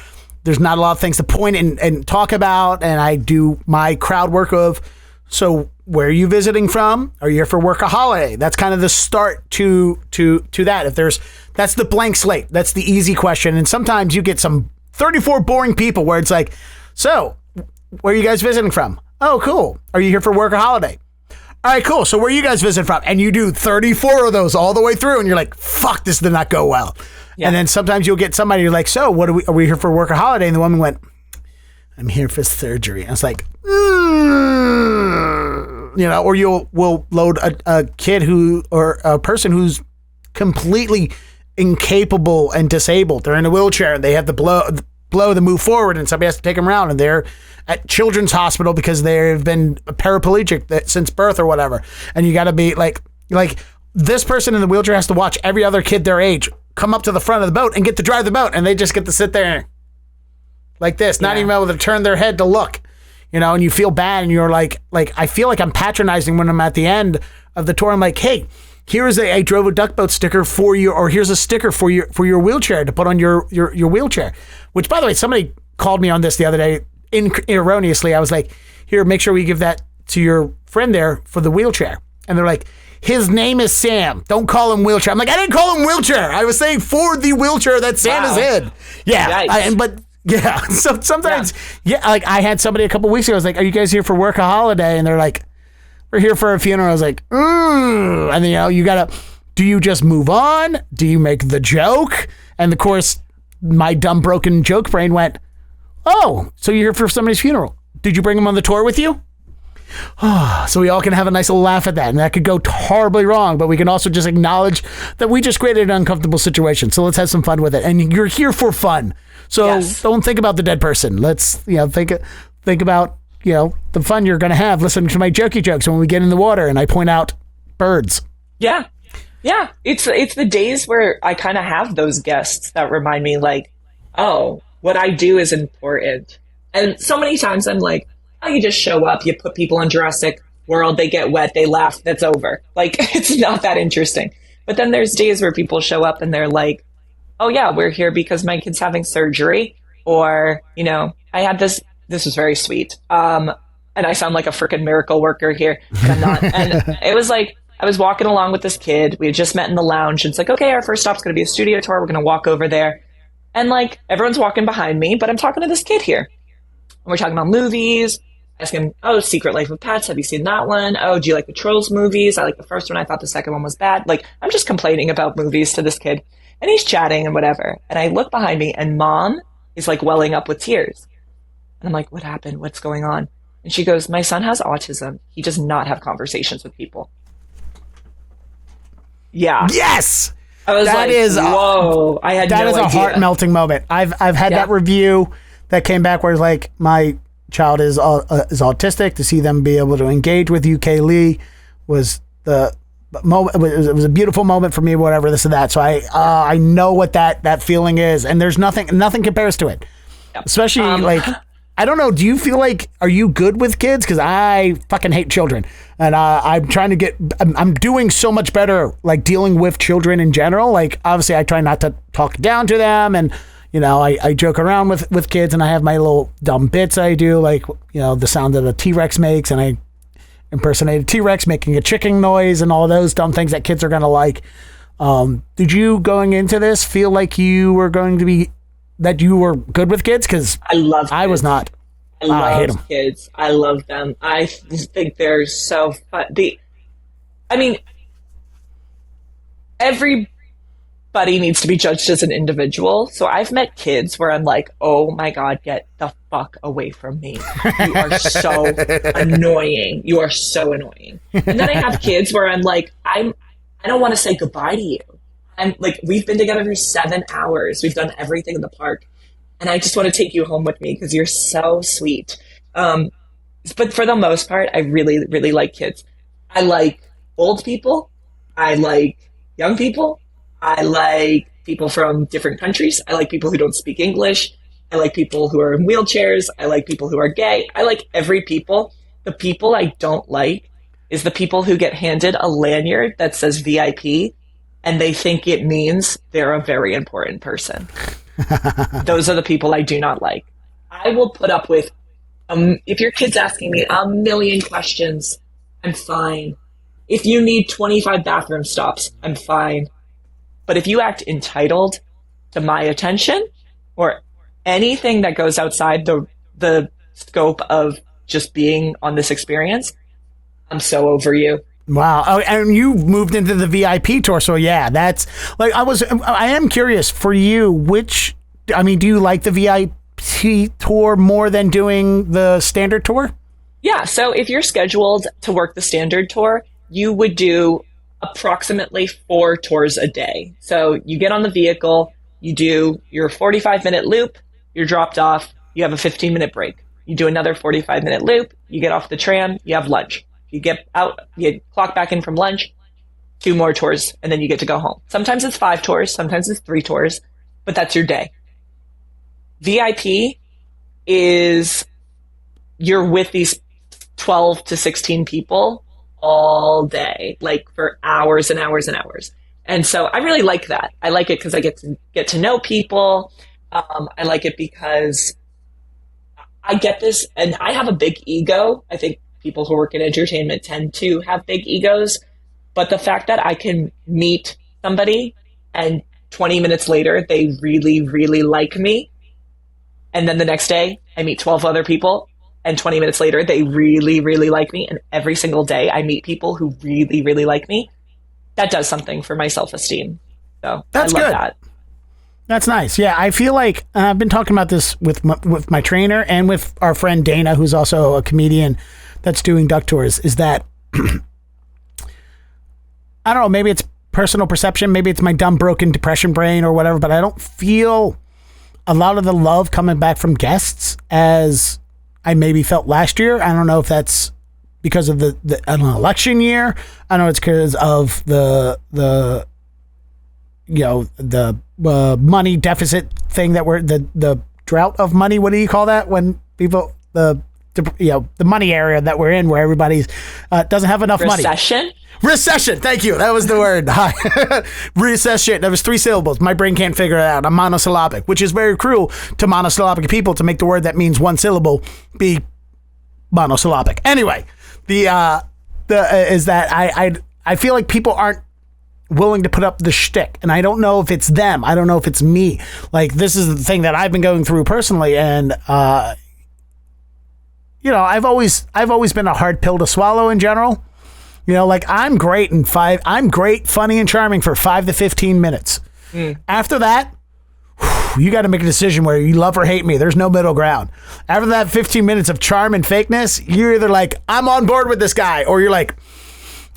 Speaker 2: there's not a lot of things to point and talk about, and I do my crowd work of, so where are you visiting from? Are you here for work or holiday? That's kind of the start to that. That's the blank slate. That's the easy question. And sometimes you get some 34 boring people where it's like, so where are you guys visiting from? Oh, cool. Are you here for work or holiday? All right, cool. So where are you guys visiting from? And you do 34 of those all the way through, and you're like, fuck, this did not go well. Yeah. And then sometimes you'll get somebody, you're like, so what are we here for work or holiday? And the woman went, I'm here for surgery. And I was like, or we'll load a kid or a person who's completely incapable and disabled. They're in a wheelchair, and they have the blow to move forward, and somebody has to take them around, and they're at Children's Hospital because they've been paraplegic since birth or whatever. And you got to be like this person in the wheelchair has to watch every other kid their age come up to the front of the boat and get to drive the boat, and they just get to sit there like this, not even able to turn their head to look, and you feel bad, and you're like I feel like I'm patronizing when I'm at the end of the tour. I'm like, hey, here is I drove a duck boat sticker for you, or here's a sticker for your wheelchair to put on your wheelchair. Which, by the way, somebody called me on this the other day erroneously. I was like, here, make sure we give that to your friend there for the wheelchair. And they're like, his name is Sam. Don't call him wheelchair. I'm like, I didn't call him wheelchair. I was saying for the wheelchair that Sam is in. Yeah. So sometimes, like I had somebody a couple weeks ago, I was like, are you guys here for work, a holiday? And they're like, we're here for a funeral. I was like, and you gotta, do you just move on? Do you make the joke? And of course, my dumb broken joke brain went, oh, so you're here for somebody's funeral. Did you bring him on the tour with you? So we all can have a nice little laugh at that. And that could go horribly wrong, but we can also just acknowledge that we just created an uncomfortable situation. So let's have some fun with it. And you're here for fun. So don't think about the dead person. Let's, think about, the fun you're going to have listening to my jokey jokes when we get in the water and I point out birds.
Speaker 3: Yeah. Yeah. It's the days where I kind of have those guests that remind me like, oh, what I do is important. And so many times I'm like, oh, you just show up, you put people in Jurassic World, they get wet, they laugh, that's over. Like, it's not that interesting. But then there's days where people show up and they're like, oh yeah, we're here because my kid's having surgery. Or, I had this was very sweet. And I sound like a freaking miracle worker here, but I'm not. And it was like, I was walking along with this kid. We had just met in the lounge. And it's like, okay, our first stop's going to be a studio tour. We're going to walk over there. And like, everyone's walking behind me, but I'm talking to this kid here. And we're talking about movies. I ask him, oh, Secret Life of Pets. Have you seen that one? Oh, do you like the Trolls movies? I like the first one. I thought the second one was bad. Like, I'm just complaining about movies to this kid. And he's chatting and whatever. And I look behind me and mom is like welling up with tears. And I'm like, what happened? What's going on? And she goes, my son has autism. He does not have conversations with people. Yeah.
Speaker 2: Yes.
Speaker 3: I was whoa. I had no idea. That is a
Speaker 2: heart-melting moment. I've had that review that came back where it's like, my child is autistic. To see them be able to engage with UK Lee was the moment. It was a beautiful moment for me, whatever, this and that. So I know what that feeling is. And there's nothing compares to it. Yep. Especially I don't know. Do you feel like, are you good with kids? Because I fucking hate children. And I'm trying to I'm doing so much better, like dealing with children in general. Like, obviously, I try not to talk down to them. And, I joke around with kids and I have my little dumb bits I do, like, the sound that a T-Rex makes. And I impersonate a T-Rex making a chicken noise and all those dumb things that kids are going to like. Did you, going into this, feel like you were going to be, that you were good with kids? Because I was not.
Speaker 3: I hate them. Kids. I love them. I think they're so fun. Everybody needs to be judged as an individual. So I've met kids where I'm like, oh my God, get the fuck away from me. You are so annoying. You are so annoying. And then I have kids where I'm like, I don't want to say goodbye to you. I'm like, we've been together for 7 hours. We've done everything in the park. And I just want to take you home with me because you're so sweet. But for the most part, I really, really like kids. I like old people. I like young people. I like people from different countries. I like people who don't speak English. I like people who are in wheelchairs. I like people who are gay. I like every people. The people I don't like is the people who get handed a lanyard that says VIP and they think it means they're a very important person. Those are the people I do not like. I will put up with, if your kid's asking me a million questions, I'm fine. If you need 25 bathroom stops, I'm fine. But if you act entitled to my attention or anything that goes outside the scope of just being on this experience, I'm so over you.
Speaker 2: Wow. Oh, and you moved into the VIP tour. So yeah, that's like, I am curious for you, do you like the VIP tour more than doing the standard tour?
Speaker 3: Yeah. So if you're scheduled to work the standard tour, you would do approximately 4 tours a day. So you get on the vehicle, you do your 45-minute loop, you're dropped off, you have a 15-minute break. You do another 45-minute loop, you get off the tram, you have lunch. You get out, you clock back in from lunch, 2 more tours, and then you get to go home. Sometimes it's 5 tours, sometimes it's 3 tours, but that's your day. VIP is you're with these 12 to 16 people all day, like for hours and hours and hours. And so I really like that. I like it because I get to know people. I like it because I get this, and I have a big ego. I think people who work in entertainment tend to have big egos. But the fact that I can meet somebody and 20 minutes later, they really, really like me. And then the next day, I meet 12 other people. And 20 minutes later, they really, really like me. And every single day, I meet people who really, really like me. That does something for my self-esteem. So
Speaker 2: That's
Speaker 3: I love
Speaker 2: good.
Speaker 3: that.
Speaker 2: That's nice. Yeah, I feel like I've been talking about this with my trainer and with our friend Dana, who's also a comedian that's doing duck tours, is that I don't know, maybe it's personal perception, maybe it's my dumb broken depression brain or whatever, but I don't feel a lot of the love coming back from guests as I maybe felt last year. I don't know if that's because of the I don't know, election year. I know it's because of the money deficit thing that we're the drought of money. What do you call that when people the money area that we're in, where everybody's doesn't have enough money. Recession. Thank you. That was the word. Recession. That was 3 syllables. My brain can't figure it out. I'm monosyllabic, which is very cruel to monosyllabic people to make the word that means 1 syllable be monosyllabic. Anyway, is that I feel like people aren't willing to put up the shtick, and I don't know if it's them. I don't know if it's me. Like, this is the thing that I've been going through personally, and I've always been a hard pill to swallow in general. Like I'm great, funny and charming for 5 to 15 minutes. After that, you got to make a decision where you love or hate me. There's no middle ground. After that 15 minutes of charm and fakeness, you're either like, I'm on board with this guy, or you're like,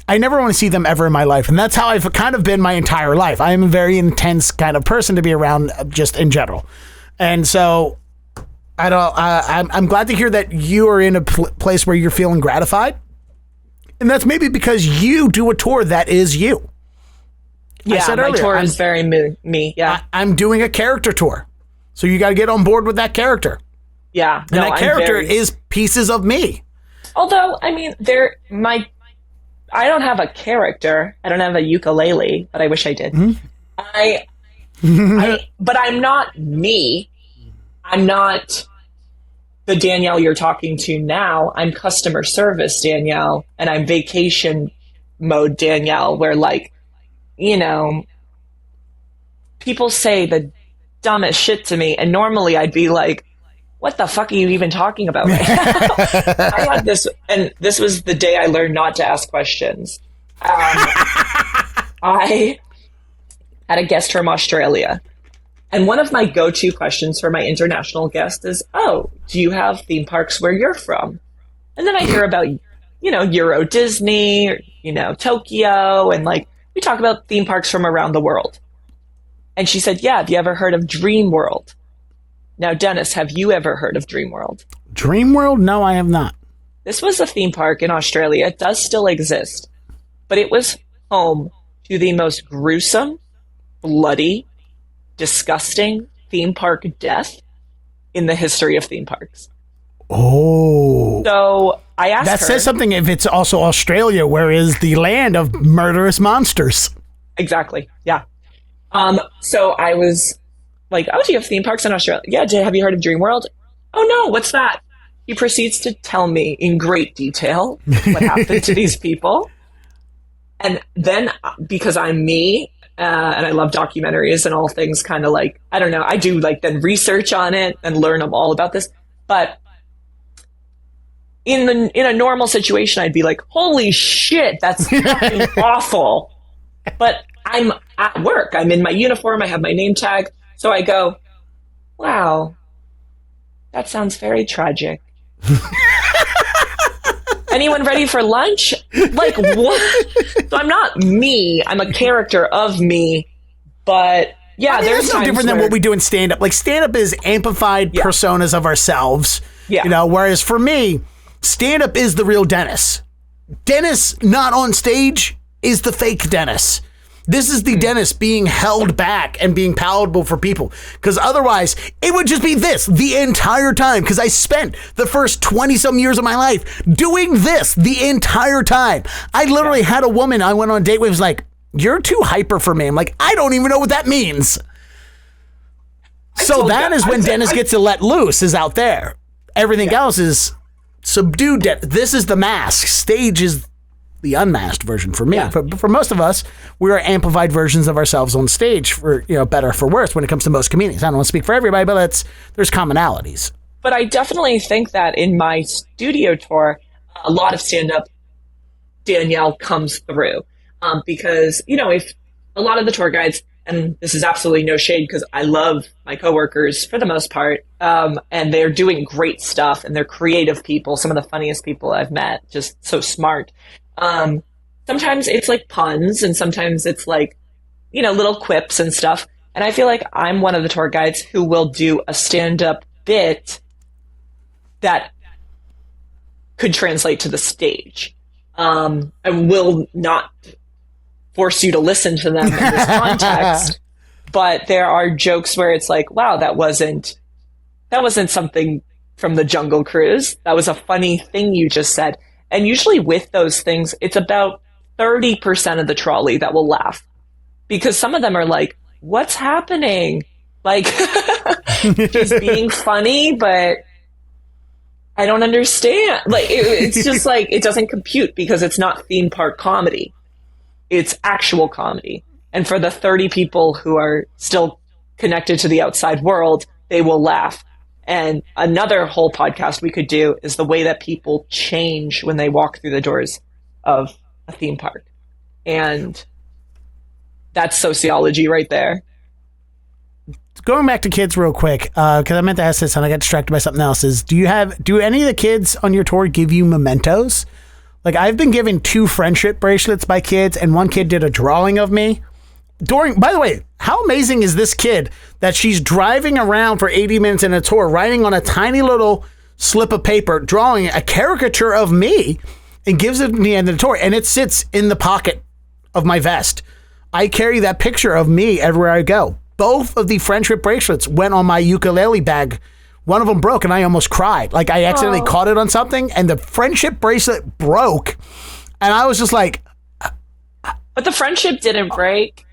Speaker 2: I never want to see them ever in my life. And that's how I've kind of been my entire life. I am a very intense kind of person to be around, just in general. And so I'm glad to hear that you are in a place where you're feeling gratified. And that's maybe because you do a tour that is you.
Speaker 3: Yeah, I said earlier, my tour is very me. Yeah,
Speaker 2: I'm doing a character tour, so you got to get on board with that character.
Speaker 3: Yeah,
Speaker 2: and that character is pieces of me.
Speaker 3: Although, I mean, I don't have a character. I don't have a ukulele, but I wish I did. Mm-hmm. But I'm not me. I'm not the Danielle you're talking to now. I'm customer service Danielle, and I'm vacation mode Danielle, where people say the dumbest shit to me, and normally I'd be like, what the fuck are you even talking about right now? I had this, and this was the day I learned not to ask questions. I had a guest from Australia. And one of my go-to questions for my international guest is, oh, do you have theme parks where you're from? And then I hear about, Euro Disney, or, Tokyo, and we talk about theme parks from around the world. And she said, yeah, have you ever heard of Dream World? Now, Dennis, have you ever heard of Dream World?
Speaker 2: Dream World? No, I have not.
Speaker 3: This was a theme park in Australia. It does still exist, but it was home to the most gruesome, bloody, disgusting theme park death in the history of theme parks.
Speaker 2: Oh.
Speaker 3: So I asked her.
Speaker 2: That says something if it's also Australia, where is the land of murderous monsters.
Speaker 3: Exactly. Yeah. So I was like, oh, do you have theme parks in Australia? Yeah. Have you heard of Dream World? Oh, no. What's that? He proceeds to tell me in great detail what happened to these people. And then because I'm me, and I love documentaries and all things kind of I don't know, I do then research on it and learn all about this. But in a normal situation, I'd be like, holy shit, that's fucking awful. But I'm at work. I'm in my uniform. I have my name tag. So I go, wow, that sounds very tragic. Anyone ready for lunch? What? So I'm not me. I'm a character of me. But yeah, there's
Speaker 2: no different than what we do in stand-up. Stand-up is amplified personas of ourselves.
Speaker 3: Yeah.
Speaker 2: Whereas for me, stand-up is the real Dennis. Dennis, not on stage, is the fake Dennis. This is the Dennis being held back and being palatable for people. Because otherwise, it would just be this the entire time. Because I spent the first 20-some years of my life doing this the entire time. I literally had a woman I went on a date with, was like, you're too hyper for me. I'm like, I don't even know what that means. So that is when Dennis gets to let loose, is out there. Everything else is subdued this is the mask. Stage is the unmasked version for me.
Speaker 3: Yeah.
Speaker 2: For most of us, we are amplified versions of ourselves on stage, for better or for worse when it comes to most comedians. I don't want to speak for everybody, but there's commonalities.
Speaker 3: But I definitely think that in my studio tour, a lot of stand-up Danielle comes through. Because, if a lot of the tour guides, and this is absolutely no shade because I love my coworkers for the most part, and they're doing great stuff and they're creative people, some of the funniest people I've met, just so smart. Sometimes it's like puns and sometimes it's like, little quips and stuff. And I feel like I'm one of the tour guides who will do a stand-up bit that could translate to the stage. I will not force you to listen to them in this context, but there are jokes where it's like, wow, that wasn't something from the Jungle Cruise. That was a funny thing you just said. And usually with those things, it's about 30% of the trolley that will laugh, because some of them are like, what's happening? Like, she's being funny, but I don't understand. Like, it's just like, it doesn't compute because it's not theme park comedy. It's actual comedy. And for the 30 people who are still connected to the outside world, they will laugh. And another whole podcast we could do is the way that people change when they walk through the doors of a theme park. And that's sociology right there.
Speaker 2: Going back to kids real quick, because I meant to ask this and I got distracted by something else, is do any of the kids on your tour give you mementos? Like, I've been given 2 friendship bracelets by kids, and one kid did a drawing of me. By the way, how amazing is this kid that she's driving around for 80 minutes in a tour, writing on a tiny little slip of paper, drawing a caricature of me, and gives it to me at the tour, and it sits in the pocket of my vest. I carry that picture of me everywhere I go. Both of the friendship bracelets went on my ukulele bag. One of them broke, and I almost cried. Like, I accidentally caught it on something, and the friendship bracelet broke, and I was just like...
Speaker 3: But the friendship didn't break.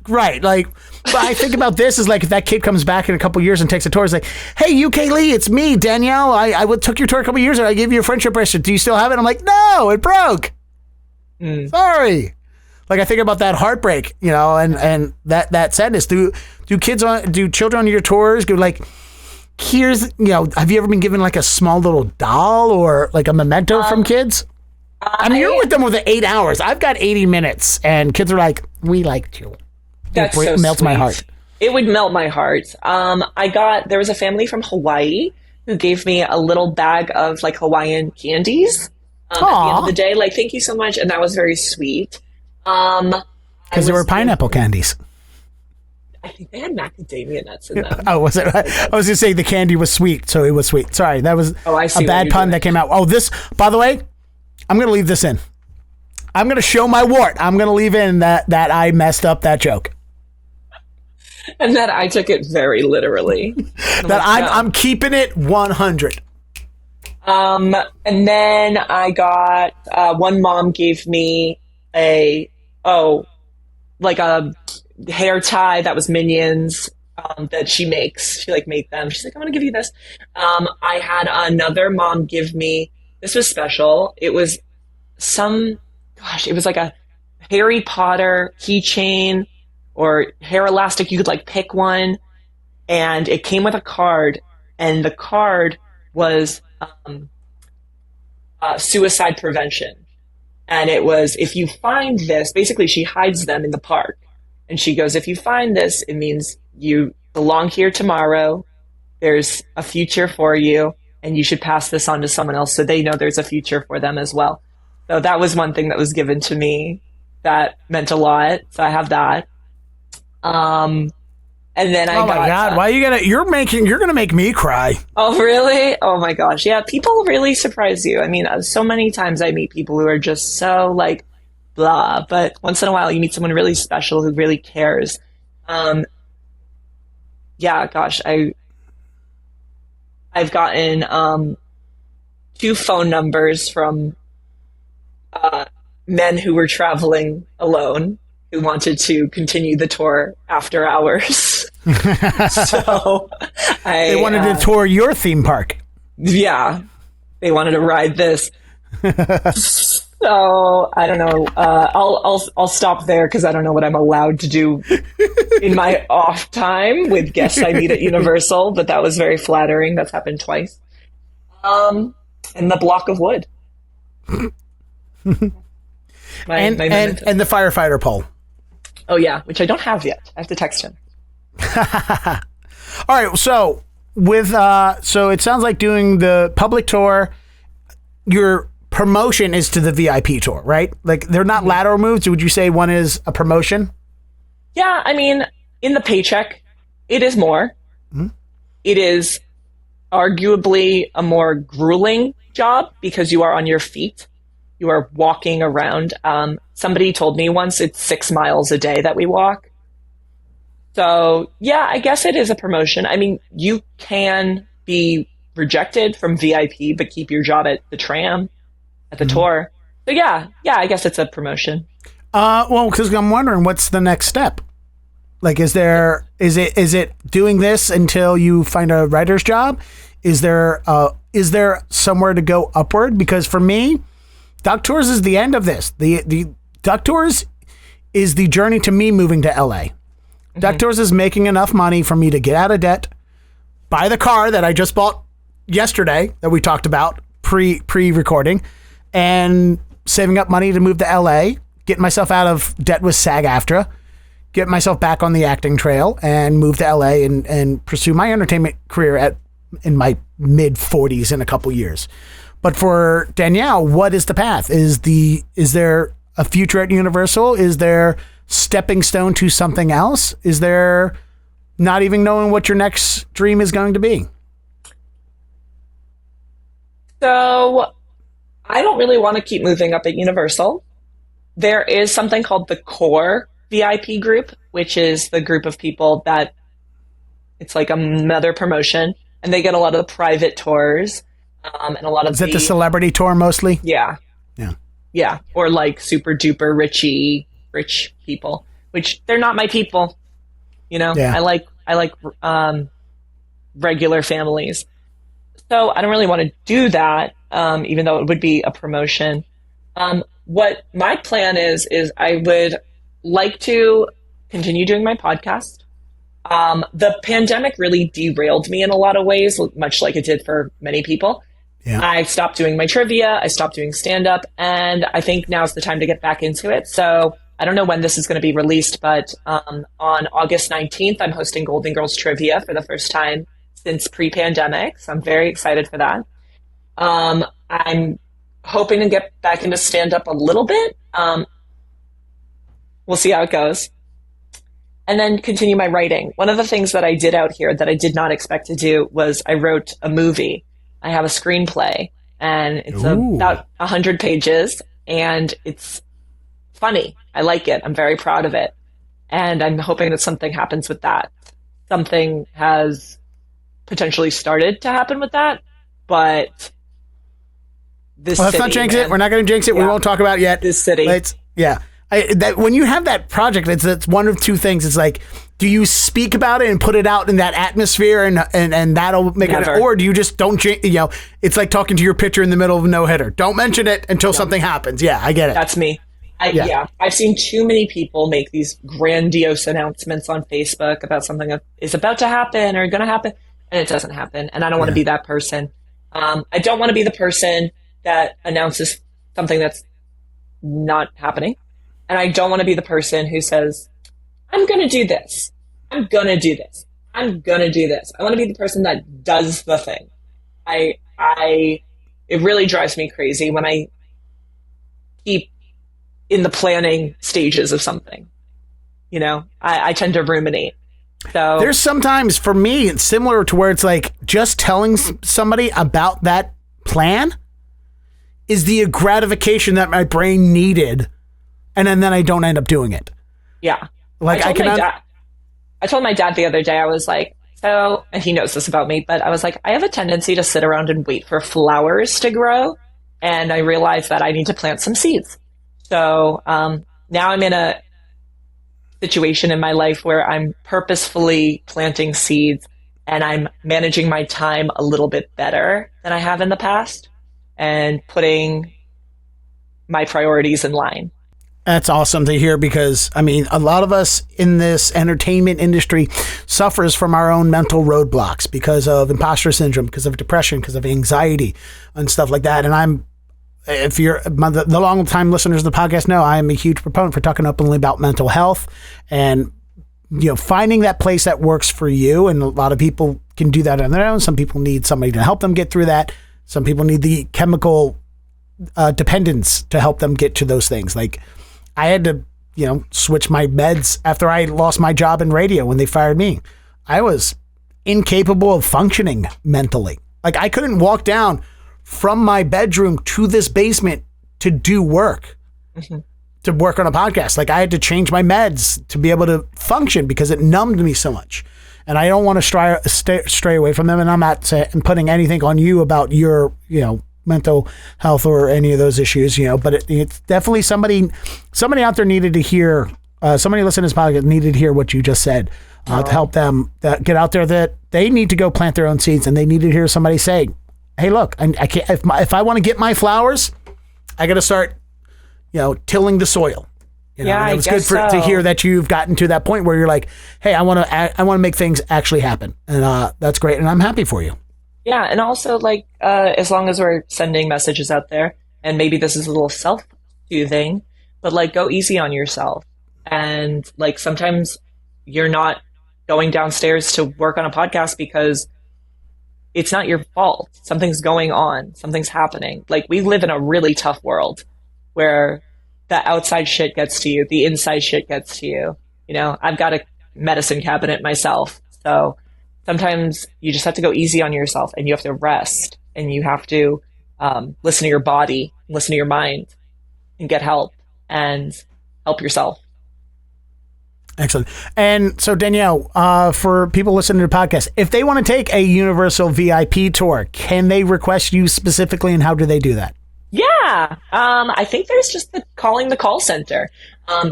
Speaker 2: Right, like, but I think about this is like, if that kid comes back in a couple years and takes a tour, it's like, hey, UK Lee, it's me, Danielle. I took your tour a couple years ago. I gave you a friendship bracelet. Do you still have it? I'm like, no, it broke. Sorry. Like, I think about that heartbreak, and that sadness. Do children on your tours go like, here's, have you ever been given like a small little doll or like a memento from kids? I mean, you're with them with 8 hours. I've got 80 minutes, and kids are like, we liked you.
Speaker 3: That's so
Speaker 2: melts
Speaker 3: sweet.
Speaker 2: My heart.
Speaker 3: It would melt my heart. There was a family from Hawaii who gave me a little bag of like Hawaiian candies at the end of the day. Like, thank you so much. And that was very sweet.
Speaker 2: Because there were pineapple candies.
Speaker 3: I think they had macadamia nuts in them.
Speaker 2: Oh, was it? I was going to say the candy was sweet, so it was sweet. Sorry, that was a bad pun that came out. Oh, this, by the way, I'm going to leave this in. I'm going to show my wart. I'm going to leave in that I messed up that joke.
Speaker 3: And that I took it very literally.
Speaker 2: I'm keeping it 100.
Speaker 3: And then I got, one mom gave me a hair tie that was Minions, that she makes. She made them. She's like, I'm going to give you this. I had another mom give me, this was special. It was it was like a Harry Potter keychain or hair elastic. You could pick one, and it came with a card, and the card was suicide prevention. And it was, if you find this, basically she hides them in the park. And she goes, if you find this, it means you belong here tomorrow. There's a future for you, and you should pass this on to someone else so they know there's a future for them as well. So that was one thing that was given to me that meant a lot. So I have that. And then
Speaker 2: oh my God, why you're going to make me cry.
Speaker 3: Oh, really? Oh my gosh. Yeah. People really surprise you. I mean, so many times I meet people who are just so blah, but once in a while you meet someone really special who really cares. Yeah, gosh, I've gotten, 2 phone numbers from, men who were traveling alone, who wanted to continue the tour after hours.
Speaker 2: So they wanted to tour your theme park.
Speaker 3: Yeah. they wanted to ride this. So I don't know. I'll stop there because I don't know what I'm allowed to do in my off time with guests I meet at Universal. But that was very flattering. That's happened twice. And the block of wood.
Speaker 2: And the firefighter pole.
Speaker 3: Oh yeah, which I don't have yet. I have to text him.
Speaker 2: All right, so so it sounds like doing the public tour, your promotion is to the VIP tour, right? Like they're not lateral moves. Would you say one is a promotion?
Speaker 3: Yeah, I mean, in the paycheck, it is more. Mm-hmm. It is arguably a more grueling job because you are on your feet. You are walking around. Somebody told me once it's 6 miles a day that we walk. So, yeah, I guess it is a promotion. I mean, you can be rejected from VIP, but keep your job at the tram, at the tour. So, yeah, I guess it's a promotion.
Speaker 2: Well, because I'm wondering what's the next step? Like, is it doing this until you find a writer's job? Is there somewhere to go upward? Because for me, Duck Tours is the end of this. The Duck Tours is the journey to me moving to LA. Duck Tours is making enough money for me to get out of debt, buy the car that I just bought yesterday that we talked about pre-recording, and saving up money to move to LA, get myself out of debt with SAG-AFTRA, get myself back on the acting trail, and move to LA and pursue my entertainment career in my mid-40s in a couple years. But for Danielle, what is the path? Is there a future at Universal? Is there stepping stone to something else? Is there not even knowing what your next dream is going to be?
Speaker 3: So I don't really want to keep moving up at Universal. There is something called the core VIP group, which is the group of people that it's like another promotion, and they get a lot of the private tours. And a lot of
Speaker 2: is it the celebrity tour mostly?
Speaker 3: Yeah, or like super duper rich people, which they're not my people. You know, I like regular families. So I don't really want to do that, even though it would be a promotion. What my plan is I would like to continue doing my podcast. The pandemic really derailed me in a lot of ways, much like it did for many people. Yeah. I stopped doing my trivia. I stopped doing stand-up. And I think now's the time to get back into it. So I don't know when this is going to be released, but on August 19th, I'm hosting Golden Girls Trivia for the first time since pre-pandemic. So I'm very excited for that. I'm hoping to get back into stand-up a little bit. We'll see how it goes. And then continue my writing. One of the things that I did out here that I did not expect to do was I wrote a movie. I have a screenplay, and it's about 100 pages, and it's funny. I like it. I'm very proud of it. And I'm hoping that something happens with that. Something has potentially started to happen with that, but this
Speaker 2: let's not jinx it. We're not going to jinx it. Yeah. We won't talk about it yet.
Speaker 3: This city.
Speaker 2: When you have that project, it's one of two things. It's like, do you speak about it and put it out in that atmosphere and that'll make it, or do you just don't, it's like talking to your pitcher in the middle of a no-hitter. Don't mention it until something happens. Yeah, I get it.
Speaker 3: That's me. I've seen too many people make these grandiose announcements on Facebook about something that is about to happen or going to happen, and it doesn't happen. And I don't want to be that person. I don't want to be the person that announces something that's not happening. And I don't want to be the person who says, I'm going to do this. I'm going to do this. I'm going to do this. I want to be the person that does the thing. It really drives me crazy when I keep in the planning stages of something. You know, I tend to ruminate. So
Speaker 2: there's sometimes for me, it's similar to where it's like just telling somebody about that plan is the gratification that my brain needed. And then I don't end up doing it.
Speaker 3: Yeah.
Speaker 2: Like
Speaker 3: I told my dad the other day, I was like, and he knows this about me, but I was like, I have a tendency to sit around and wait for flowers to grow. And I realized that I need to plant some seeds. So now I'm in a situation in my life where I'm purposefully planting seeds and I'm managing my time a little bit better than I have in the past. and putting my priorities in line.
Speaker 2: That's awesome to hear because, I mean, a lot of us in this entertainment industry suffers from our own mental roadblocks because of imposter syndrome, because of depression, because of anxiety and stuff like that. And if you're the long time listeners of the podcast know, I am a huge proponent for talking openly about mental health and, finding that place that works for you. And a lot of people can do that on their own. Some people need somebody to help them get through that. Some people need the chemical dependence to help them get to those things. Like, I had to, switch my meds after I lost my job in radio when they fired me. I was incapable of functioning mentally. Like, I couldn't walk down from my bedroom to this basement to do work, to work on a podcast. Like, I had to change my meds to be able to function because it numbed me so much. And I don't want to stray away from them. And I'm not putting anything on you about your, mental health or any of those issues, but it's definitely somebody out there needed to hear, somebody listening to this podcast needed to hear what you just said to help them get out there, that they need to go plant their own seeds, and they need to hear somebody say, hey, look, I can't, if I want to get my flowers, I got to start, tilling the soil.
Speaker 3: Yeah,
Speaker 2: it was good to hear that you've gotten to that point where you're like, hey, I want to make things actually happen. And that's great. And I'm happy for you.
Speaker 3: Yeah, and also, as long as we're sending messages out there, and maybe this is a little self-soothing, but, go easy on yourself. And, sometimes you're not going downstairs to work on a podcast because it's not your fault. Something's going on. Something's happening. We live in a really tough world where the outside shit gets to you, the inside shit gets to you. I've got a medicine cabinet myself, so sometimes you just have to go easy on yourself, and you have to rest, and you have to listen to your body, listen to your mind, and get help and help yourself.
Speaker 2: Excellent. And so, Danielle, for people listening to the podcast, if they want to take a Universal VIP tour, can they request you specifically, and how do they do that?
Speaker 3: Yeah. I think there's just calling the call center.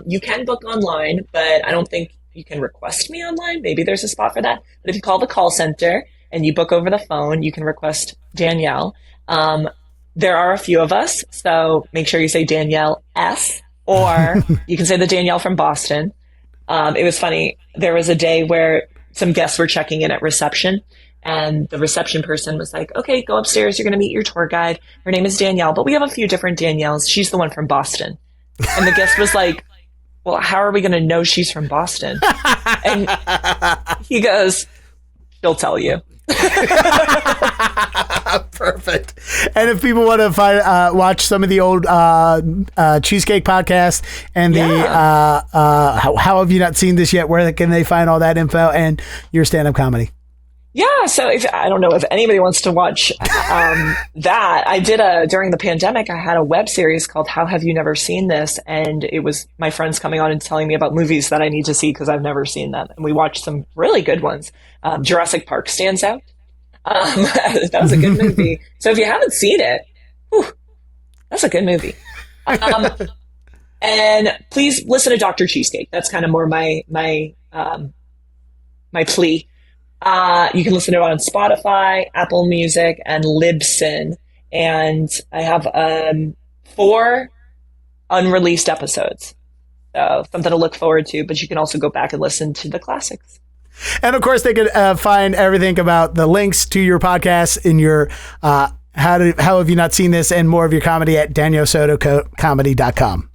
Speaker 3: You can book online, but I don't think you can request me online. Maybe there's a spot for that. But if you call the call center and you book over the phone, you can request Danielle. There are a few of us, so make sure you say Danielle S, or you can say the Danielle from Boston. It was funny. There was a day where some guests were checking in at reception, and the reception person was like, okay, go upstairs. You're going to meet your tour guide. Her name is Danielle, but we have a few different Danielles. She's the one from Boston. And the guest was like, well, how are we going to know she's from Boston? And he goes, she'll tell you.
Speaker 2: Perfect. And if people want to watch some of the old Cheesecake podcast and how have you not seen this yet, where can they find all that info and your stand-up comedy?
Speaker 3: Yeah, so I don't know if anybody wants to watch that. I did during the pandemic, I had a web series called How Have You Never Seen This? And it was my friends coming on and telling me about movies that I need to see because I've never seen them. And we watched some really good ones. Jurassic Park stands out. That was a good movie. So if you haven't seen it, that's a good movie. And please listen to Dr. Cheesecake. That's kind of more my plea. You can listen to it on Spotify, Apple Music, and Libsyn. And I have 4 unreleased episodes. So something to look forward to, but you can also go back and listen to the classics.
Speaker 2: And of course, they could find everything about the links to your podcast in your how have you not seen this and more of your comedy at DanielleSotoComedy.com.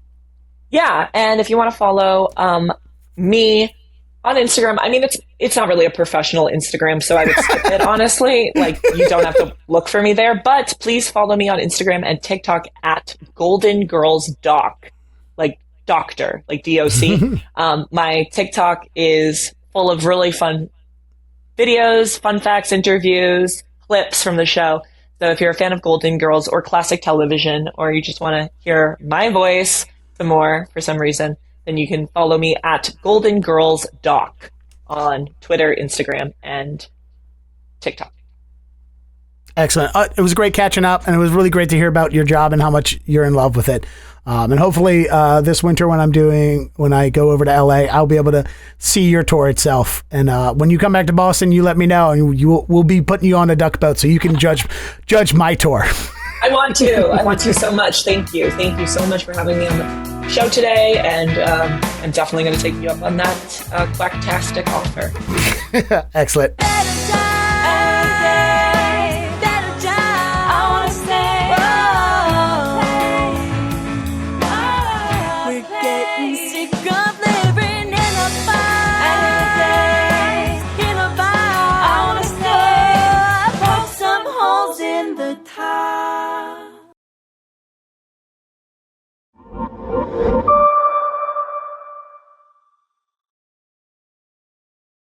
Speaker 3: Yeah, and if you want to follow me on Instagram, I mean, it's not really a professional Instagram, so I would skip it, honestly. You don't have to look for me there, but please follow me on Instagram and TikTok at Golden Girls Doc, doctor, DOC. My TikTok is full of really fun videos, fun facts, interviews, clips from the show. So if you're a fan of Golden Girls or classic television, or you just want to hear my voice some more for some reason, then you can follow me at Golden Girls Doc on Twitter, Instagram, and TikTok.
Speaker 2: Excellent. It was great catching up, and it was really great to hear about your job and how much you're in love with it. And hopefully this winter when I go over to LA, I'll be able to see your tour itself. And when you come back to Boston, you let me know, and we'll be putting you on a duck boat so you can judge my tour.
Speaker 3: I want to so much. Thank you so much for having me on the show today, and I'm definitely going to take you up on that quacktastic offer.
Speaker 2: Excellent.